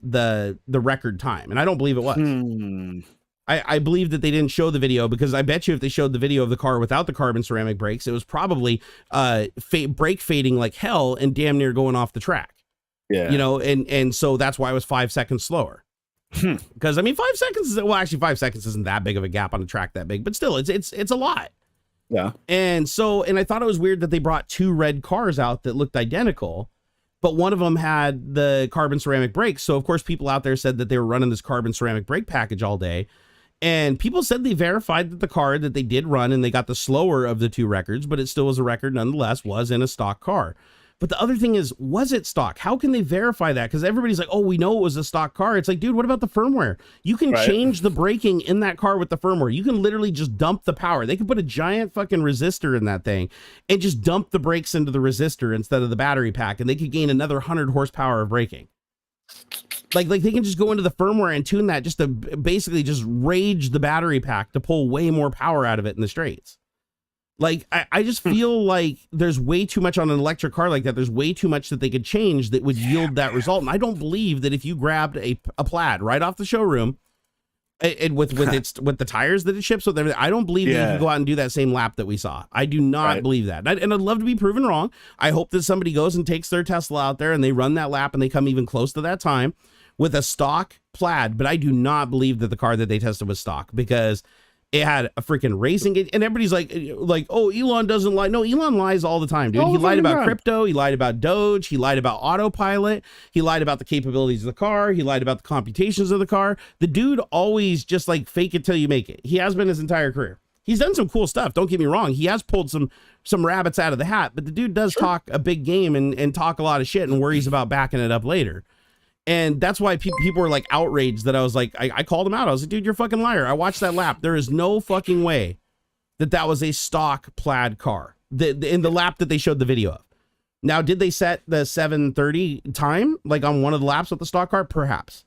record time. And I don't believe it was. I believe that they didn't show the video because I bet you if they showed the video of the car without the carbon ceramic brakes, it was probably brake fading like hell and damn near going off the track. Yeah. You know, and so that's why it was 5 seconds slower. Because I mean, 5 seconds is, well, actually 5 seconds isn't that big of a gap on a track that big, but still it's a lot. Yeah. And I thought it was weird that they brought 2 red cars out that looked identical, but one of them had the carbon ceramic brakes. So of course people out there said that they were running this carbon ceramic brake package all day. And people said they verified that the car that they did run, and they got the slower of the 2 records, but it still was a record nonetheless, was in a stock car. But the other thing is, was it stock? How can they verify that? Because everybody's like, oh, we know it was a stock car. It's like, dude, what about the firmware? You can change the braking in that car with the firmware. You can literally just dump the power. They could put a giant fucking resistor in that thing and just dump the brakes into the resistor instead of the battery pack, and they could gain another 100 horsepower of braking. Like they can just go into the firmware and tune that just to basically just rage the battery pack to pull way more power out of it in the straights. Like, I just feel like there's way too much on an electric car like that. There's way too much that they could change that would yield that result. And I don't believe that if you grabbed a Plaid right off the showroom and with the tires that it ships with everything, I don't believe that you can go out and do that same lap that we saw. I do not believe that. And I'd love to be proven wrong. I hope that somebody goes and takes their Tesla out there and they run that lap and they come even close to that time with a stock Plaid. But I do not believe that the car that they tested was stock, because it had a freaking racing gauge, and everybody's like, oh, Elon doesn't lie. No, Elon lies all the time, dude. He lied about crypto. He lied about Doge. He lied about autopilot. He lied about the capabilities of the car. He lied about the computations of the car. The dude always just like fake it till you make it. He has been his entire career. He's done some cool stuff. Don't get me wrong. He has pulled some rabbits out of the hat, but the dude does talk a big game and talk a lot of shit and worries about backing it up later. And that's why people were like outraged that I was like, I called him out. I was like, dude, you're a fucking liar. I watched that lap. There is no fucking way that was a stock Plaid car in the lap that they showed the video of. Now, did they set the 7:30 time like on one of the laps with the stock car? Perhaps.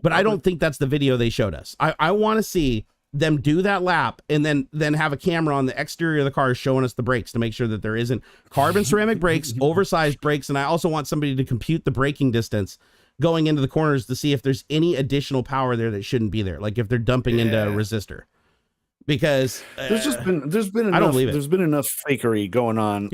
But I don't think that's the video they showed us. I want to see them do that lap and then have a camera on the exterior of the car showing us the brakes to make sure that there isn't carbon ceramic brakes, oversized brakes. And I also want somebody to compute the braking distance going into the corners to see if there's any additional power there that shouldn't be there, like if they're dumping into a resistor. Because there's been enough, I don't believe it. There's been enough fakery going on.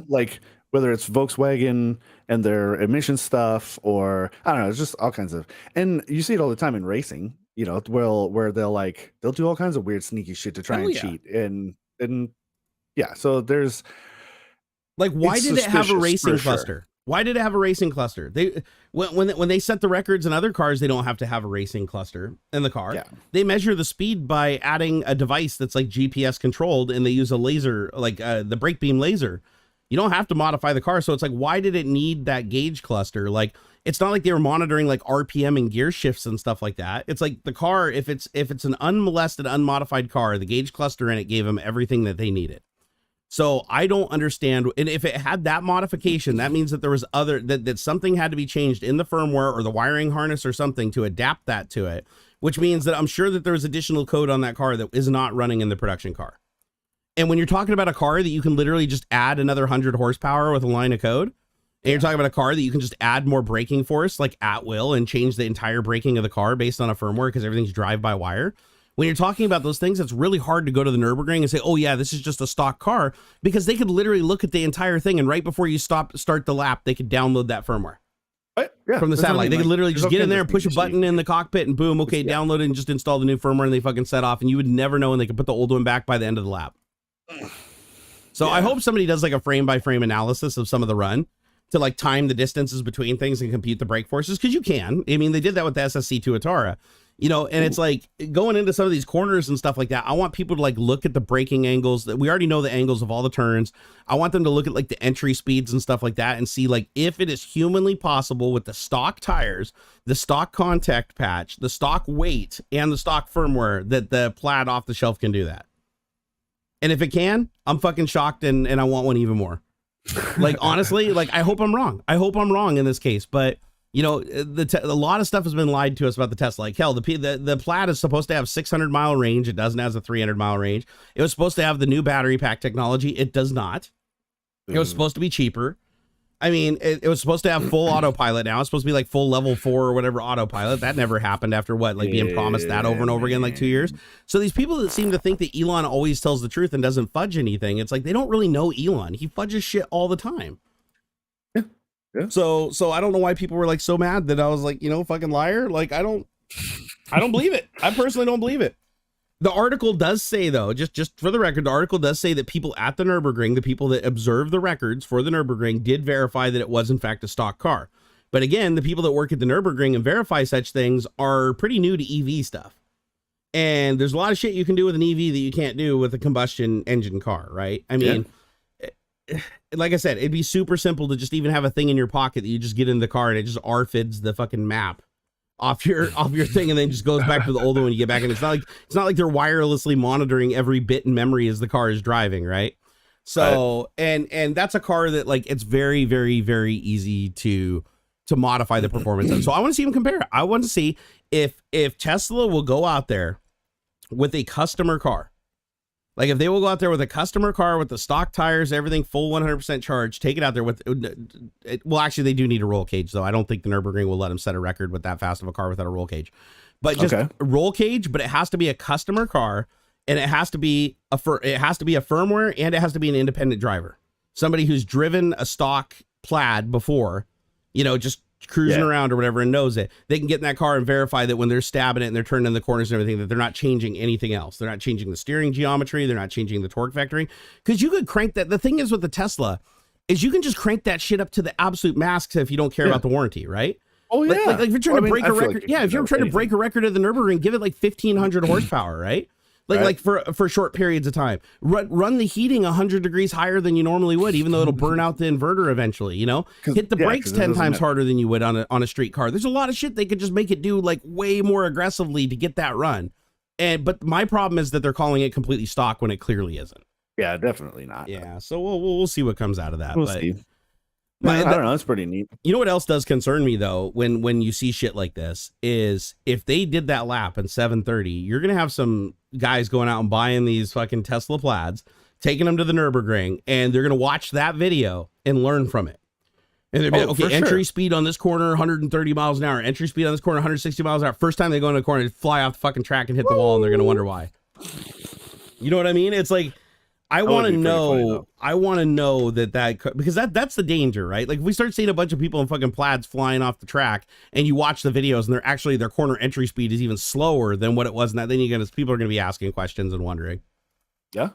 Like whether it's Volkswagen and their emission stuff, or I don't know, it's just all kinds of, and you see it all the time in racing, you know, where they'll do all kinds of weird sneaky shit to try and cheat. And so there's like, why did it have a racing cluster? Why did it have a racing cluster? When they set the records in other cars, they don't have to have a racing cluster in the car. They measure the speed by adding a device that's like GPS controlled, and they use a laser, like the brake beam laser. You don't have to modify the car. So it's like, why did it need that gauge cluster? Like, it's not like they were monitoring like RPM and gear shifts and stuff like that. It's like the car, if it's an unmolested, unmodified car, the gauge cluster in it gave them everything that they needed. So I don't understand. And if it had that modification, that means that there was that something had to be changed in the firmware or the wiring harness or something to adapt that to it, which means that I'm sure that there was additional code on that car that is not running in the production car. And when you're talking about a car that you can literally just add another 100 horsepower with a line of code, and you're talking about a car that you can just add more braking force like at will and change the entire braking of the car based on a firmware because everything's drive by wire. When you're talking about those things, it's really hard to go to the Nürburgring and say, oh yeah, this is just a stock car, because they could literally look at the entire thing, and right before you start the lap, they could download that firmware from the satellite. They could literally just get in there and push a button in the cockpit and boom, okay, download it and just install the new firmware, and they fucking set off, and you would never know, and they could put the old one back by the end of the lap. So I hope somebody does like a frame by frame analysis of some of the run to like time the distances between things and compute the brake forces, because you can. I mean, they did that with the SSC2 Doterra. You know, and it's like going into some of these corners and stuff like that. I want people to like look at the braking angles that we already know the angles of all the turns. I want them to look at like the entry speeds and stuff like that and see like if it is humanly possible with the stock tires, the stock contact patch, the stock weight, and the stock firmware that the Plaid off the shelf can do that. And if it can, I'm fucking shocked and I want one even more. Like, honestly, like I hope I'm wrong. I hope I'm wrong in this case, but you know, a lot of stuff has been lied to us about the Tesla. Like hell, the Plaid is supposed to have 600-mile range. It doesn't have a 300-mile range. It was supposed to have the new battery pack technology. It does not. It was supposed to be cheaper. I mean, it was supposed to have full autopilot now. It's supposed to be like full level 4 or whatever autopilot. That never happened after what? Like being promised that over and over again, like 2 years. So these people that seem to think that Elon always tells the truth and doesn't fudge anything, it's like they don't really know Elon. He fudges shit all the time. Yeah. So I don't know why people were like so mad that I was like, you know, fucking liar. Like, I don't believe it. I personally don't believe it. The article does say, though, just for the record, the article does say that people at the Nürburgring, the people that observed the records for the Nürburgring, did verify that it was in fact a stock car. But again, the people that work at the Nürburgring and verify such things are pretty new to EV stuff. And there's a lot of shit you can do with an EV that you can't do with a combustion engine car, right? I mean, like I said, it'd be super simple to just even have a thing in your pocket that you just get in the car and it just RFIDs the fucking map off your thing, and then just goes back to the old one when you get back. And it's not like they're wirelessly monitoring every bit in memory as the car is driving, right? So and that's a car that, like, it's very, very, very easy to modify the performance of. So I want to see them compare. I want to see if Tesla will go out there with a customer car. Like, if they will go out there with a customer car with the stock tires, everything full 100% charge, take it out there with it. Well, actually, they do need a roll cage, though. I don't think the Nürburgring will let them set a record with that fast of a car without a roll cage. But just a roll cage, but it has to be a customer car, and it has to be a firmware, and it has to be an independent driver. Somebody who's driven a stock Plaid before, just cruising around or whatever, and knows it. They can get in that car and verify that when they're stabbing it and they're turning the corners and everything, that they're not changing anything else. They're not changing the steering geometry. They're not changing the torque vectoring. Because you could crank that. The thing is with the Tesla is you can just crank that shit up to the absolute max if you don't care about the warranty, right? Oh yeah. Like if you're trying to break a record, if you're trying to break a record at the Nürburgring, give it like 1,500 horsepower, right? Like for short periods of time. Run the heating 100 degrees higher than you normally would, even though it'll burn out the inverter eventually, Hit the brakes 10 times harder than you would on a street car. There's a lot of shit they could just make it do, like, way more aggressively to get that run. But my problem is that they're calling it completely stock when it clearly isn't. Yeah, definitely not. Yeah, so we'll see what comes out of that. We'll see. I don't know. That's pretty neat. You know what else does concern me, though, when you see shit like this, is if they did that lap in 730, you're going to have some guys going out and buying these fucking Tesla Plaids, taking them to the Nürburgring, and they're going to watch that video and learn from it. And they're like, okay, entry speed on this corner, 130 miles an hour. Entry speed on this corner, 160 miles an hour. First time they go in the corner, they fly off the fucking track and hit the wall, and they're going to wonder why. You know what I mean? It's like, I want to know that because that's the danger, right? Like, if we start seeing a bunch of people in fucking Plaids flying off the track, and you watch the videos and their corner entry speed is even slower than what it was, and then people are going to be asking questions and wondering. Yeah.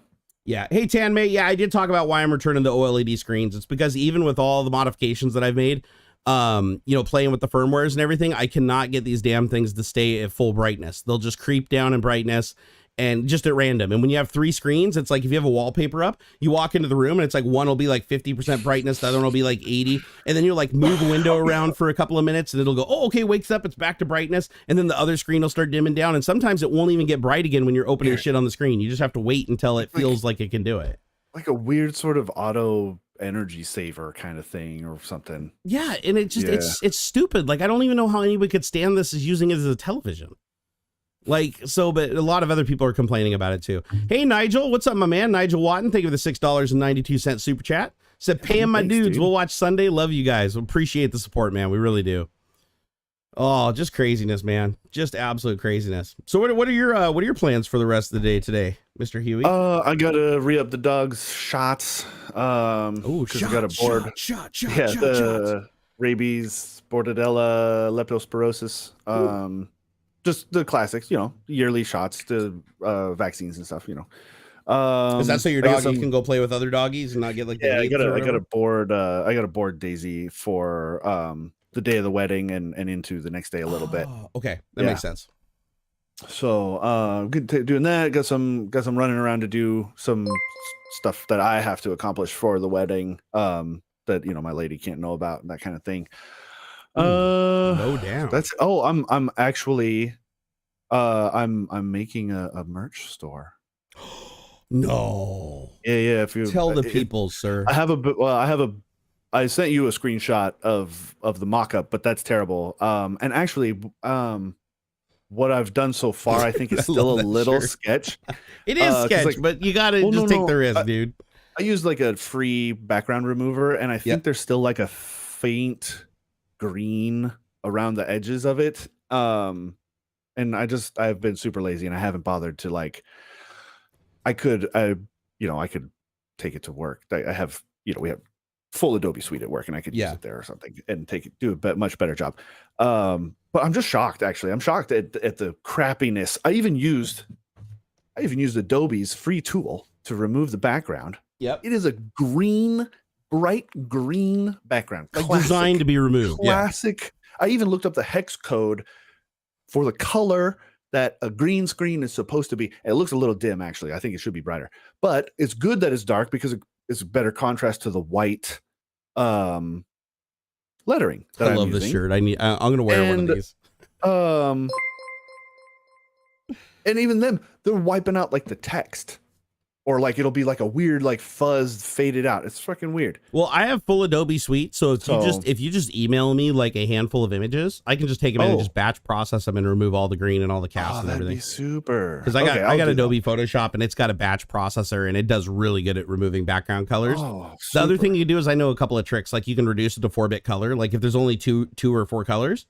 Hey, Tan Mate. Yeah, I did talk about why I'm returning the OLED screens. It's because even with all the modifications that I've made, playing with the firmwares and everything, I cannot get these damn things to stay at full brightness. They'll just creep down in brightness. And just at random. And when you have 3 screens, it's like if you have a wallpaper up, you walk into the room and it's like one will be like 50% brightness, the other one will be like 80. And then you'll like move a window around for a couple of minutes and it'll go, oh, okay, wakes up, it's back to brightness. And then the other screen will start dimming down. And sometimes it won't even get bright again when you're opening shit on the screen. You just have to wait until it feels like it can do it. Like a weird sort of auto energy saver kind of thing or something. Yeah. And it just, it's stupid. Like, I don't even know how anybody could stand this as using it as a television. But a lot of other people are complaining about it too. Hey, Nigel, what's up, my man? Nigel Watton, thank you for the $6.92 super chat. Said, paying my dudes. Dude. We'll watch Sunday. Love you guys. Appreciate the support, man. We really do. Oh, just craziness, man. Just absolute craziness. So what are your plans for the rest of the day today, Mr. Huey? I gotta re-up the dog's shots. Because I got a board. The rabies, bordetella, leptospirosis. Just the classics, yearly shots, the vaccines and stuff, Is that so your doggy can go play with other doggies and not get like I got a board Daisy for the day of the wedding and into the next day a little bit. Okay, that makes sense. So doing that, got some running around to do some stuff that I have to accomplish for the wedding that my lady can't know about and that kind of thing. No damn. I'm actually I'm making a merch store. No. Yeah. If you tell the people, sir. I sent you a screenshot of the mock-up, but that's terrible. And actually, what I've done so far, I think is still a little sketch. It is sketch, but you gotta take the risk, dude. I used like a free background remover, and I think there's still like a faint green around the edges of it. And I've been super lazy and I haven't bothered to I could take it to work. I have, we have full Adobe Suite at work and I could use it there or something and do a much better job. But I'm just shocked, actually. I'm shocked at the crappiness. I even used I even used Adobe's free tool to remove the background. Yep. It is a green, bright green background. Like designed to be removed. Classic. Yeah. I even looked up the hex code for the color that a green screen is supposed to be. It looks a little dim, actually. I think it should be brighter. But it's good that it's dark because it's a better contrast to the white lettering that I love this shirt. I'm going to wear one of these. And even them, they're wiping out like the text. Or like it'll be like a weird like fuzz faded out. It's fucking weird. Well, I have full Adobe Suite, so if you just email me like a handful of images, I can just take them in and just batch process them and remove all the green and all the cast and everything. That'd be super. Because I got Adobe Photoshop and it's got a batch processor and it does really good at removing background colors. The other thing you can do is I know a couple of tricks, like you can reduce it to 4-bit color. Like if there's only two or 4 colors,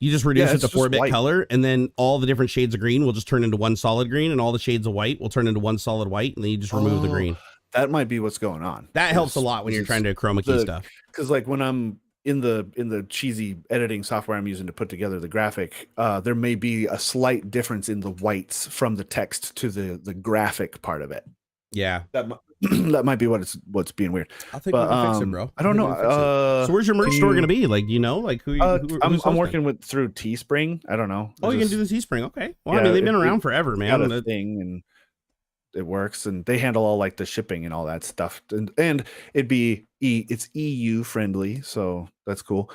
you just reduce it to 4-bit color, and then all the different shades of green will just turn into one solid green, and all the shades of white will turn into one solid white, and then you just remove the green. That might be what's going on. That helps a lot when you're trying to chroma key stuff. Because like when I'm in the cheesy editing software I'm using to put together the graphic, there may be a slight difference in the whites from the text to the graphic part of it. Yeah, that might be what's being weird. I think we can fix it, bro. I don't know. So where's your merch store going to be? Like, like who? I'm working through Teespring. I don't know. Oh, you can do the Teespring. Okay. Well, yeah, I mean, they've been around forever, man. Got a thing, and it works, and they handle all like the shipping and all that stuff, and it's EU friendly, so that's cool.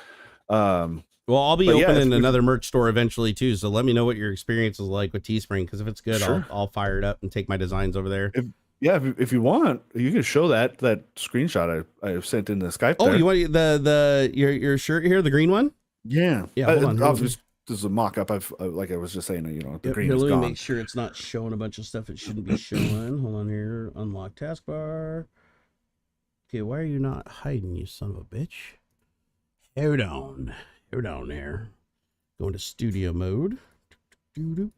Well, I'll be opening another merch store eventually too. So let me know what your experience is like with Teespring, because if it's good, sure. I'll fire it up and take my designs over there. If you want, you can show that screenshot I sent in the Skype. Oh, you want your shirt here, the green one? Yeah. Hold on. This is a mock-up. Like I was just saying, the green is let gone. me make sure it's not showing a bunch of stuff it shouldn't be showing. Hold on here. Unlock taskbar. Okay, why are you not hiding, you son of a bitch? Hold on there. Go into studio mode. I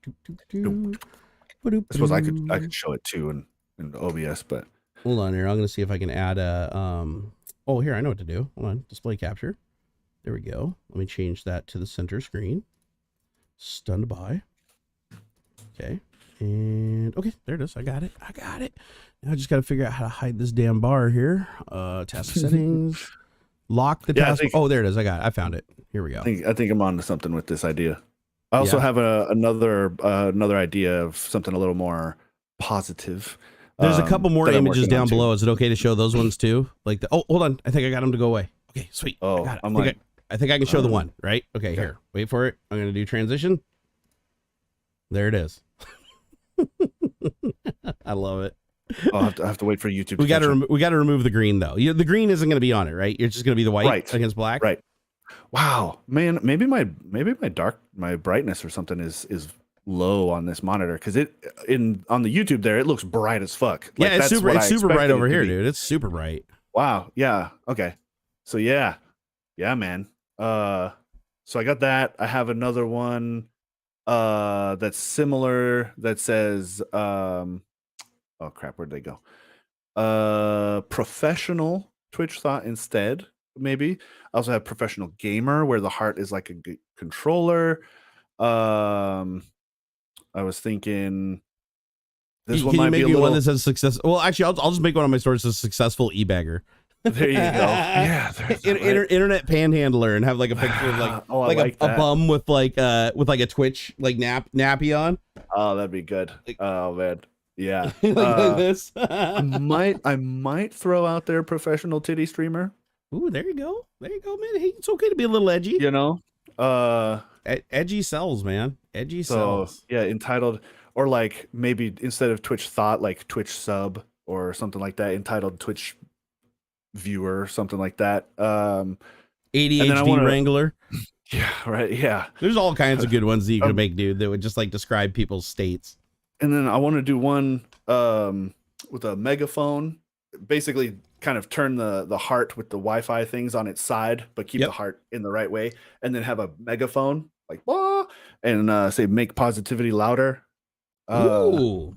suppose I could show it too in OBS, but hold on here. I'm gonna see if I can add a oh, here, I know what to do. Hold on, display capture. There we go. Let me change that to the center screen. Stand by. Okay, and okay, there it is. I got it. Now I just got to figure out how to hide this damn bar here. Task settings. Lock the task. Oh, there it is. I found it. Here we go. I think I'm on to something with this idea. I also have another idea of something a little more positive. There's a couple more images down below. Is it okay to show those ones too? Like hold on. I think I got them to go away. Okay, sweet. Oh, I think I can show the one, right? Okay, here. Wait for it. I'm going to do transition. There it is. I love it. I'll have to wait for YouTube. We got to remove the green though. The green isn't going to be on it, right? It's just going to be the white against black. Right. Wow, man. Maybe my brightness or something is low on this monitor, because on the YouTube there it looks bright as fuck. Like, yeah, it's super bright over here, dude. It's super bright. Wow. Yeah. Okay. So yeah, man. So I got that. I have another one that's similar that says oh crap, where'd they go? Professional Twitch thought instead, maybe. I also have professional gamer, where the heart is like a controller. I was thinking this one might be a little one that says success. Well, actually, I'll just make one of my stores as successful e-bagger. There you go. Yeah, internet panhandler, and have like a picture of like a bum with like a Twitch like nappy on. Oh, that'd be good. Oh man, yeah. like this. I might throw out there professional titty streamer. Ooh, there you go, man. Hey, it's okay to be a little edgy. Edgy sells, man. Edgy sells. Yeah, entitled, or like maybe instead of Twitch thought, like Twitch sub or something like that. Entitled Twitch viewer, something like that. ADHD Wrangler. Yeah, right. Yeah, there's all kinds of good ones that you can make, dude, that would just like describe people's states. And then I want to do one with a megaphone, basically kind of turn the heart with the Wi-Fi things on its side, but keep the heart in the right way, and then have a megaphone like and say make positivity louder. Ooh.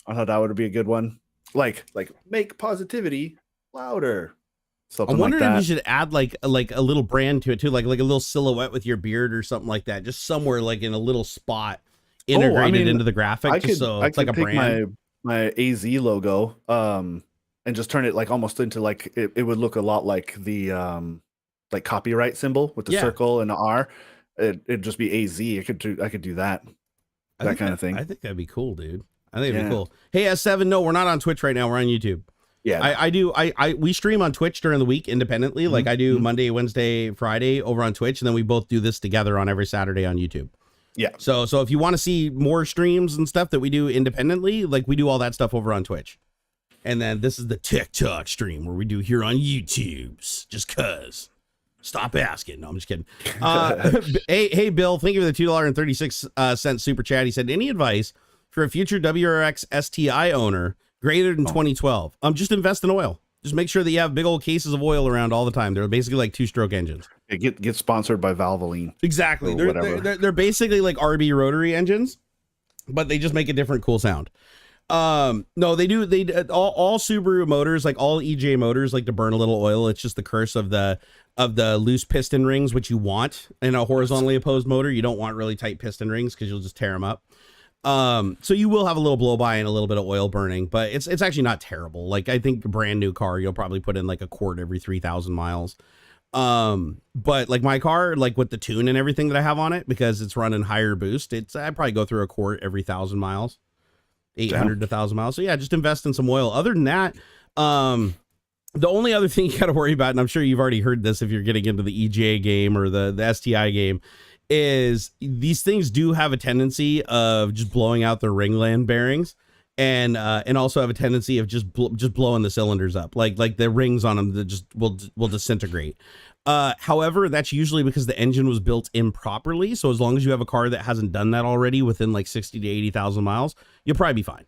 I thought that would be a good one. Like make positivity louder. Something I wonder like that. if you should add like a little brand to it too, like a little silhouette with your beard or something like that, just somewhere like in a little spot integrated into the graphic, so it's like a brand. My AZ logo, and just turn it like almost into like it would look a lot like the like copyright symbol with the circle and the R. It'd just be AZ. I could do that. That kind of thing. I think that'd be cool, dude. I think it'd be cool. Hey, S7, no, we're not on Twitch right now. We're on YouTube. Yeah, we stream on Twitch during the week independently. Like I do Monday, Wednesday, Friday over on Twitch, and then we both do this together on every Saturday on YouTube. Yeah. So if you want to see more streams and stuff that we do independently, like we do all that stuff over on Twitch. And then this is the TikTok stream where we do here on YouTube's just cuz. Stop asking. No, I'm just kidding. Hey, Bill, thank you for the $2.36 super chat. He said, any advice for a future WRX STI owner greater than 2012? Just invest in oil. Just make sure that you have big old cases of oil around all the time. They're basically like 2-stroke engines. Get sponsored by Valvoline. Exactly. They're basically like RB rotary engines, but they just make a different cool sound. No, they do. All Subaru motors, like all EJ motors, like to burn a little oil. It's just the curse of the loose piston rings, which you want in a horizontally opposed motor. You don't want really tight piston rings because you'll just tear them up. So you will have a little blow by and a little bit of oil burning, but it's actually not terrible. Like I think a brand new car, you'll probably put in like a quart every 3,000 miles. But like my car, like with the tune and everything that I have on it, because it's running higher boost, I probably go through a quart every 1,000 miles, 800 to 1,000 miles. So yeah, just invest in some oil. Other than that, the only other thing you got to worry about, and I'm sure you've already heard this if you're getting into the EJ game or the STI game, is these things do have a tendency of just blowing out their ringland bearings, and also have a tendency of just blowing the cylinders up, like the rings on them that just will disintegrate. However, that's usually because the engine was built improperly. So as long as you have a car that hasn't done that already within like 60 to 80,000 miles, you'll probably be fine.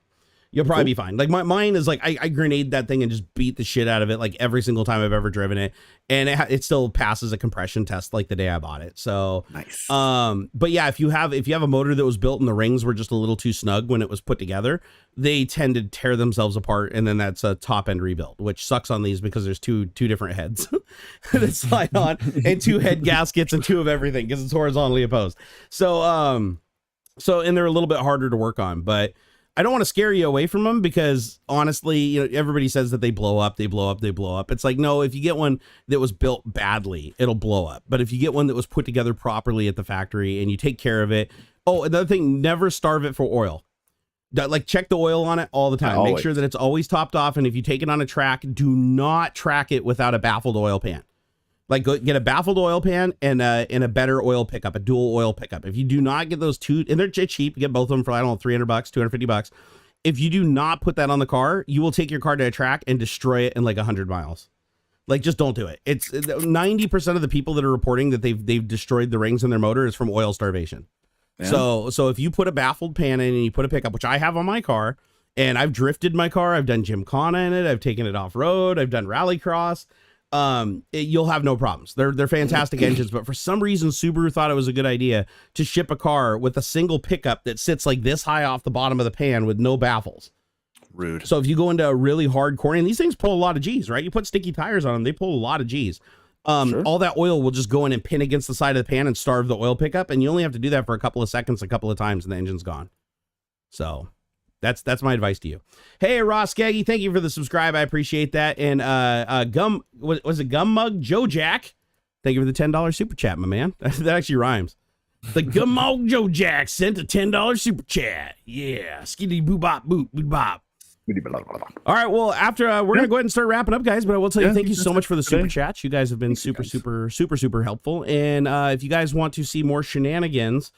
You'll probably be fine. Like mine is like, I grenade that thing and just beat the shit out of it like every single time I've ever driven it. And it still passes a compression test like the day I bought it. So nice. But yeah, if you have a motor that was built and the rings were just a little too snug when it was put together, they tend to tear themselves apart. And then that's a top end rebuild, which sucks on these because there's two different heads that slide on and 2 head gaskets and 2 of everything because it's horizontally opposed. So, and they're a little bit harder to work on, but I don't want to scare you away from them because honestly, you know, everybody says that they blow up. It's like, no, if you get one that was built badly, it'll blow up. But if you get one that was put together properly at the factory and you take care of it. Oh, another thing, never starve it for oil. Like check the oil on it all the time. Make sure that it's always topped off. And if you take it on a track, do not track it without a baffled oil pan. Like go get a baffled oil pan and a better oil pickup, a dual oil pickup. If you do not get those two, and they're cheap, you get both of them for, I don't know, $300, $250. If you do not put that on the car, you will take your car to a track and destroy it in like 100 miles. Like, just don't do it. It's 90% of the people that are reporting that they've destroyed the rings in their motor is from oil starvation. Yeah. So if you put a baffled pan in and you put a pickup, which I have on my car, and I've drifted my car, I've done Gymkhana in it, I've taken it off road, I've done rallycross. You'll have no problems. They're fantastic engines, but for some reason Subaru thought it was a good idea to ship a car with a single pickup that sits like this high off the bottom of the pan with no baffles. Rude. So if you go into a really hard corner, and these things pull a lot of G's, right? You put sticky tires on them, they pull a lot of G's. Sure. All that oil will just go in and pin against the side of the pan and starve the oil pickup, and you only have to do that for a couple of seconds, a couple of times, and the engine's gone. So that's my advice to you. Hey, Ross Skaggy, thank you for the subscribe. I appreciate that. And was it Gum Mug Joe Jack? Thank you for the $10 super chat, my man. That actually rhymes. The Gum Mug Joe Jack sent a $10 super chat. Yeah, skitty boo bop boop boo bop. All right, well, after we're gonna go ahead and start wrapping up, guys, but I will tell you, thank you so much for the super chats. You guys have been super helpful. And if you guys want to see more shenanigans,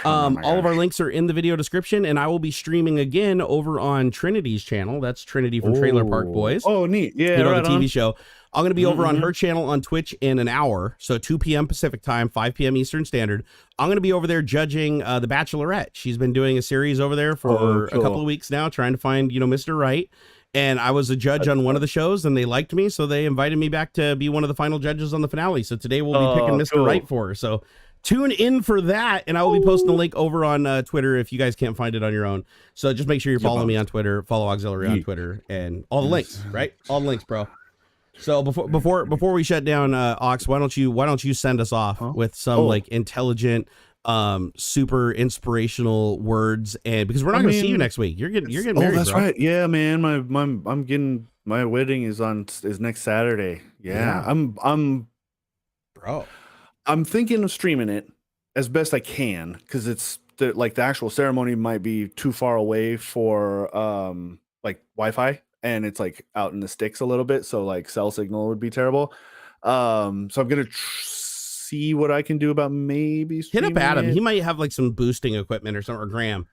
all of our links are in the video description, and I will be streaming again over on Trinity's channel. That's Trinity from Trailer Park Boys. Oh, neat. Yeah, you know, the TV show. I'm going to be over on her channel on Twitch in an hour. So 2 p.m. Pacific time, 5 p.m. Eastern Standard. I'm going to be over there judging The Bachelorette. She's been doing a series over there for a couple of weeks now, trying to find, Mr. Right. And I was a judge on one of the shows, and they liked me. So they invited me back to be one of the final judges on the finale. So today we'll be picking Mr. Right for her. So tune in for that. And I will be posting the link over on Twitter if you guys can't find it on your own. So just make sure you're following me on Twitter, follow AuxxZillary on Twitter, and all the links, right? All the links, bro. So before we shut down, Aux, why don't you send us off with some like intelligent super inspirational words, and because we're not going to see you next week. You're getting married. That's bro. right. Yeah, man. My wedding is next Saturday. Yeah. I'm thinking of streaming it as best I can, because it's the actual ceremony might be too far away for like Wi-Fi, and it's like out in the sticks a little bit, so like cell signal would be terrible. So I'm gonna see what I can do about maybe hit up Adam. it. He might have like some boosting equipment or something, or Graham.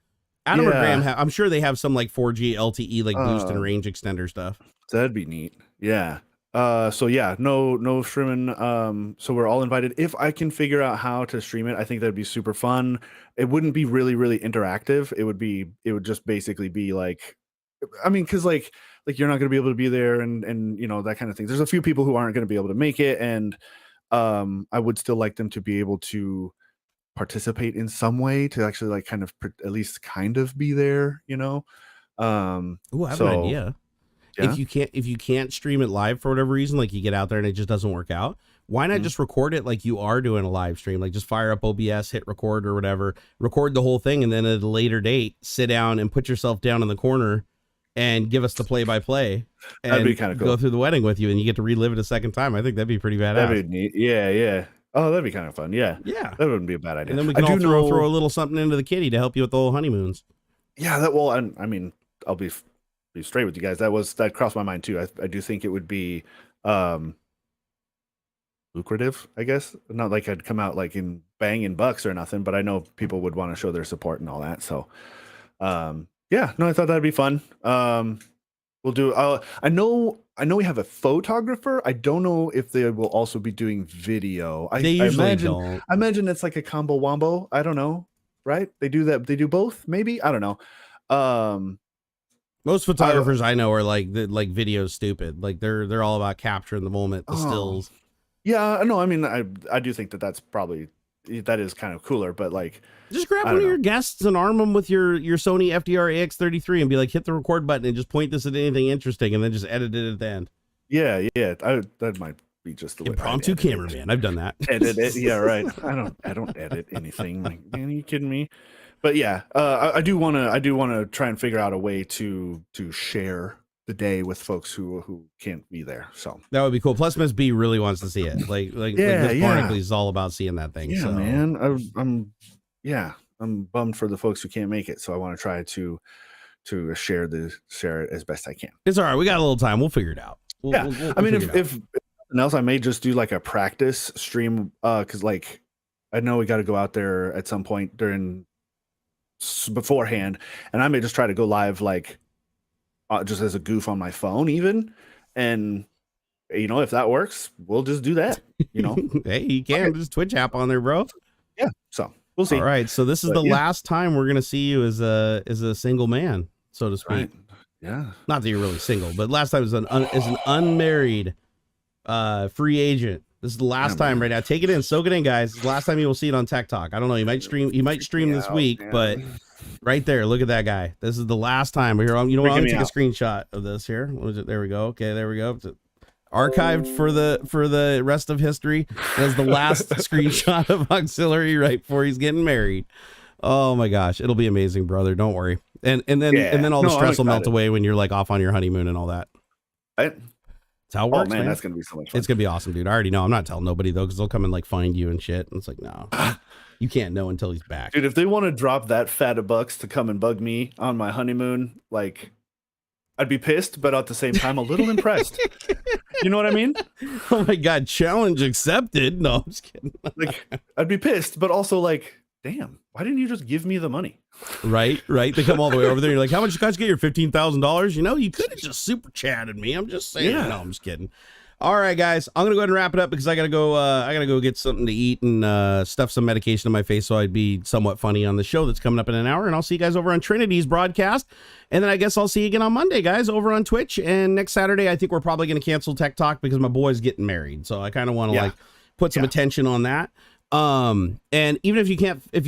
Adam or Graham, I'm sure they have some like 4G LTE like boost and range extender stuff. That'd be neat. Yeah. So yeah, no streaming. So we're all invited. If I can figure out how to stream it, I think that'd be super fun. It wouldn't be really interactive. It would just basically be like, I mean, because like you're not gonna be able to be there, and you know, that kind of thing. There's a few people who aren't gonna be able to make it, and I would still like them to be able to participate in some way, to actually like kind of at least kind of be there, you know. Ooh, I have an idea. Yeah. If you can't stream it live for whatever reason, like you get out there and it just doesn't work out, why not just record it like you are doing a live stream? Like just fire up OBS, hit record or whatever, record the whole thing, and then at a later date, sit down and put yourself down in the corner and give us the play-by-play. That'd be kind of cool. Go through the wedding with you, and you get to relive it a second time. I think that'd be pretty badass. That'd be neat. Yeah. Oh, that'd be kind of fun. Yeah. That wouldn't be a bad idea. And then we can all throw a little something into the kitty to help you with the whole honeymoons. Yeah, I mean, I'll be straight with you guys. That crossed my mind too. I do think it would be lucrative, I guess. Not like I'd come out like in banging bucks or nothing, but I know people would want to show their support and all that. So yeah, no, I thought that'd be fun. We'll do I know we have a photographer. I don't know if they will also be doing video. They usually don't. I imagine it's like a combo wombo. I don't know, right? They do that. They do both, maybe. I don't know. Most photographers I know are like video stupid. Like they're all about capturing the moment, the stills. Yeah, no, I mean, I do think that is kind of cooler, but like, just grab one of your guests and arm them with your Sony FDR AX33 and be like, hit the record button and just point this at anything interesting, and then just edit it at the end. Yeah, that might be just the way. Impromptu cameraman. I've done that. Edit it. Yeah, right. I don't edit anything. Like, man, are you kidding me? But yeah, I do want to try and figure out a way to share the day with folks who can't be there. So that would be cool. Plus, Miss B really wants to see it. Like Barnacules is all about seeing that thing. Yeah, so. Man, I'm bummed for the folks who can't make it. So I want to try to share it as best I can. It's all right. We got a little time. We'll figure it out. We'll I mean, if nothing else, I may just do like a practice stream. Cause like, I know we got to go out there at some point beforehand, and I may just try to go live, like just as a goof on my phone even, and you know, if that works, we'll just do that, you know. Hey, you can just Twitch app on there, bro. Yeah, so we'll see. All right, so this is the last time we're gonna see you as a single man, so to speak. Right. Yeah, not that you're really single, but last time as an unmarried free agent. This is the last time right now. Take it in, soak it in, guys. It's the last time you will see it on Tech Talk. I don't know. You might stream this week, but right there, look at that guy. This is the last time we're here. You know what? I'm gonna take a screenshot of this here. What is it? There we go. Okay, there we go. It's archived for the rest of history. That's the last screenshot of AuxxZillary right before he's getting married. Oh my gosh, it'll be amazing, brother. Don't worry. And then all the stress will melt away when you're like off on your honeymoon and all that. That's how it works, man. That's gonna be so much fun. It's gonna be awesome, dude. I already know. I'm not telling nobody though, because they'll come and like find you and shit. And it's like, no, you can't know until he's back. Dude, if they want to drop that fat of bucks to come and bug me on my honeymoon, like, I'd be pissed, but at the same time, a little impressed. You know what I mean? Oh my god, challenge accepted. No, I'm just kidding. Like, I'd be pissed, but also like, damn, why didn't you just give me the money? Right. They come all the way over there. You're like, how much you guys get your $15,000? You know, you could have just super chatted me. I'm just saying. Yeah. No, I'm just kidding. All right, guys, I'm gonna go ahead and wrap it up because I gotta go get something to eat and stuff some medication in my face so I'd be somewhat funny on the show that's coming up in an hour. And I'll see you guys over on Trinity's broadcast, and then I guess I'll see you again on Monday, guys, over on Twitch. And next Saturday, I think we're probably gonna cancel Tech Talk because my boy's getting married, so I kind of want to like put some attention on that. And even if you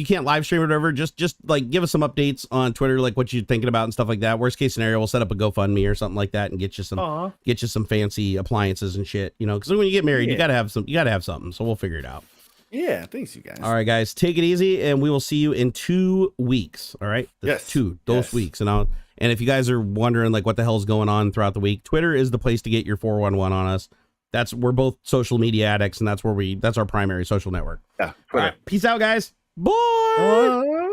can't live stream or whatever, just like give us some updates on Twitter, like what you're thinking about and stuff like that. Worst case scenario, we'll set up a GoFundMe or something like that and get you some fancy appliances and shit, you know, because when you get married, you gotta have something. So we'll figure it out. Yeah, thanks, you guys. All right, guys, take it easy, and we will see you in 2 weeks. All right, yes, those weeks, and if you guys are wondering like what the hell's going on throughout the week, Twitter is the place to get your 411 on us. We're both social media addicts, and that's our primary social network. Yeah. All right, peace out, guys. Bye.